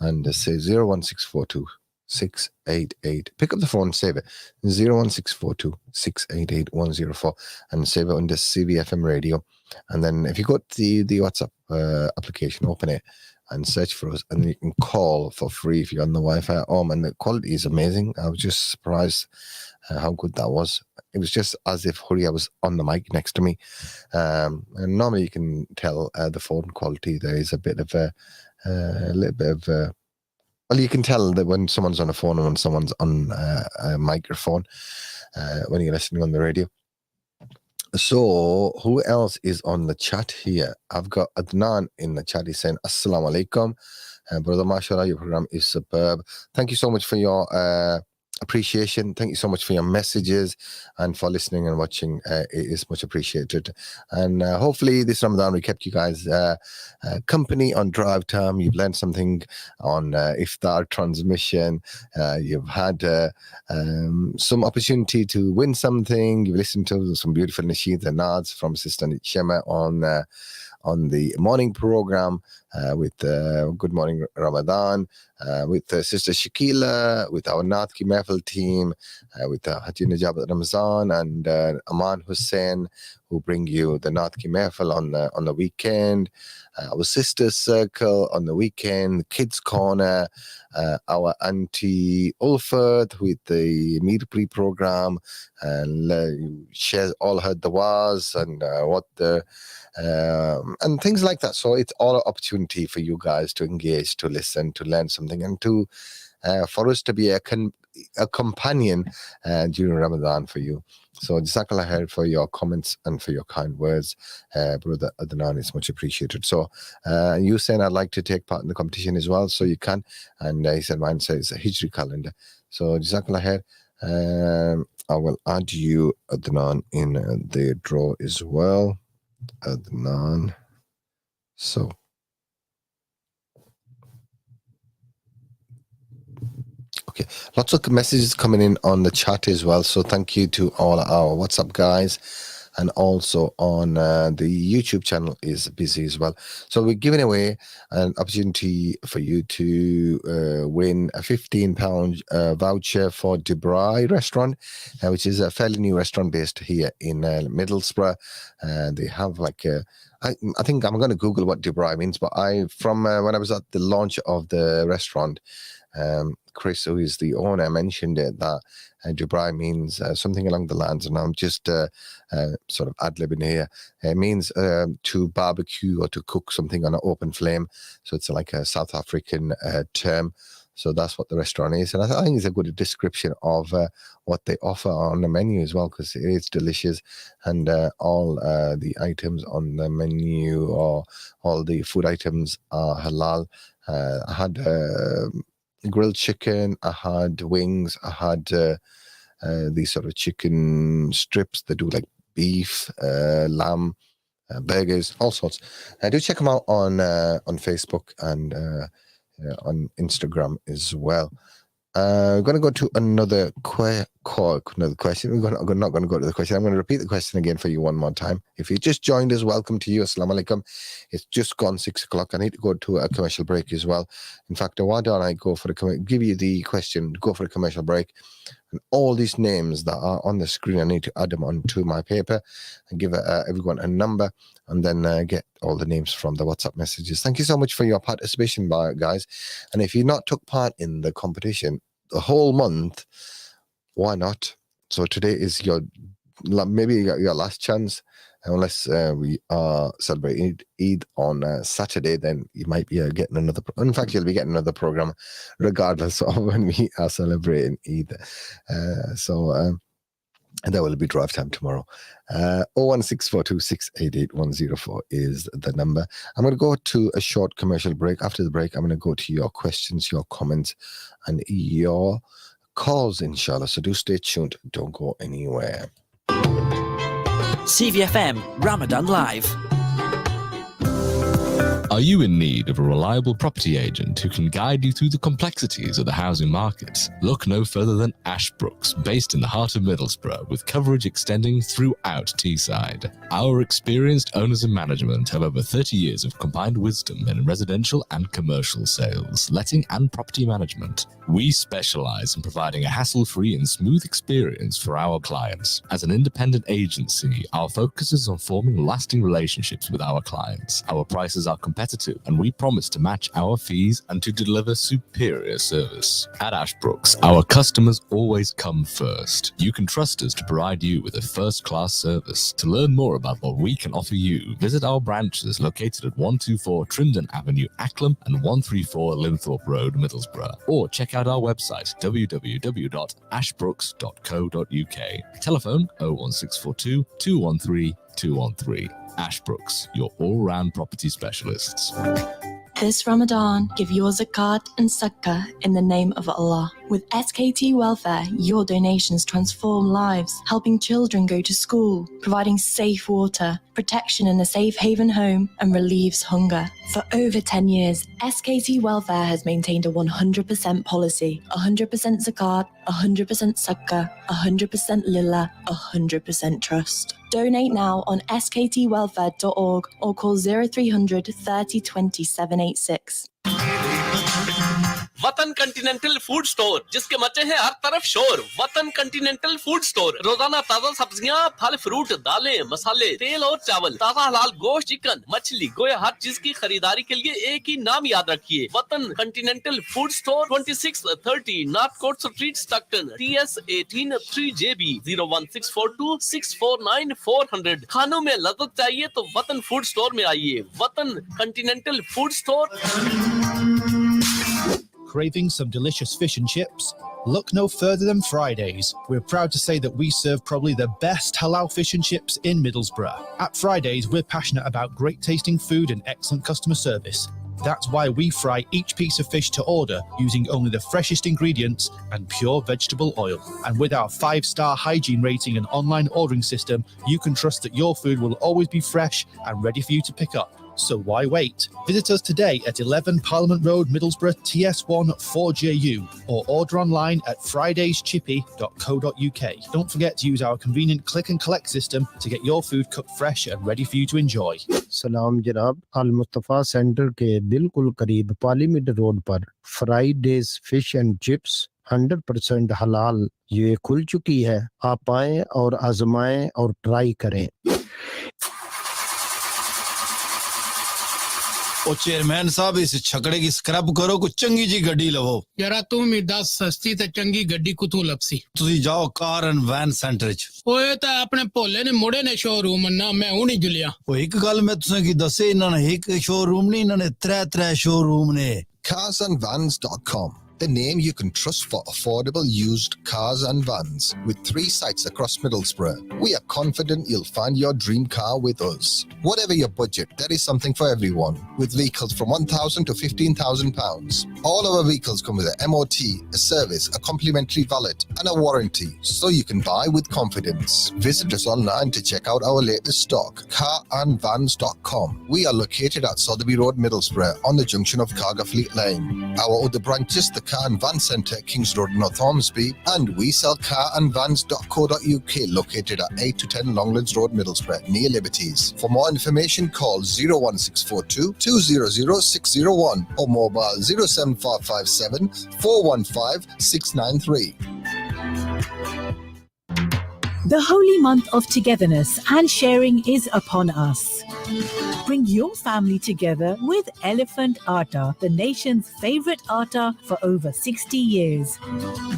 and say 01642 688. Pick up the phone, save it 01642 688 104, and save it under CVFM radio. And then if you go to the WhatsApp application, open it and search for us, and you can call for free if you're on the Wi-Fi at home. And the quality is amazing. I was just surprised how good that was. It was just as if Hurriyat was on the mic next to me. And normally you can tell the phone quality. There is a bit of well, you can tell that when someone's on a phone and when someone's on a microphone when you're listening on the radio. So, who else is on the chat here? I've got Adnan in the chat. He's saying, Assalamu alaikum. Brother, mashallah, your program is superb. Thank you so much for your appreciation. Thank you so much for your messages and for listening and watching. It is much appreciated. And hopefully this Ramadan we kept you guys company on drive time. You've learned something on iftar transmission. You've had some opportunity to win something. You've listened to some beautiful nasheed and nads from Sister Shema on the morning program with Good Morning Ramadan, with Sister Shakila, with our Naat Ki Mehfil team, with Haji Najabat Ramzan and Aman Hussain, who bring you the Naat Ki Mehfil on the weekend, our Sisters Circle on the weekend, Kids Corner, our Auntie Ulfat with the Mir Pri program, and shares all her dawahs and and things like that. So it's all an opportunity for you guys to engage, to listen, to learn something, and to for us to be a companion during Ramadan for you. So Jazakallah khair for your comments and for your kind words, Brother Adnan. It's much appreciated. So you saying I'd like to take part in the competition as well, so you can. And he said mine says a Hijri calendar. So Jazakallah khair. I will add you, Adnan, in the draw as well. Adnan. So okay, lots of messages coming in on the chat as well. So thank you to all our WhatsApp guys and also on the YouTube channel is busy as well. So we're giving away an opportunity for you to win a £15 voucher for De'Braai restaurant, which is a fairly new restaurant based here in Middlesbrough. They have like I think I'm going to Google what De'Braai means, but from when I was at the launch of the restaurant, Chris, who is the owner, mentioned it that De'Braai means something along the lines, and I'm just sort of ad-libbing here. It means to barbecue or to cook something on an open flame. So it's like a South African term. So that's what the restaurant is. And I think it's a good description of what they offer on the menu as well, because it is delicious. And all the items on the menu, or all the food items, are halal. I had grilled chicken, I had wings, I had these sort of chicken strips that do like beef, lamb, burgers, all sorts. Do check them out on Facebook and on Instagram as well. We're going to go to another question. We're not going to go to the question. I'm going to repeat the question again for you one more time. If you just joined us, welcome to you. Assalamu alaikum. It's just gone 6 o'clock. I need to go to a commercial break as well. In fact, why don't I go for give you the question, go for a commercial break, and all these names that are on the screen, I need to add them onto my paper and give everyone a number, and then get all the names from the WhatsApp messages. Thank you so much for your participation, guys. And if you not took part in the competition the whole month, why not? So today is maybe your last chance, unless we are celebrating Eid on Saturday. Then you might be getting another. In fact, you'll be getting another program, regardless of when we are celebrating Eid. And that will be drive time tomorrow. 01642688104 is the number. I'm going to go to a short commercial break. After the break, I'm going to go to your questions, your comments, and your calls, inshallah. So do stay tuned. Don't go anywhere. CVFM Ramadan Live. Are you in need of a reliable property agent who can guide you through the complexities of the housing market? Look no further than Ashbrooks, based in the heart of Middlesbrough, with coverage extending throughout Teesside. Our experienced owners and management have over 30 years of combined wisdom in residential and commercial sales, letting and property management. We specialize in providing a hassle-free and smooth experience for our clients. As an independent agency, our focus is on forming lasting relationships with our clients. Our prices are competitive, and we promise to match our fees and to deliver superior service. At Ashbrooks, our customers always come first. You can trust us to provide you with a first-class service. To learn more about what we can offer you, visit our branches located at 124 Trindon Avenue, Acklam, and 134 Linthorpe Road, Middlesbrough, or check out our website www.ashbrooks.co.uk. Telephone 01642 213 213. Ashbrooks, your all-round property specialists. This Ramadan, give your zakat and sadaqah in the name of Allah. With SKT Welfare, your donations transform lives, helping children go to school, providing safe water, protection in a safe haven home, and relieves hunger. For over 10 years, SKT Welfare has maintained a 100% policy, 100% zakat, 100% sadaqah, 100% lillah, 100% trust. Donate now on sktwelfare.org or call 0300 30 20 786. वतन Continental food store, जिसके मचे हैं हर तरफ शोर। वतन Continental food store रोजाना ताजा सब्जियां, फल फ्रूट, दालें, मसाले, तेल और चावल, ताजा हलाल गोश्त, चिकन, मछली, गोया, हर चीज की खरीदारी के लिए एक ही नाम याद रखिए, वतन Continental food store, 2630 north court street, Stockton, TS18 3JB, 01642 649 400। खानों में लज्जत चाहिए तो वतन फूड स्टोर में आइए। वतन Continental food store. Craving some delicious fish and chips? Look no further than Fridays. We're proud to say that we serve probably the best halal fish and chips in Middlesbrough. At Fridays, we're passionate about great tasting food and excellent customer service. That's why we fry each piece of fish to order using only the freshest ingredients and pure vegetable oil. And with our 5-star hygiene rating and online ordering system, you can trust that your food will always be fresh and ready for you to pick up. So why wait? Visit us today at 11 Parliament Road, Middlesbrough, TS1 4JU, or order online at fridayschippy.co.uk. Don't forget to use our convenient click and collect system to get your food cooked fresh and ready for you to enjoy. सलाम जनाब, अल Mustafa centre के बिल्कुल करीब parliament road पर Fridays fish and chips 100% हलाल ये खुल चुकी है। आप आएं और आजमाएं और ट्राई करें। ओ चेयरमैन साहब इस छकड़े की स्क्रब करो कुछ चंगी जी गड्डी लवो यारा तू मी दस सस्ती ते चंगी गड्डी कुतू लपसी तुसी जाओ कार एंड वैन सेंटर च ओए ता अपने भोले ने मुड़े ने शोरूम ना मैं हुनी जुलिया ओ एक गल मैं तुसे की दसे इन्हां ने एक शोरूम नहीं इन्हां ने त्रै शोरूम ने carsandvans.com, the name you can trust for affordable used cars and vans. With 3 sites across Middlesbrough, we are confident you'll find your dream car with us. Whatever your budget, there is something for everyone. With vehicles from £1,000 to £15,000. All our vehicles come with a MOT, a service, a complimentary valet and a warranty, so you can buy with confidence. Visit us online to check out our latest stock. Carandvans.com. We are located at Sotheby Road, Middlesbrough, on the junction of Cargafleet Lane. Our other branches, the Car and Van Centre, Kings Road, North Ormsby, and we sell carandvans.co.uk, located at 8 to 10 Longlands Road, Middlesbrough, near Liberties. For more information, call 01642 200 601 or mobile 07457 415 693. The holy month of togetherness and sharing is upon us. Bring your family together with Elephant Atta, the nation's favorite atta for over 60 years.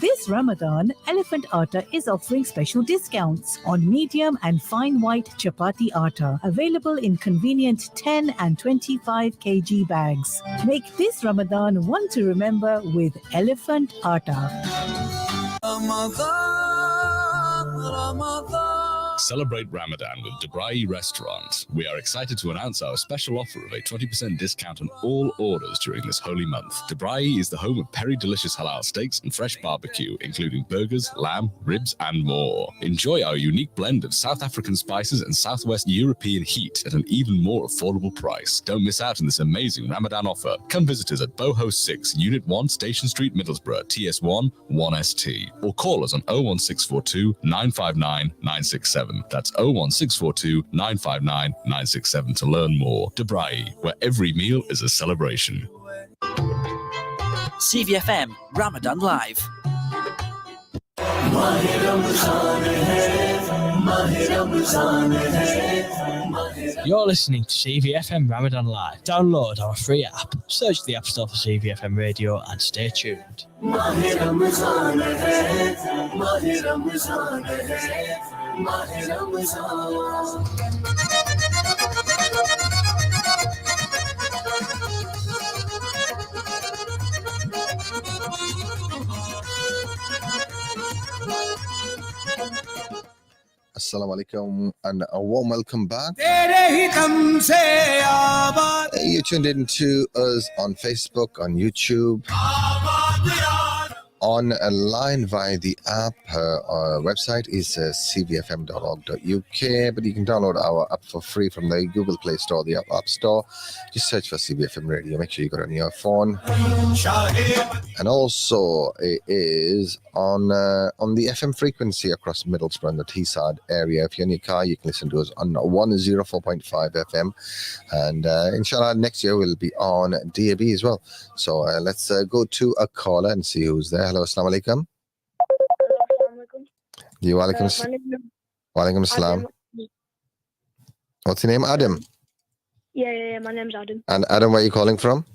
This Ramadan, Elephant Atta is offering special discounts on medium and fine white chapati atta, available in convenient 10 and 25 kg bags. Make this Ramadan one to remember with Elephant Atta. Celebrate Ramadan with De'Braai Restaurant. We are excited to announce our special offer of a 20% discount on all orders during this holy month. De'Braai is the home of Peri delicious halal steaks and fresh barbecue, including burgers, lamb, ribs, and more. Enjoy our unique blend of South African spices and Southwest European heat at an even more affordable price. Don't miss out on this amazing Ramadan offer. Come visit us at Boho 6, Unit 1, Station Street, Middlesbrough, TS1 1ST, or call us on 01642 959 967. That's 01642 959 967 to learn more. De'Braai, where every meal is a celebration. CVFM Ramadan Live. You're listening to CVFM Ramadan Live. Download our free app. Search the App Store for CVFM Radio and stay tuned. Assalamu alaikum and a warm welcome back. You're tuned in to us on Facebook, on YouTube, online via the app. Our website is cvfm.org.uk, but you can download our app for free from the Google Play Store, the App Store. Just search for CVFM Radio. Make sure you got it on your phone. And also, it is on the FM frequency across Middlesbrough and the Teesside area. If you're in your car, you can listen to us on 104.5 FM. And inshallah, next year we'll be on DAB as well. So let's go to a caller and see who's there. Hello, assalamu alaikum. Walaikum assalam. What's your name? Adam? Yeah, my name's Adam. And Adam, where are you calling from?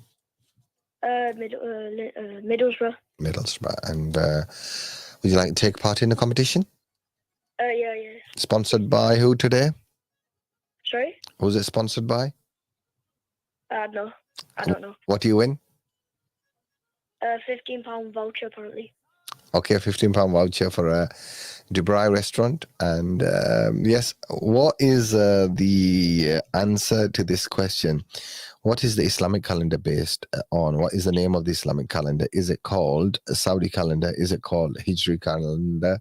Middlesbrough. Middlesbrough. And would you like to take part in the competition? Yeah. Sponsored by who today? Sorry? Who's it sponsored by? No, I don't know. What do you win? £15 voucher apparently. Okay, £15 voucher for a De'Braai restaurant. And yes, what is the answer to this question? What is the Islamic calendar based on? What is the name of the Islamic calendar? Is it called a Saudi calendar? Is it called Hijri calendar?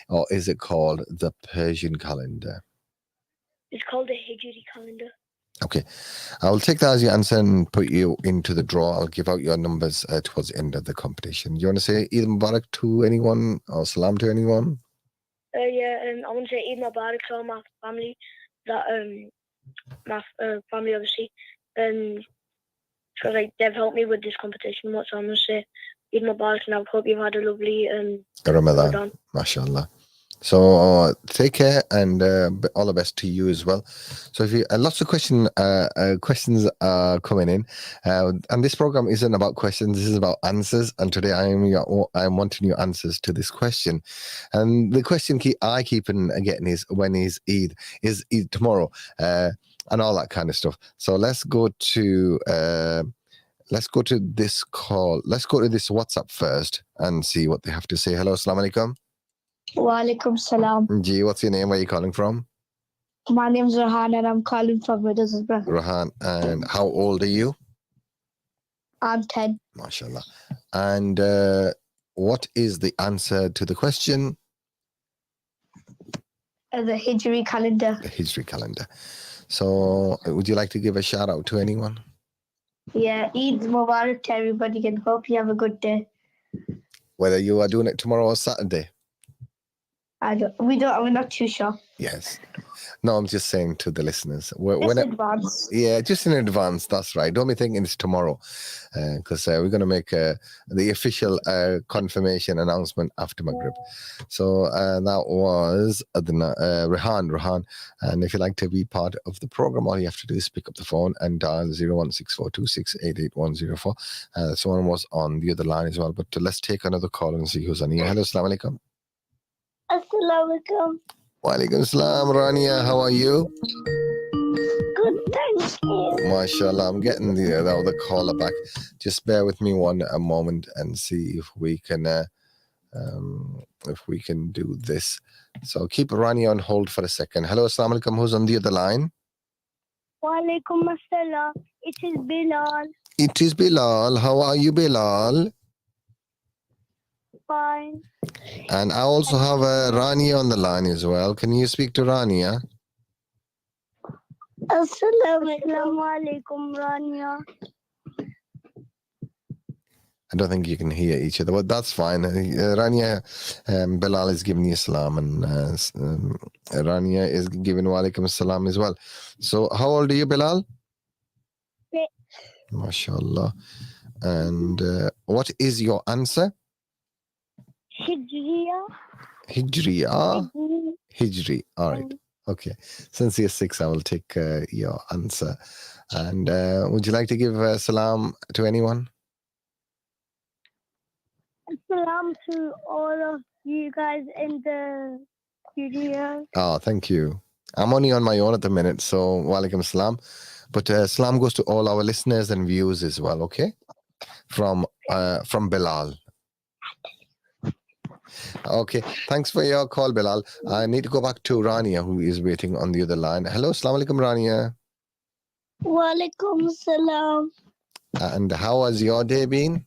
Or is it called the Persian calendar? It's called the Hijri calendar. Okay, I will take that as your answer and put you into the draw. I'll give out your numbers towards the end of the competition. You want to say Eid Mubarak to anyone or salam to anyone? I want to say Eid Mubarak to all my family. My family obviously, because they've helped me with this competition. So I'm going to say Eid Mubarak, and I hope you've had a lovely Ramadan. MashaAllah. So take care, and all the best to you as well. So if you lots of questions are coming in, and this program isn't about questions. This is about answers. And today I'm wanting your answers to this question. And the question I keep getting is, when is Eid? Is Eid tomorrow? And all that kind of stuff. So let's go to this call. Let's go to this WhatsApp first and see what they have to say. Hello, assalamu alaikum. Wa alaikum salam. Ji, what's your name? Where are you calling from? My name's Rahan and I'm calling from Middlesbrough. Rahan, and how old are you? I'm 10. MashaAllah. And what is the answer to the question? The Hijri calendar. The Hijri calendar. So would you like to give a shout out to anyone? Yeah, Eid Mubarak to everybody and hope you have a good day. Whether you are doing it tomorrow or Saturday? We're not too sure. Yes. No, I'm just saying to the listeners. Just in advance. Yeah, just in advance. That's right. Don't be thinking it's tomorrow, because we're going to make the official confirmation announcement after Maghrib. So that was Rehan. And if you'd like to be part of the program, all you have to do is pick up the phone and dial 01642688104. Someone was on the other line as well. But let's take another call and see who's on here. Hello, assalamu alaikum. Assalamu alaikum. Wa alaikum salam, Rania. How are you? Good, thank you. MashaAllah, I'm getting the caller back. Just bear with me a moment and see if we can do this. So keep Rania on hold for a second. Hello, assalamu alaikum. Who's on the other line? Wa alaikum assalam. It is Bilal. It is Bilal. How are you, Bilal? Fine. And I also have Rania on the line as well. Can you speak to Rania? Assalamu alaikum, Rania. I don't think you can hear each other, but that's fine. Rania, Bilal is giving you salam, and Rania is giving wa alaikum salam as well. So how old are you, Bilal? 6. MashaAllah. And what is your answer? Hijri. Hijri. All right. Okay. Since you're 6, I will take your answer. And would you like to give salam to anyone? Salam to all of you guys in the studio. Oh, thank you. I'm only on my own at the minute, so wa alaikum salam. But salam goes to all our listeners and viewers as well, okay? From Bilal. Okay, thanks for your call, Bilal. I need to go back to Rania, who is waiting on the other line. Hello, assalamu alaikum, Rania. Wa alaikum salam. And how has your day been?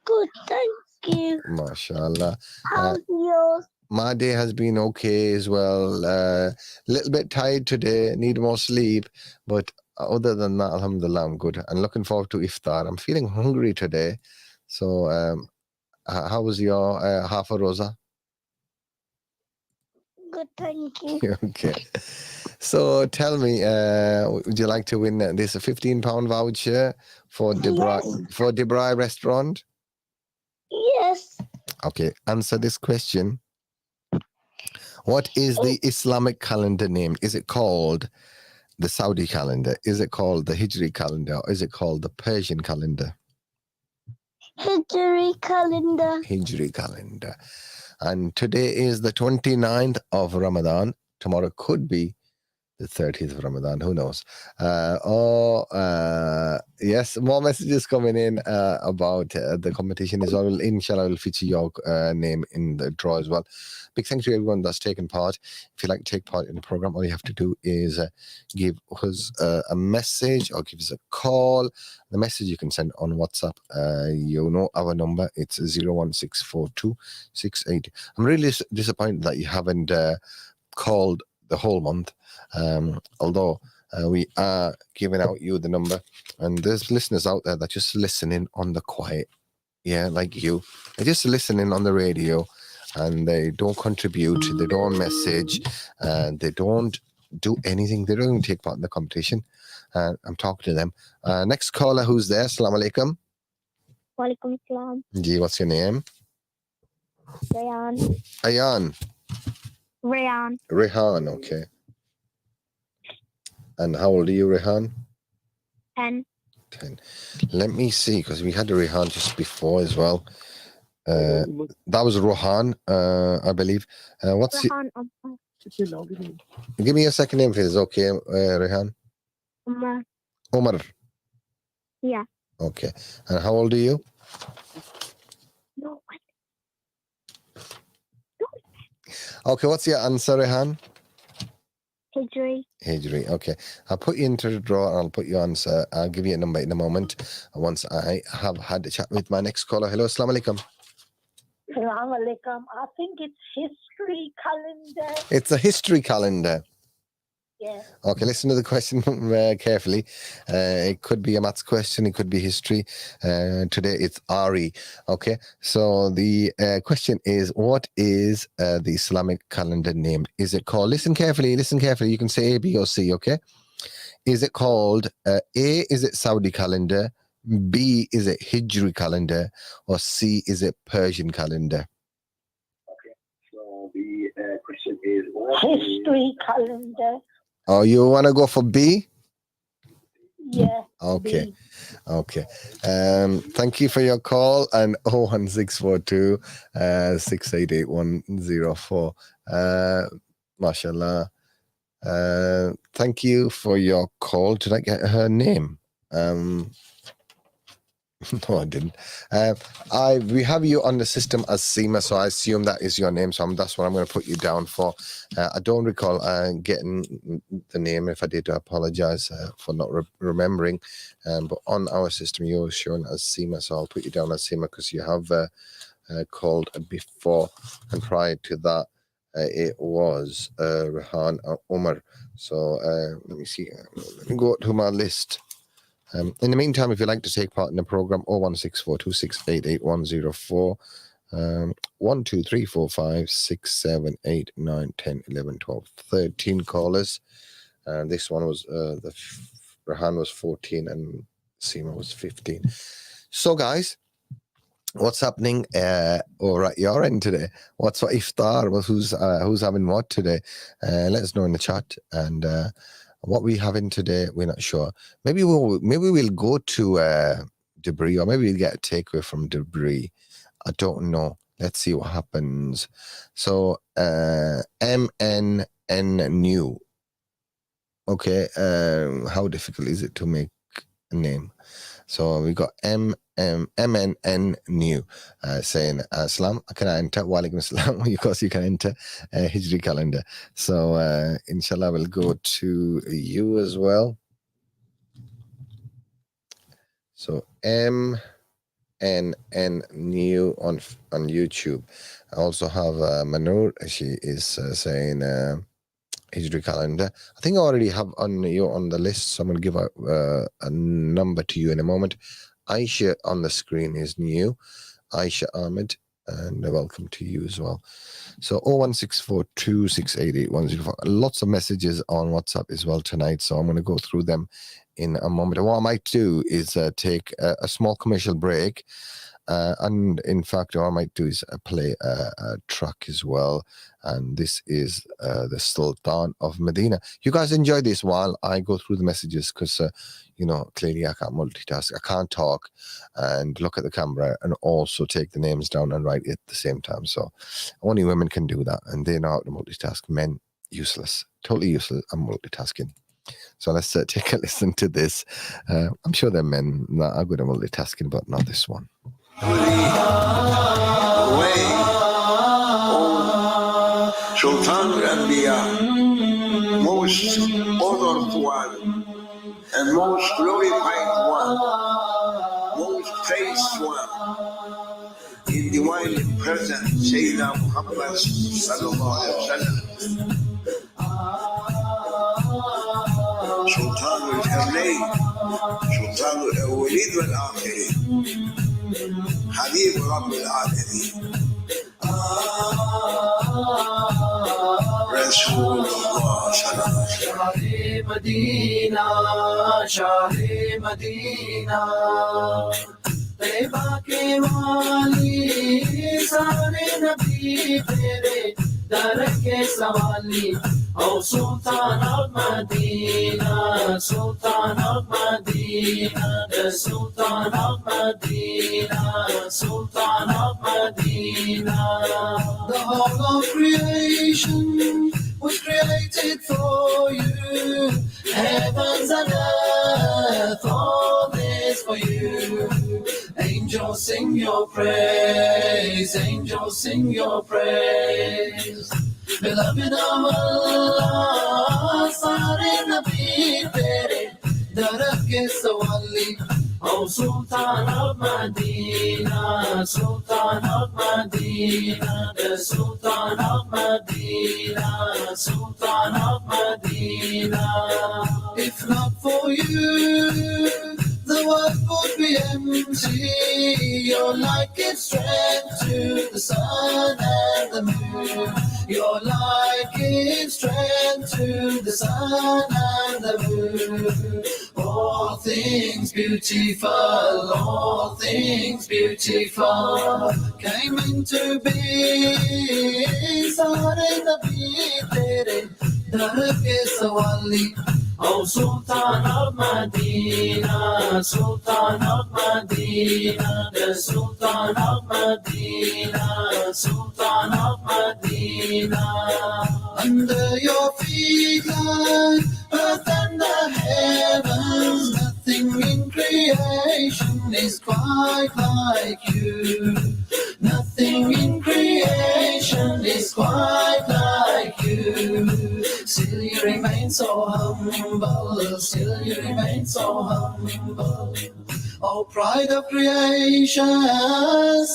Good, thank you. MashaAllah. How's yours? My day has been okay as well. A little bit tired today, need more sleep. But other than that, alhamdulillah, I'm good. And looking forward to iftar. I'm feeling hungry today. So, how was your half a rosa? Good, thank you. Okay. So tell me, would you like to win this £15 voucher for De'Braai restaurant? Yes. Okay, answer this question. What is the Islamic calendar name? Is it called the Saudi calendar? Is it called the Hijri calendar? Or is it called the Persian calendar? Hijri calendar. Hijri calendar. And today is the 29th of Ramadan. Tomorrow could be the 30th of Ramadan. Who knows? Yes, more messages coming in about the competition as well. Inshallah, will feature your name in the draw as well. Big thanks to everyone that's taken part. If you'd like to take part in the program, all you have to do is give us a message or give us a call. The message you can send on WhatsApp. You know our number. It's 0164268. I'm really disappointed that you haven't called the whole month. Although we are giving out you the number. And there's listeners out there that just listening on the quiet. Yeah, like you. They're just listening on the radio and they don't contribute, they don't message, they don't do anything. They don't even take part in the competition. I'm talking to them. Next caller, who's there? Assalamu alaikum. Walaikum salam. Ji, what's your name? Rayan. Ayan. Rayan. Rehan, okay. And how old are you, Rehan? 10. 10. Let me see, because we had a Rehan just before as well. That was Rohan, I believe. What's Rahan. Give me your second name, please. Okay, Rehan. Umar. Omar. Yeah. Okay. And how old are you? No. Okay, what's your answer, Rehan? Idrees. Okay. I'll put you into the draw and I'll put your answer. I'll give you a number in a moment once I have had a chat with my next caller. Hello, assalamu alaikum. Assalamu alaikum. I think it's history calendar. It's a history calendar. Yeah. Okay, listen to the question carefully. It could be a maths question, it could be history. Today it's RE. Okay, so the question is, what is the Islamic calendar named? Is it called, listen carefully, you can say A, B or C, okay? Is it called A, is it Saudi calendar? B, is it Hijri calendar? Or C, is it Persian calendar? Okay, so the question is, history calendar. Oh, you want to go for B? Yeah. Okay. B. Okay. Thank you for your call. And 01642 688 mashallah. Thank you for your call. Did I get her name? No, I didn't. We have you on the system as Seema, so I assume that is your name. So that's what I'm going to put you down for. I don't recall getting the name. If I did, I apologize for not remembering. But on our system, you're shown as Seema, so I'll put you down as Seema because you have called before, and prior to that, it was Rehan Omar. So let me see. Let me go to my list. In the meantime, if you'd like to take part in the program, 01642688104, 1, 2, 3, 4, 5, 6, 7, 8, 9, 10, 11, 12, 13 callers. This one was Rehan was 14 and Seema was 15. So, guys, what's happening over at your end today? What's for iftar? Well, who's having what today? Let us know in the chat. And what we having today, we're not sure. Maybe we'll go to De'Braai, or maybe we'll get a takeaway from De'Braai. I don't know. Let's see what happens. So MNN new. Okay. How difficult is it to make a name? So we got MNN new saying Salam, can I enter? Walaikum Salam. Of course you can enter Hijri calendar. So inshallah we'll go to you as well. So MNN new on YouTube. I also have Manur. She is saying Hijri calendar. I think I already have on the list, so I'm going to give out a number to you in a moment. Aisha on the screen is new. Aisha Ahmed, and welcome to you as well. So 01642688104. Lots of messages on WhatsApp as well tonight, so I'm going to go through them in a moment. And what I might do is take a small commercial break. And in fact, what I might do is play a track as well. And this is the Sultan of Medina. You guys enjoy this while I go through the messages, because, clearly I can't multitask. I can't talk and look at the camera and also take the names down and write it at the same time. So only women can do that, and they know how to multitask. Men, useless. Totally useless. I'm multitasking. So let's take a listen to this. I'm sure there are men that are good at multitasking, but not this one. Sultan al-Anbiya, most honored one, and most glorified one, most praised one, in divine presence, Sayyidina Muhammad sallallahu alaihi wasallam. القبلين سلطان الأولين والآخرين حبيب رب العالمين رسول الله صلى الله عليه وسلم شاہ مدینہ طیبہ کے والی سارے نبی تیرے در کے سوالی او سلطان of Medina, Sultan of Medina, the Sultan of Medina, Sultan of Medina. The whole of creation was created for you, heavens and earth, all this for you. Angels sing your praise, angels sing your praise. Beloved of Allah, Sare Nabi Tere, Darak ke Sawali, O Sultan of Medina, Sultan of Medina, the Sultan of Medina, Sultan of Medina. If not for you, the world would be empty. Your light gives strength to the sun and the moon. Your light gives strength to the sun and the moon. All things beautiful, all things beautiful came into being. Sare Nabi Tere, Dar ke Sawali, O Sultan of Medina, Sultan of Medina, the Sultan of Medina, Sultan of Medina. Under your feet lie earth and the heavens, nothing in creation is quite like you. Nothing in creation is quite like you. Still you remain so humble, still you remain so humble. Oh, pride of creation,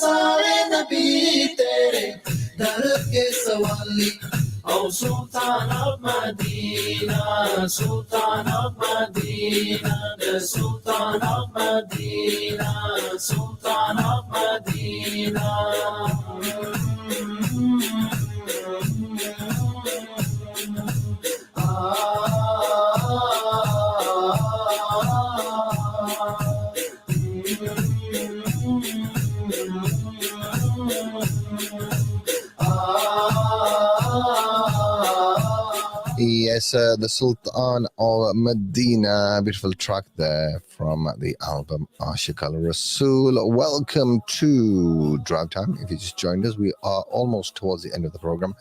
Sare Nabi Tere, Dar ke Sawali, O Sultan of Medina, Sultan of Medina, the Sultan of Medina, Sultan of Medina. Yes, the Sultan of Medina, beautiful track there from the album Ashiq Al Rasool. Welcome to Drive Time. If you just joined us, we are almost towards the end of the program.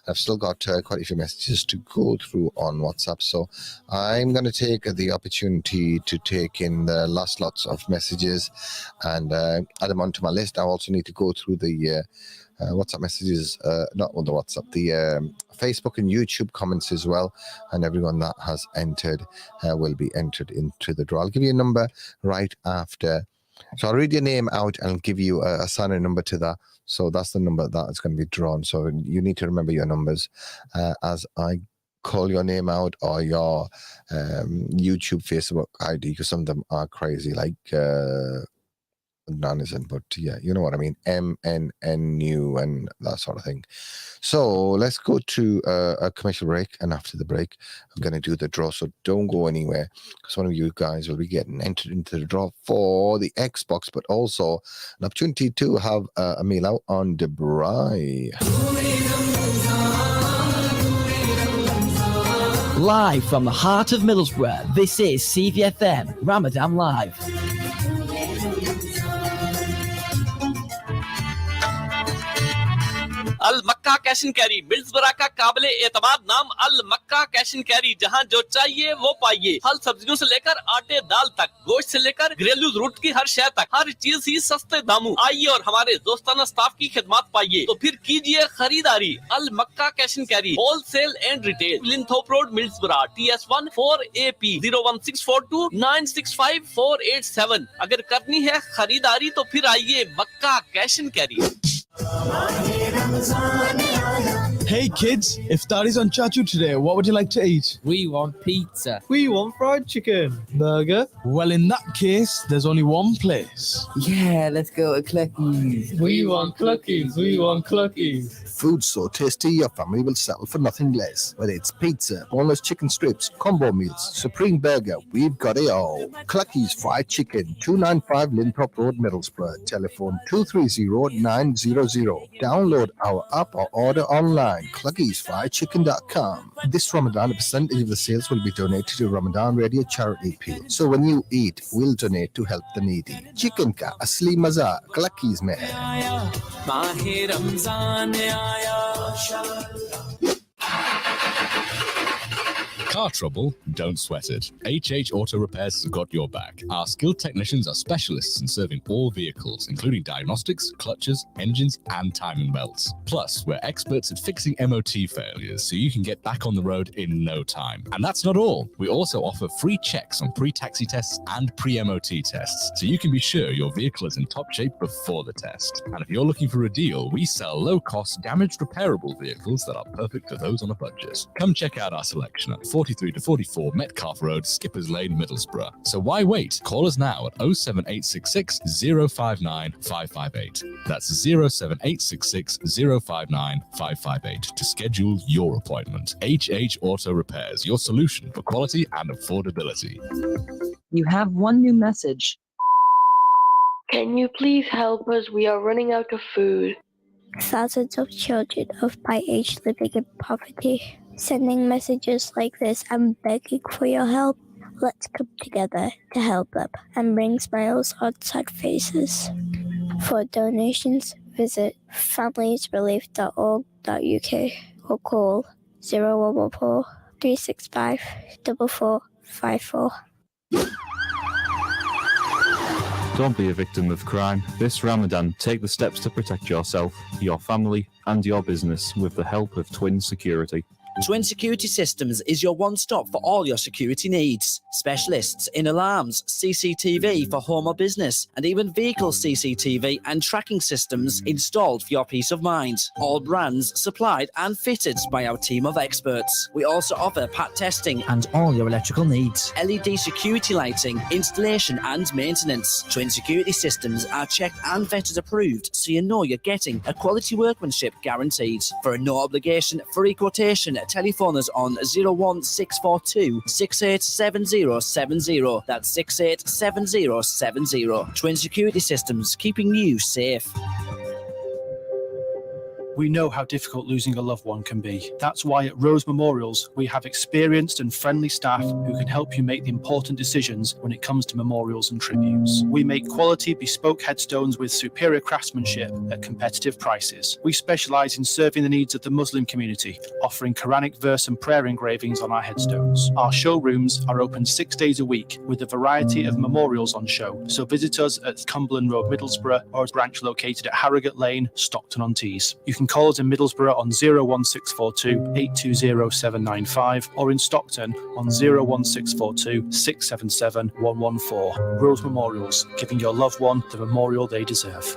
I've still got quite a few messages to go through on WhatsApp, so I'm going to take the opportunity to take in the last lots of messages and add them onto my list. I also need to go through the WhatsApp messages, not on the WhatsApp, the Facebook and YouTube comments as well, and everyone that has entered will be entered into the draw. I'll give you a number right after. So I'll read your name out and give you a sign-in number to that. So that's the number that is going to be drawn. So you need to remember your numbers as I call your name out, or your YouTube, Facebook ID, because some of them are crazy, like none isn't, but yeah, you know what I mean, MNNU and that sort of thing. So let's go to a commercial break, and after the break I'm going to do the draw, so don't go anywhere, because one of you guys will be getting entered into the draw for the Xbox, but also an opportunity to have a meal out on De'Braai. Live from the heart of Middlesbrough, this is CVFM Ramadan Live. Al Mecca cash and carry मिल्सबरा का काबिले एतमाद नाम अल मक्का cash and carry, जहां जो चाहिए वो पाइए। फल सब्जियों से लेकर आटे दाल तक, गोश्त से लेकर घरेलू रूट की हर शय तक, हर चीज ही सस्ते दामों। आइए और हमारे दोस्ताना स्टाफ की खिदमत पाइए, तो फिर कीजिए खरीदारी। Al Mecca cash and carry wholesale and retail, Linthorpe Road Middlesbrough, TS1 4AP 01642965487। अगर करनी है खरीदारी तो फिर आइए Makkah cash and carry. Hey kids, iftari's on Chachu today. What would you like to eat? We want pizza. We want fried chicken. Burger? Well, in that case, there's only one place. Yeah, let's go to Clucky's. We want Cluckies. We want Cluckies. Food so tasty your family will settle for nothing less. Whether it's pizza, boneless chicken strips, combo meals, supreme burger, we've got it all. Clucky's Fried Chicken, 295 Linthrop Road, Middlesbrough. Telephone 230-900. Download our app or order online. cluckiesfriedchicken.com. This Ramadan, a percentage of the sales will be donated to Ramadan Radio Charity Appeal. So when you eat, we'll donate to help the needy. Chicken ka asli maza Cluckies mein hai. Car trouble? Don't sweat it. HH Auto Repairs has got your back. Our skilled technicians are specialists in serving all vehicles, including diagnostics, clutches, engines, and timing belts. Plus, we're experts at fixing MOT failures, so you can get back on the road in no time. And that's not all. We also offer free checks on pre-taxi tests and pre-MOT tests, so you can be sure your vehicle is in top shape before the test. And if you're looking for a deal, we sell low-cost, damaged repairable vehicles that are perfect for those on a budget. Come check out our selection at 43 to 44 Metcalfe Road, Skippers Lane, Middlesbrough. So why wait? Call us now at 07866 059 558. That's 07866 059 558 to schedule your appointment. HH Auto Repairs, your solution for quality and affordability. You have one new message. Can you please help us? We are running out of food. Thousands of children of my age living in poverty, sending messages like this and begging for your help. Let's come together to help them and bring smiles on sad faces. For donations, visit familiesrelief.org.uk or call 0114 365 4454. Don't be a victim of crime. This Ramadan, take the steps to protect yourself, your family, and your business with the help of Twin Security. Twin Security Systems is your one-stop for all your security needs. Specialists in alarms, CCTV for home or business, and even vehicle CCTV and tracking systems installed for your peace of mind. All brands supplied and fitted by our team of experts. We also offer PAT testing and all your electrical needs. LED security lighting, installation and maintenance. Twin Security Systems are checked and vetted approved, so you know you're getting a quality workmanship guaranteed. For a no-obligation free quotation, telephone us on 01642 687070. That's 687070. Twin Security Systems, keeping you safe. We know how difficult losing a loved one can be. That's why at Rose Memorials, we have experienced and friendly staff who can help you make the important decisions when it comes to memorials and tributes. We make quality, bespoke headstones with superior craftsmanship at competitive prices. We specialise in serving the needs of the Muslim community, offering Quranic verse and prayer engravings on our headstones. Our showrooms are open 6 days a week with a variety of memorials on show, so visit us at Cumberland Road, Middlesbrough, or a branch located at Harrogate Lane, Stockton-on-Tees. You can call us in Middlesbrough on 01642 820 795 or in Stockton on 01642 677 114. Rose Memorials, giving your loved one the memorial they deserve.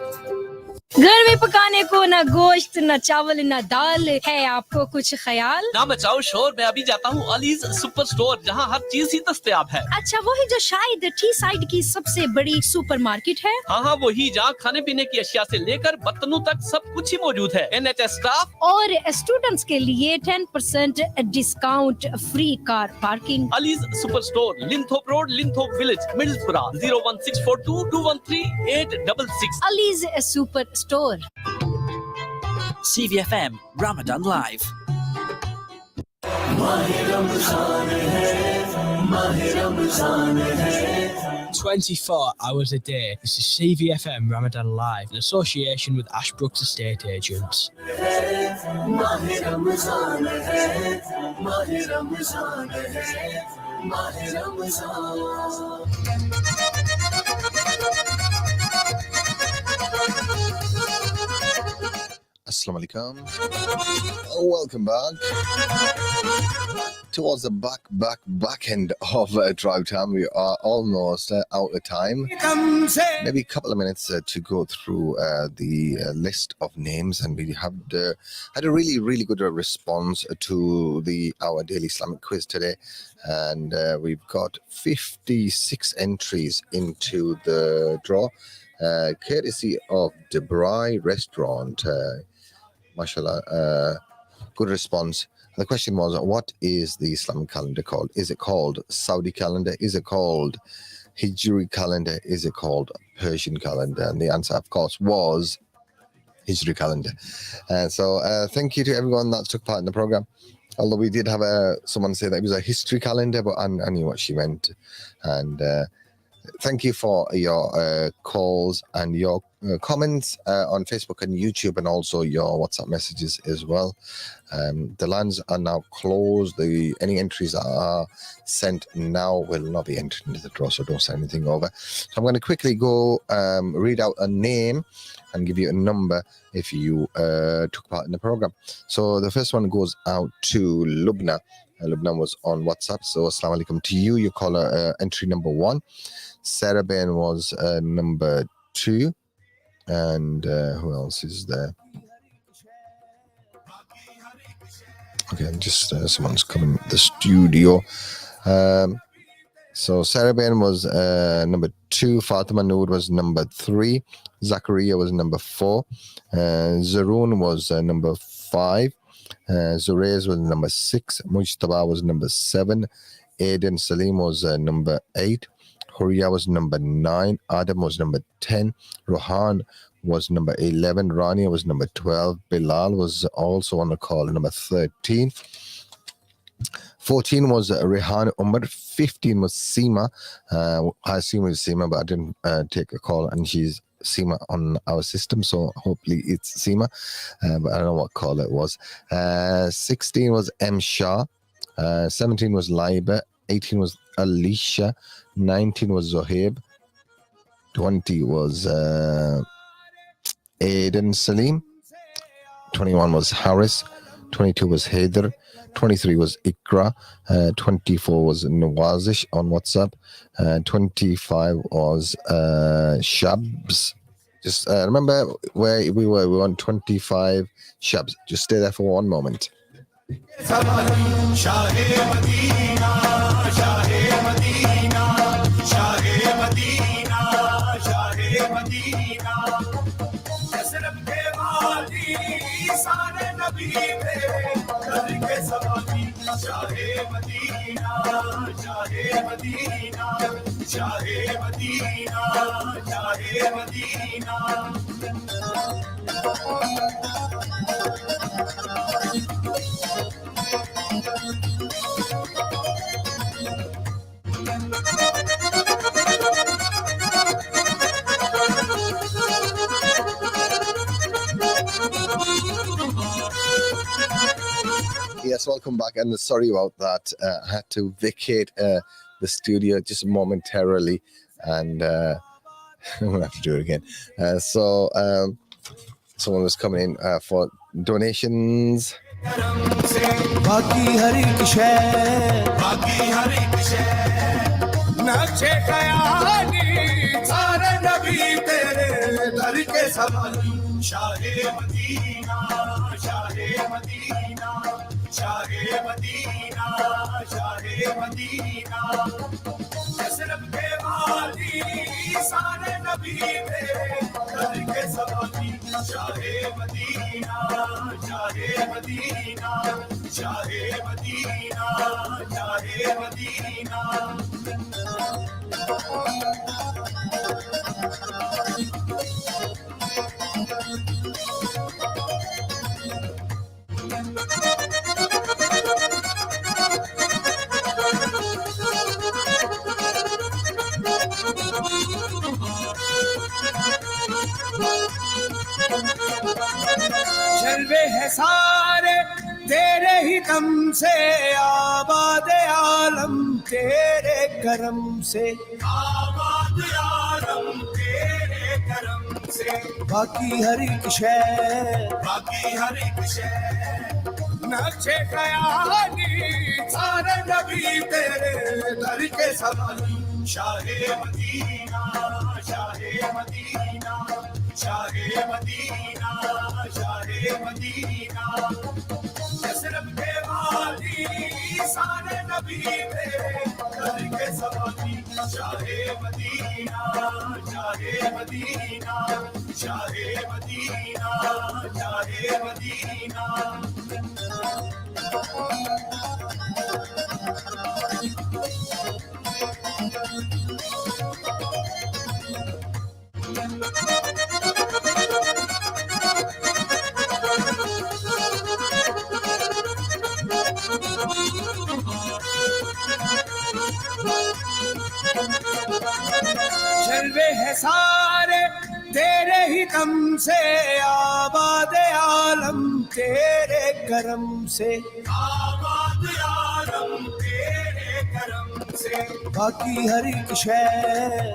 घर में पकाने को ना गोश्त ना चावल ना दाल है आपको कुछ ख्याल ना मचाओ शोर मैं अभी जाता हूँ अलीज सुपर स्टोर जहाँ हर चीज ही दस्तयाब है अच्छा वही जो शायद टीसाइड की सबसे बड़ी सुपरमार्केट है हाँ वही जहाँ खाने पीने की अशिया से लेकर बर्तनों तक सब कुछ ही मौजूद है NHS स्टाफ और स्टूडेंट्स के लिए 10% discount free car parking Ali's super store Linthorpe Road Linthorpe village Middlesbrough 01642 213 866 Ali's super store. CVFM Ramadan Live. 24 hours a day. This is CVFM Ramadan Live in association with Ashbrooks Estate Agents. Assalamu alaikum. Welcome back. Towards the back end of drive time, we are almost out of time. Maybe a couple of minutes to go through the list of names, and we have had a really good response to our daily Islamic quiz today, and we've got 56 entries into the draw, courtesy of De'Braai restaurant. Mashallah, good response. The question was, what is the Islamic calendar called? Is it called Saudi calendar? Is it called Hijri calendar? Is it called Persian calendar? And the answer, of course, was Hijri calendar. So thank you to everyone that took part in the program. Although we did have someone say that it was a history calendar, but I knew what she meant. And thank you for your calls and your comments on Facebook and YouTube, and also your WhatsApp messages as well. The lines are now closed. Any entries that are sent now will not be entered into the draw, so don't send anything over. So I'm going to quickly go read out a name and give you a number if you took part in the program. So the first one goes out to Lubna. Lubna was on WhatsApp. So assalamu alaikum to you. You call her entry number 1. Sarah Bain was number 2. And who else is there? Okay, just someone's coming to the studio. So Sarah Bain was number 2. Fatima Noor was number 3. Zakaria was number 4. Zaroon was number 5. Zurez was number 6. Mujtaba was number 7. Aiden Salim was number 8. Huria was number 9. Adam was number 10. Rohan was number 11. Rania was number 12. Bilal was also on the call, number 13. 14 was Rehan Umar. 15 was Seema. I assume it was Seema, but I didn't take a call, and she's Seema on our system, so hopefully it's Seema, but I don't know what call it was. 16 was M. Shah. 17 was Laiba. 18 was Alicia. 19 was Zohaib. 20 was Aiden Salim. 21 was Harris. 22 was Haider. 23 was Ikra. 24 was Nawazish on WhatsApp. 25 was Shabs. Just remember where we were. We were on 25 Shabs. Just stay there for one moment. Yes, welcome back, and sorry about that. I had to vacate the studio just momentarily, and I'm going to have to do it again. So someone was coming in for donations. शाहे मदीना शाहे मदीना जसरब के वाली सारे नबी तेरे दर के सवाली शाहे मदीना शाहे मदीना शाहे मदीना शाहे मदीना जलवे है सारे तेरे ही दम से आबाद आलम तेरे करम से आबाद आलम तेरे करम बाकी हर एक शय नक्शे कयानी सारे नबी तेरे दर के सवाली शाहे मदीना शाहे मदीना शाहे मदीना शाहे मदीना यसरब के वाली सारे नबी तेरे दर के सवाली शाहे मदीना शाहे मदीना शाहे मदीना शाहे मदीना जलवे है सारे तेरे ही दम से आबाद आलम तेरे करम से आबाद आलम तेरे करम से बाकी हर एक शय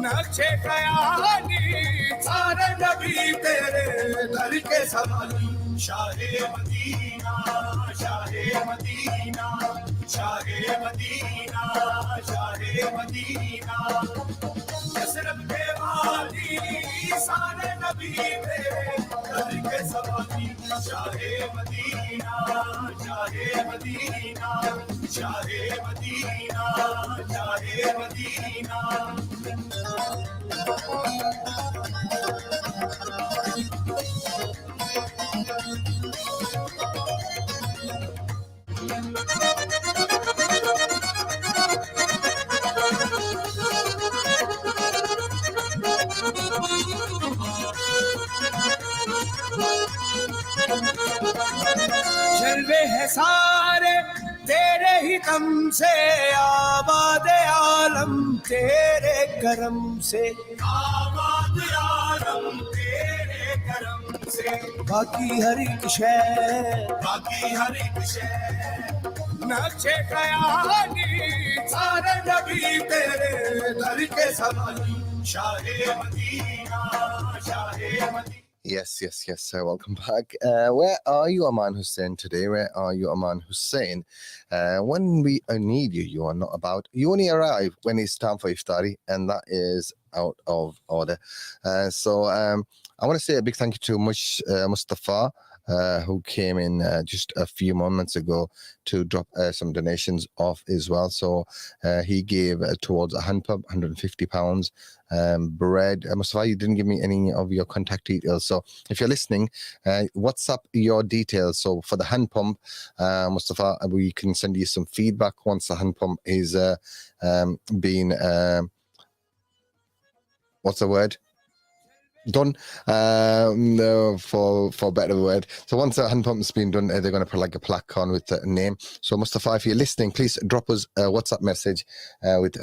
नक्शे कयानी सारे नबी तेरे दर के सवाली शाहे मदीना शाहे मदीना शाहे मदीना शाहे मदीना यसरब के वाली सारे नबी तेरे दर के सवाली शाहे मदीना शाहे मदीना शाहे मदीना शाहे मदीना जलवे है सारे तेरे ही दम से आबाद आलम तेरे करम से आबाद आलम तेरे करम से बाकी हर एक शय नक्शे कयानी सारे नबी तेरे दर के सवाली शाहे मदीना शाहे मदीना. Yes. Welcome back. Where are you, Aman Hussein, today? Where are you, Aman Hussein? When we need you, you are not about. You only arrive when it's time for iftari, and that is out of order. So I want to say a big thank you to Mustafa, who came in just a few moments ago to drop some donations off as well. So he gave towards a hand pump, £150. Bread. Mustafa, you didn't give me any of your contact details. So if you're listening, WhatsApp your details. So for the hand pump, Mustafa, we can send you some feedback once the hand pump is being, what's the word? Done, for better word. So once the hand pump has been done, they're going to put like a plaque on with the name. So Mustafa, if you're listening, please drop us a WhatsApp message with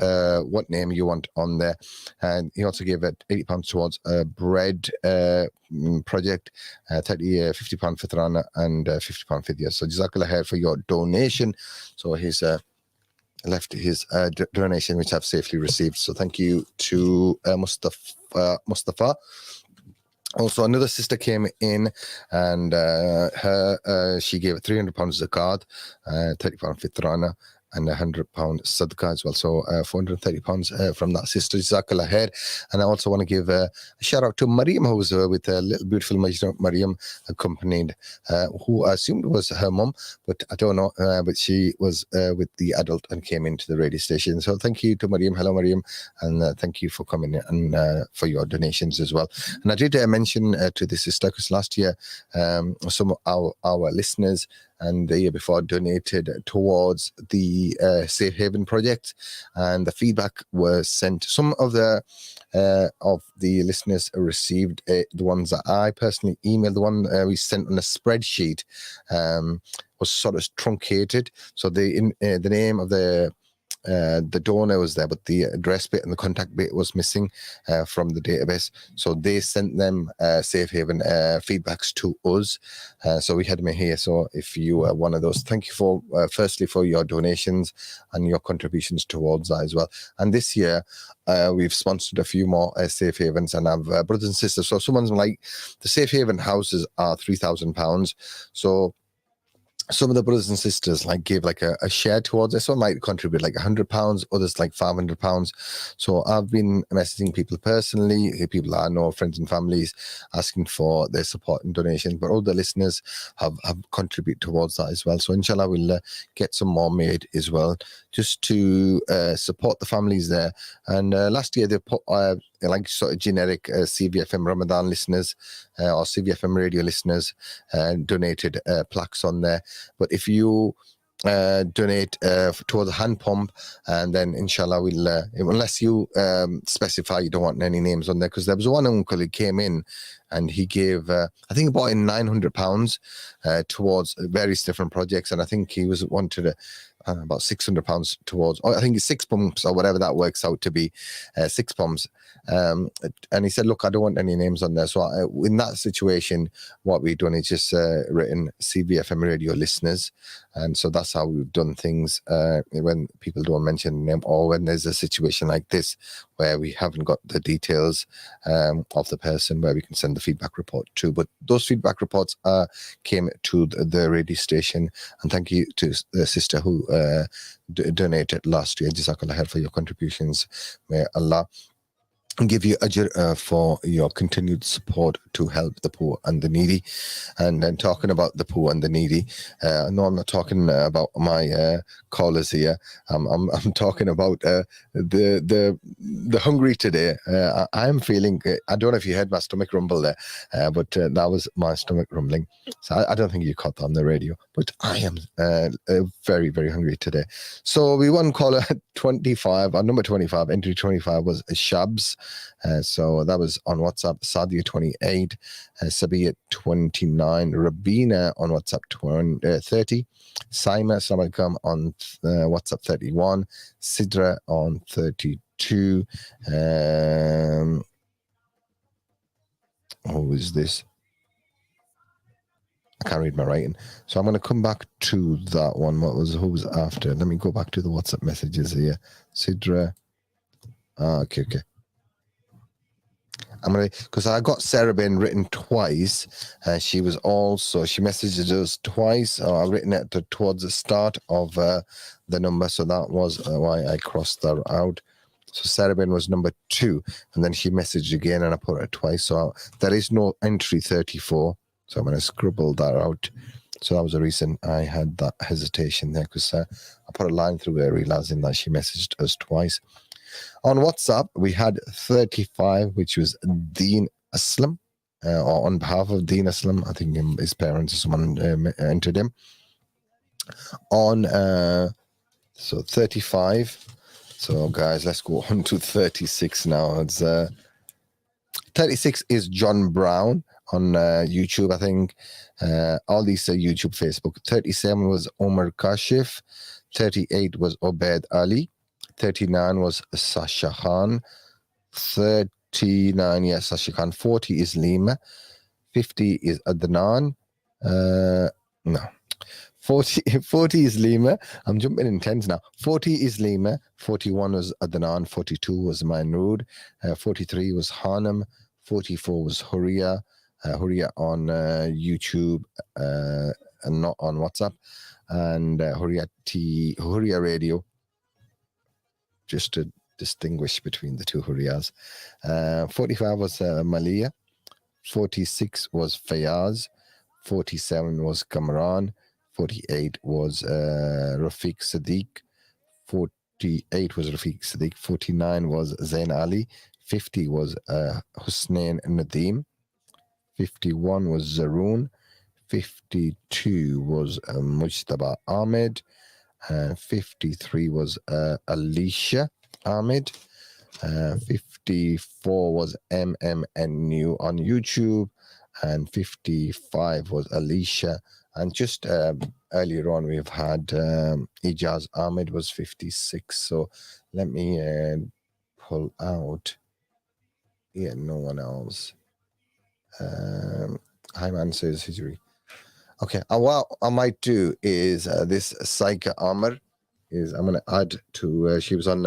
what name you want on there. And he also gave £80 towards a bread project, £50 fitrana and £50 fidya. So Jazakallah khair for your donation. So he's left his donation, which I've safely received. So thank you to Mustafa. Also, another sister came in, and she gave £300 zakat, £30 fitrana, and £100 sadaqah as well. So £430 from that sister. Jazakallah khair. And I also want to give a shout out to Mariam, who was with a little beautiful Mariam, accompanied, who I assumed was her mum, but I don't know. But she was with the adult and came into the radio station. So thank you to Mariam. Hello, Mariam. And thank you for coming in and for your donations as well. And I did mention to the sister, because last year some of our listeners and the year before donated towards the Safe Haven project, and the feedback was sent. Some of the listeners received the ones that I personally emailed. The one we sent on a spreadsheet was sort of truncated, so the name of the the donor was there, but the address bit and the contact bit was missing from the database. So they sent them Safe Haven feedbacks to us. So we had them here. So if you are one of those, thank you for firstly for your donations and your contributions towards that as well. And this year we've sponsored a few more Safe Havens and have brothers and sisters. So someone's like, the Safe Haven houses are £3,000. So some of the brothers and sisters like gave like a share towards it. Some might contribute like £100, others like £500. So I've been messaging people personally, people I know, friends and families, asking for their support and donations. But all the listeners have contributed towards that as well. So inshallah, we'll get some more made as well, just to support the families there. And last year they put like sort of generic CVFM Ramadan listeners or CVFM radio listeners donated plaques on there. But if you donate towards a hand pump, and then inshallah we'll unless you specify you don't want any names on there, because there was one uncle who came in and he gave I think about £900 towards various different projects, and I think he wanted about £600 towards, I think it's 6 pumps or whatever that works out to be, 6 pumps. And he said, look, I don't want any names on there. So in that situation, what we've done is just written CVFM radio listeners. And so that's how we've done things when people don't mention the name, or when there's a situation like this where we haven't got the details of the person where we can send the feedback report to. But those feedback reports came to the radio station. And thank you to the sister who donated last year. Jazakallah khair for your contributions. May Allah give you ajr for your continued support to help the poor and the needy. And then talking about the poor and the needy, no, I'm not talking about my callers here. I'm talking about the hungry today. I'm feeling, I don't know if you heard my stomach rumble there, but that was my stomach rumbling. So I don't think you caught that on the radio, but I am very, very hungry today. So we won caller 25, our number 25, entry 25 was Shabs. So that was on WhatsApp, Sadia 28, Sabiya 29, Rabina on WhatsApp 30, Saima Assalamualaikum on WhatsApp 31, Sidra on 32. Who is this? I can't read my writing. So I'm going to come back to that one. Who was after? Let me go back to the WhatsApp messages here. Sidra. Okay. I'm gonna, because I got Sarah Bain written twice. She messaged us twice. I've written it towards the start of the number, so that was why I crossed that out. So Sarah Bain was number 2, and then she messaged again, and I put it twice. So there is no entry 34. So I'm going to scribble that out. So that was the reason I had that hesitation there, because I put a line through there realizing that she messaged us twice. On WhatsApp, we had 35, which was Deen Aslam, or on behalf of Deen Aslam. I think his parents or someone entered him. On, so 35. So guys, let's go on to 36 now. It's 36 is John Brown on YouTube, I think. All these are YouTube, Facebook. 37 was Omar Kashif. 38 was Obed Ali. 39 was Sasha Khan. 39, yes, Sasha Khan. 40 is Lima. 50 is Adnan. No. 40 is Lima. I'm jumping in tens now. 40 is Lima. 41 was Adnan. 42 was Mainrood. 43 was Hanum. 44 was Huria. Huria on YouTube and not on WhatsApp. And Huria Radio, just to distinguish between the two Huriyas. 45 was Malia. 46 was Fayaz. 47 was Kamran. 48 was Rafiq Sadiq. 48 was Rafiq Sadiq. 49 was Zain Ali. 50 was Husnain Nadeem. 51 was Zaroon. 52 was Mujtaba Ahmed. 53 was Alicia Ahmed. 54 was MMNU on YouTube. And 55 was Alicia. And just earlier on we've had Ijaz Ahmed was 56. So let me pull out. Yeah, no one else. Hyman says Hijri. Okay, what I might do is this Saika Amar is I'm going to add to, she was on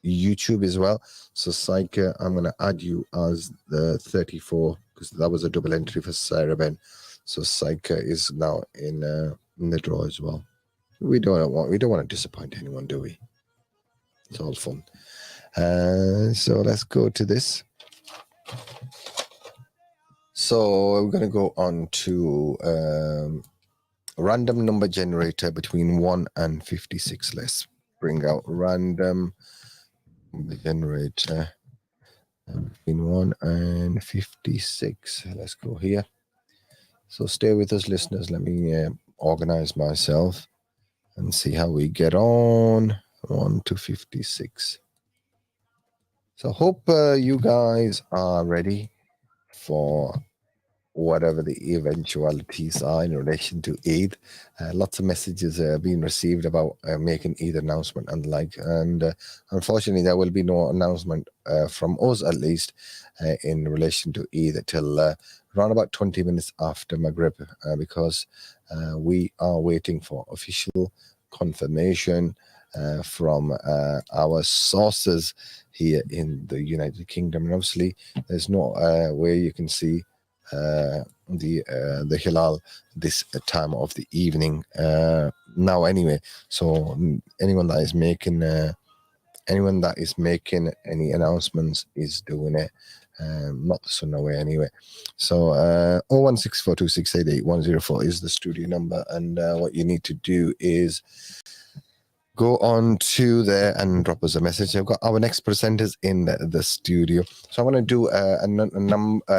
YouTube as well. So Saika, I'm going to add you as the 34 because that was a double entry for Sarah Ben. So Saika is now in the draw as well. We don't want to disappoint anyone, do we? It's all fun. So let's go to this. So we're going to go on to random number generator between 1 and 56. Let's bring out random number generator between 1 and 56. Let's go here. So stay with us, listeners. Let me organize myself and see how we get on. 1 to 56. So hope you guys are ready for whatever the eventualities are in relation to Eid. Lots of messages being received about making Eid announcement and the like. And unfortunately, there will be no announcement from us, at least, in relation to Eid till around about 20 minutes after Maghrib, because we are waiting for official confirmation from our sources here in the United Kingdom. And obviously, there's no way you can see the hilal this time of the evening now anyway. So anyone that is making any announcements is doing it not the Sunnah way anyway. So 01642688104 is the studio number, and what you need to do is go on to there and drop us a message. I've got our next presenters in the studio. So I'm going to do a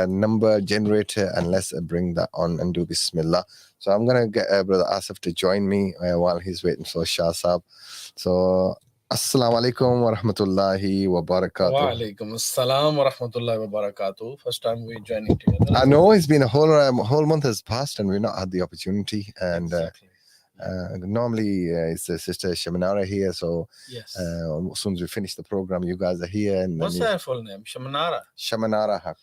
number generator, and let's bring that on and do Bismillah. So I'm going to get Brother Asif to join me while he's waiting for Shah Saab. So Assalamu alaikum wa rahmatullahi wa barakatuh. Wa alaikum assalam wa rahmatullahi wa barakatuh. First time we're joining together. I know it's been a whole month has passed and we've not had the opportunity. And Exactly. Normally it's Sister Shamanara here, so Yes. as soon as we finish the program, you guys are here. And What's her full name? Shamanara. Shamanara Haq.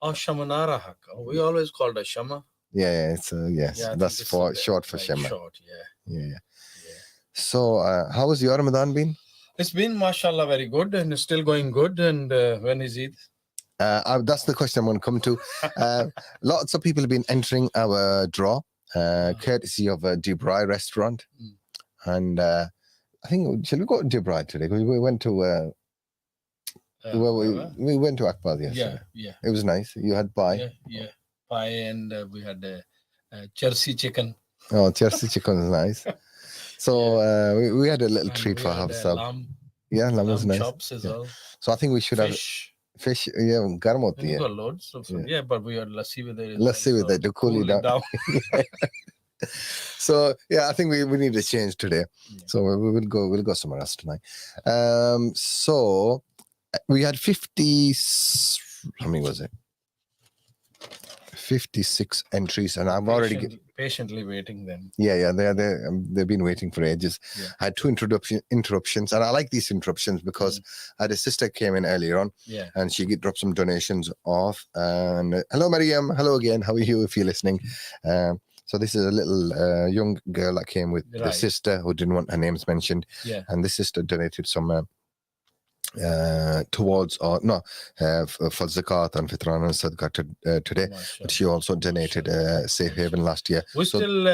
Oh, Shamanara Haq. Oh, we always called her Shama. Yeah, it's yes, Yeah, I that's think for it's short for like Shama. short, Yeah. So how was your Ramadan been? It's been, mashallah, very good, and it's still going good. And when is Eid? That's the question I'm going to come to. Lots of people have been entering our draw, courtesy of a De'Braai restaurant. And I think, shall we go to De'Braai today? We went to we went to Akbar yesterday. Yeah. It was nice. You had pie. Yeah. Pie, and we had Jersey chicken. Oh, Jersey chicken is nice. So we had a little treat for ourselves. Lamb was nice. Chops as well. So I think we should have fish. Yeah, garm hoti We hai. got loads of food. Yeah, but we had lassi with it. Lassi with it to cool it down. So yeah, I think we need a change today. So we'll go somewhere else tonight. So we had 50. How many was it? 56 entries, and I've already patiently waiting them. Yeah, they've been waiting for ages. Yeah. I had two interruptions, and I like these interruptions because I had a sister came in earlier on, and she dropped some donations off. And hello, Mariam. Hello again. How are you? If you're listening, so this is a little young girl that came with the sister who didn't want her names mentioned, and this sister donated some. Towards for zakat and fitran and sadaqah today, but she also donated Safe Haven last year. We still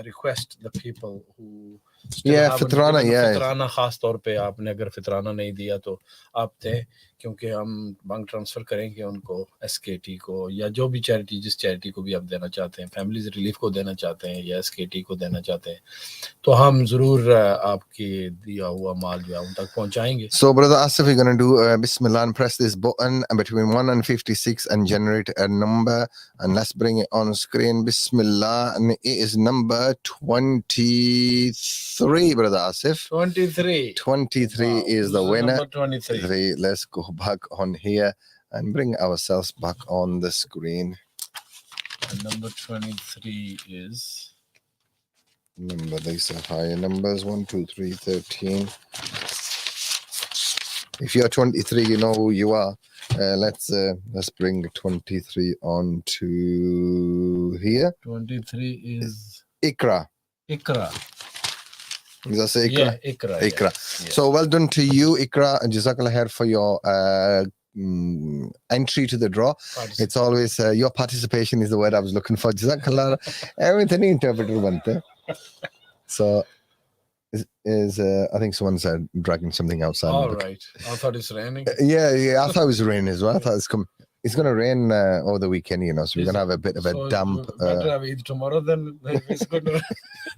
request the people who fitrana फितराना खास तौर पे आपने अगर फितराना नहीं दिया तो आप दें, क्योंकि हम बैंक ट्रांसफर करेंगे उनको एसकेटी को या जो भी चैरिटी जिस चैरिटी को भी आप देना चाहते हैं, फैमिलीज रिलीफ को देना चाहते हैं या एसकेटी को देना चाहते हैं, तो हम जरूर आपकी दिया हुआ माल जो है उन तक पहुंचाएंगे. So brother Asif, we're going to do Bismillah and press this button and between 1 and 56 and generate a number, and let's bring it on screen. Bismillah, and it is number 23, brother Asif. 23 is the winner. Number 23. Let's go back on here and bring ourselves back on the screen. And number 23 is... Remember, these are higher numbers. 1, 2, 3, 13. If you're 23, you know who you are. Let's bring 23 on to here. 23 is... Ikra. Ikra. Does that say Ikra? Yeah, Ikra. Ikra. Yeah. So well done to you, Ikra, and Jazakallah khair for your entry to the draw. It's always your participation is the word I was looking for. Jazakallah. Everything interpreter bante. So is I think someone said dragging something outside. All right. I thought it's raining. Yeah. I thought it was raining as well. I thought it's going to rain over the weekend, so we're going to have a bit of a damp. Better have Eid tomorrow than if it's going to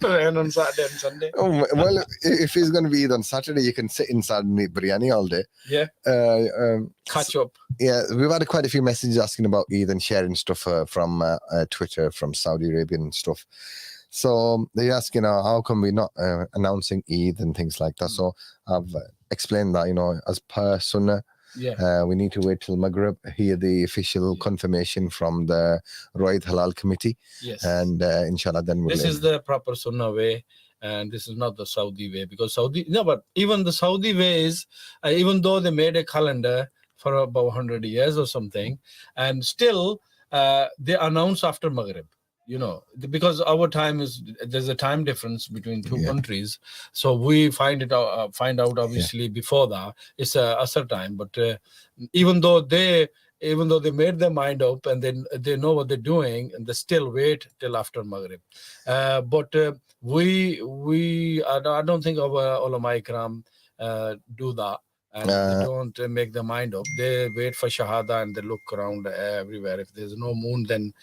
rain on Saturday and Sunday. Well, if it's going to be Eid on Saturday, you can sit inside and eat biryani all day. Yeah. Catch up. Yeah, we've had quite a few messages asking about Eid and sharing stuff from Twitter, from Saudi Arabia and stuff. So they ask, how come we're not announcing Eid and things like that? So I've explained that, as per Sunnah, we need to wait till Maghrib, hear the official confirmation from the Royd Halal Committee. Yes. And inshallah, then we'll... This is the proper Sunnah way, and this is not the Saudi way, because but even the Saudi way is, even though they made a calendar for about 100 years or something, and still they announce after Maghrib. Because our time there's a time difference between two countries, so we find out obviously before that. It's a Asr time, but even though they made their mind up and then they know what they're doing, and they still wait till after Maghrib. But I don't think our ulama ikram do that. And they don't make their mind up. They wait for Shahada and they look around everywhere. If there's no moon, then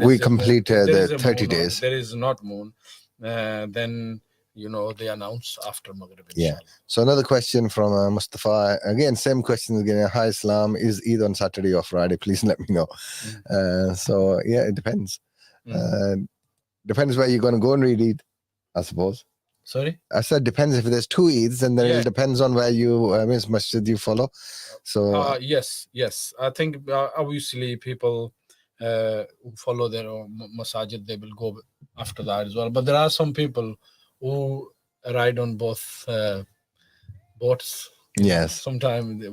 we complete the 30 days. There is not moon, then they announce after Maghrib. Yeah. So another question from Mustafa. Again, same question again. Hi Islam, is Eid on Saturday or Friday? Please let me know. So yeah, it depends. Depends where you're going to go and read Eid, I suppose. Sorry? I said depends. If there's two Eids, then it depends on where you, which masjid you follow. So yes. I think obviously people who follow their own masajid, they will go after that as well. But there are some people who ride on both boats. Yes. Sometimes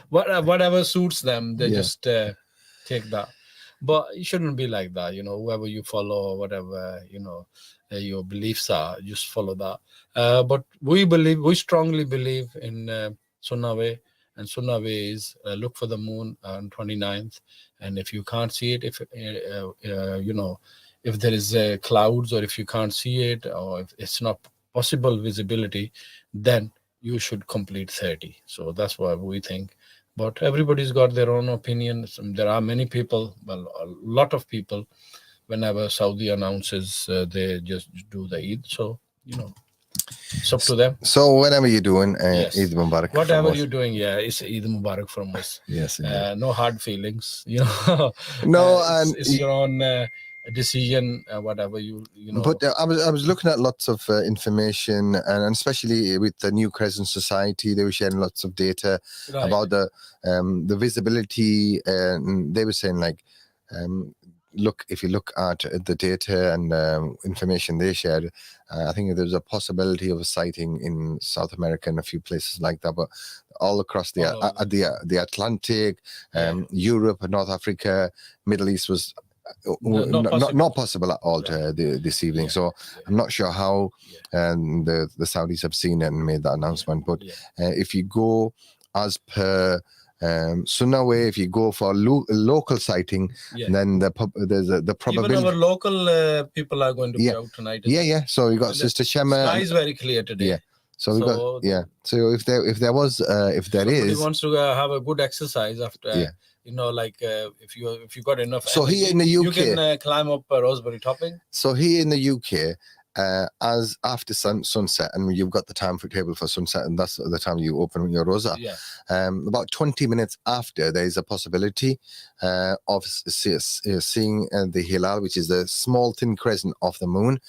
whatever suits them, they just take that. But it shouldn't be like that, whoever you follow or whatever, your beliefs are, just follow that. But we strongly believe in Sunnah way, and Sunnah way is look for the moon on 29th, and if you can't see it, if there is clouds, or if you can't see it, or if it's not possible visibility, then you should complete 30. So that's what we think. But everybody's got their own opinion. There are many people, well, a lot of people, whenever Saudi announces, they just do the Eid. So, it's up to them. So whenever you're doing Eid Mubarak. Whatever you're doing, it's Eid Mubarak from us. Yes. No hard feelings, No, and it's your own decision, whatever you know. But I was looking at lots of information, and especially with the New Crescent Society, they were sharing lots of data about the visibility, and they were saying if you look at the data and information they shared, I think there's a possibility of a sighting in South America and a few places like that, but all across the Atlantic, Europe, North Africa, Middle East was not possible at all this evening. So I'm not sure how the Saudis have seen it and made that announcement. But if you go as per Sunnah way, if you go for local sighting, then there's the probability. Even our local people are going to be out tonight. So we got Sister Shema. Sky is very clear today. So we got So if there wants to have a good exercise after. If you got enough. So energy, here in the UK, you can climb up Rosebery Topping. So here in the UK, as after sunset, and you've got the time for table for sunset, and that's the time you open your rosa. About 20 minutes after, there is a possibility of seeing the hilal, which is the small thin crescent of the moon,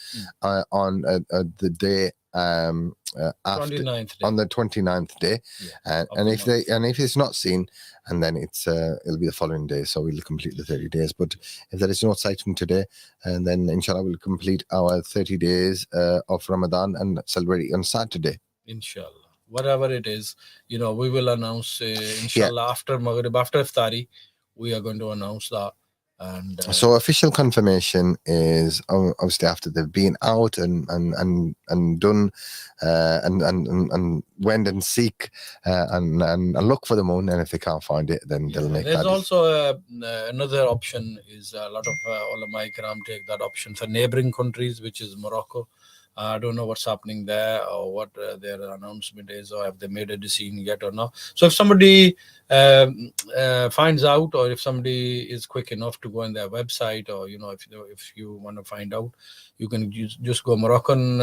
on the day after 29th day. on the 29th day, and if it's not seen, and then it'll be the following day, so we'll complete the 30 days. But if there is no sighting today, and then inshallah we'll complete our 30 days of Ramadan and celebrate it on Saturday. Inshallah, whatever it is, we will announce inshallah after Maghrib, after Iftari, we are going to announce that. And so official confirmation is obviously after they've been out and done and went and seek and look for the moon, and if they can't find it, then they'll make there's that. also another option is a lot of ulama ikram take that option for neighboring countries, which is Morocco. I don't know what's happening there or what their announcement is, or have they made a decision yet or not. So if somebody finds out, or if somebody is quick enough to go on their website, or if you want to find out, you can just go Moroccan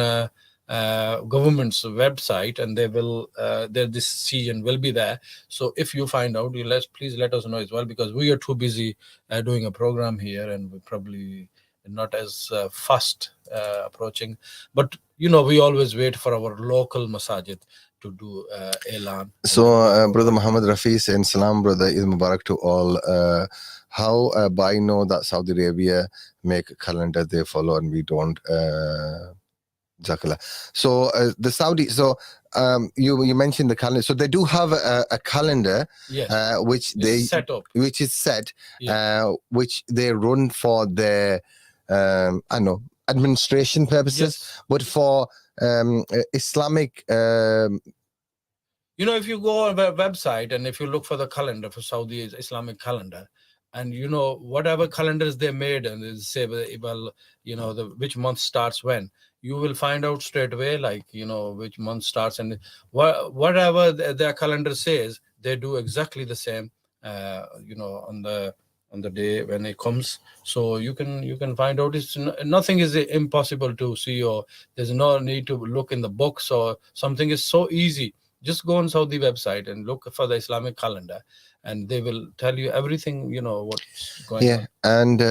government's website, and they will their decision will be there. So if you find out, please let us know as well, because we are too busy doing a program here, and we probably not as fast approaching, but we always wait for our local masajid to do elan. So brother Muhammad Rafi saying salam brother, Eid Mubarak to all. How I know that Saudi Arabia make a calendar they follow and we don't. So the Saudi, you mentioned the calendar, so they do have a calendar, yes, which they set up, which is set, which they run for their administration purposes, yes. But for Islamic, if you go on their website and if you look for the calendar for Saudi Islamic calendar, and whatever calendars they made, and they say, well, which month starts when, you will find out straight away, like which month starts, and whatever their calendar says, they do exactly the same on the day when it comes. So you can find out. Nothing is impossible to see, or there's no need to look in the books, or something is so easy. Just go on Saudi website and look for the Islamic calendar, and they will tell you everything, what's going on. And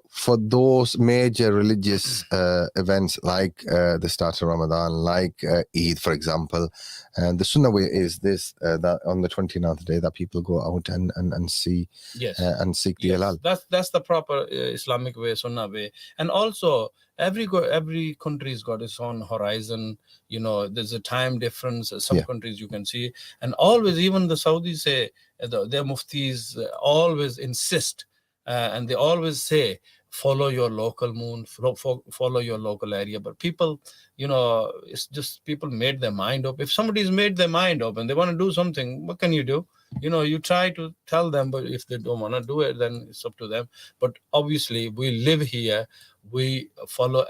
for those major religious events like the start of Ramadan, like Eid, for example, the Sunnah way is this, that on the 29th day that people go out and see, yes, and seek the halal. That's the proper Islamic way, Sunnah way. And also every country's got its own horizon. There's a time difference. Some countries you can see, and always, even the Saudis say, their muftis always insist, and they always say, follow your local moon, follow your local area. But people, it's just people made their mind up. If somebody's made their mind up and they want to do something, what can you do? You try to tell them, but if they don't want to do it, then it's up to them. But obviously, we live here. We follow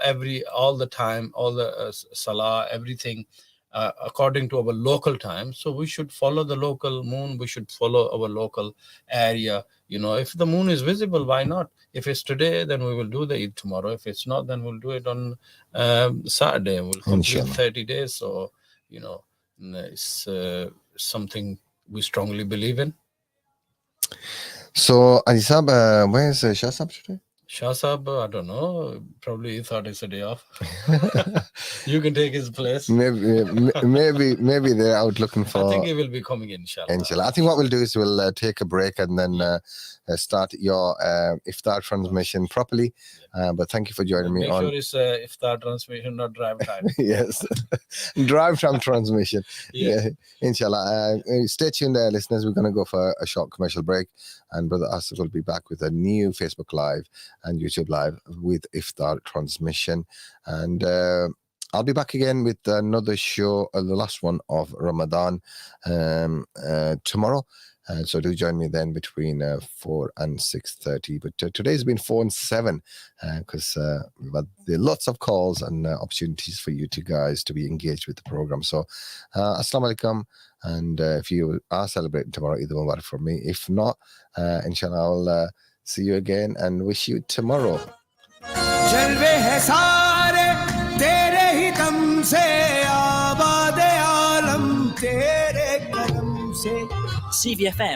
all the time, all the salah, everything according to our local time. So we should follow the local moon. We should follow our local area. If the moon is visible, why not? If it's today, then we will do the Eid tomorrow. If it's not, then we'll do it on Saturday. We'll complete 30 days. So, it's something we strongly believe in. So, Adisab, where's Shahsab today? Shahsab, I don't know. Probably he thought it's a day off. You can take his place. Maybe they're out looking for. I think he will be coming in, inshallah. I think what we'll do is we'll take a break and then start your iftar transmission properly. But thank you for joining me on. Make sure it's iftar transmission, not drive time. Yes, drive time transmission. Yeah, inshallah. Stay tuned there, listeners. We're going to go for a short commercial break, and Brother Asif will be back with a new Facebook Live and YouTube Live with iftar transmission. And I'll be back again with another show, the last one of Ramadan, tomorrow. So do join me then between 4 and 6:30. But today's been 4 and 7 because we've had lots of calls and opportunities for you guys to be engaged with the program. So Assalamu alaikum. And if you are celebrating tomorrow, Eid Mubarak for me. If not, inshallah, I'll see you again and wish you tomorrow. CVFM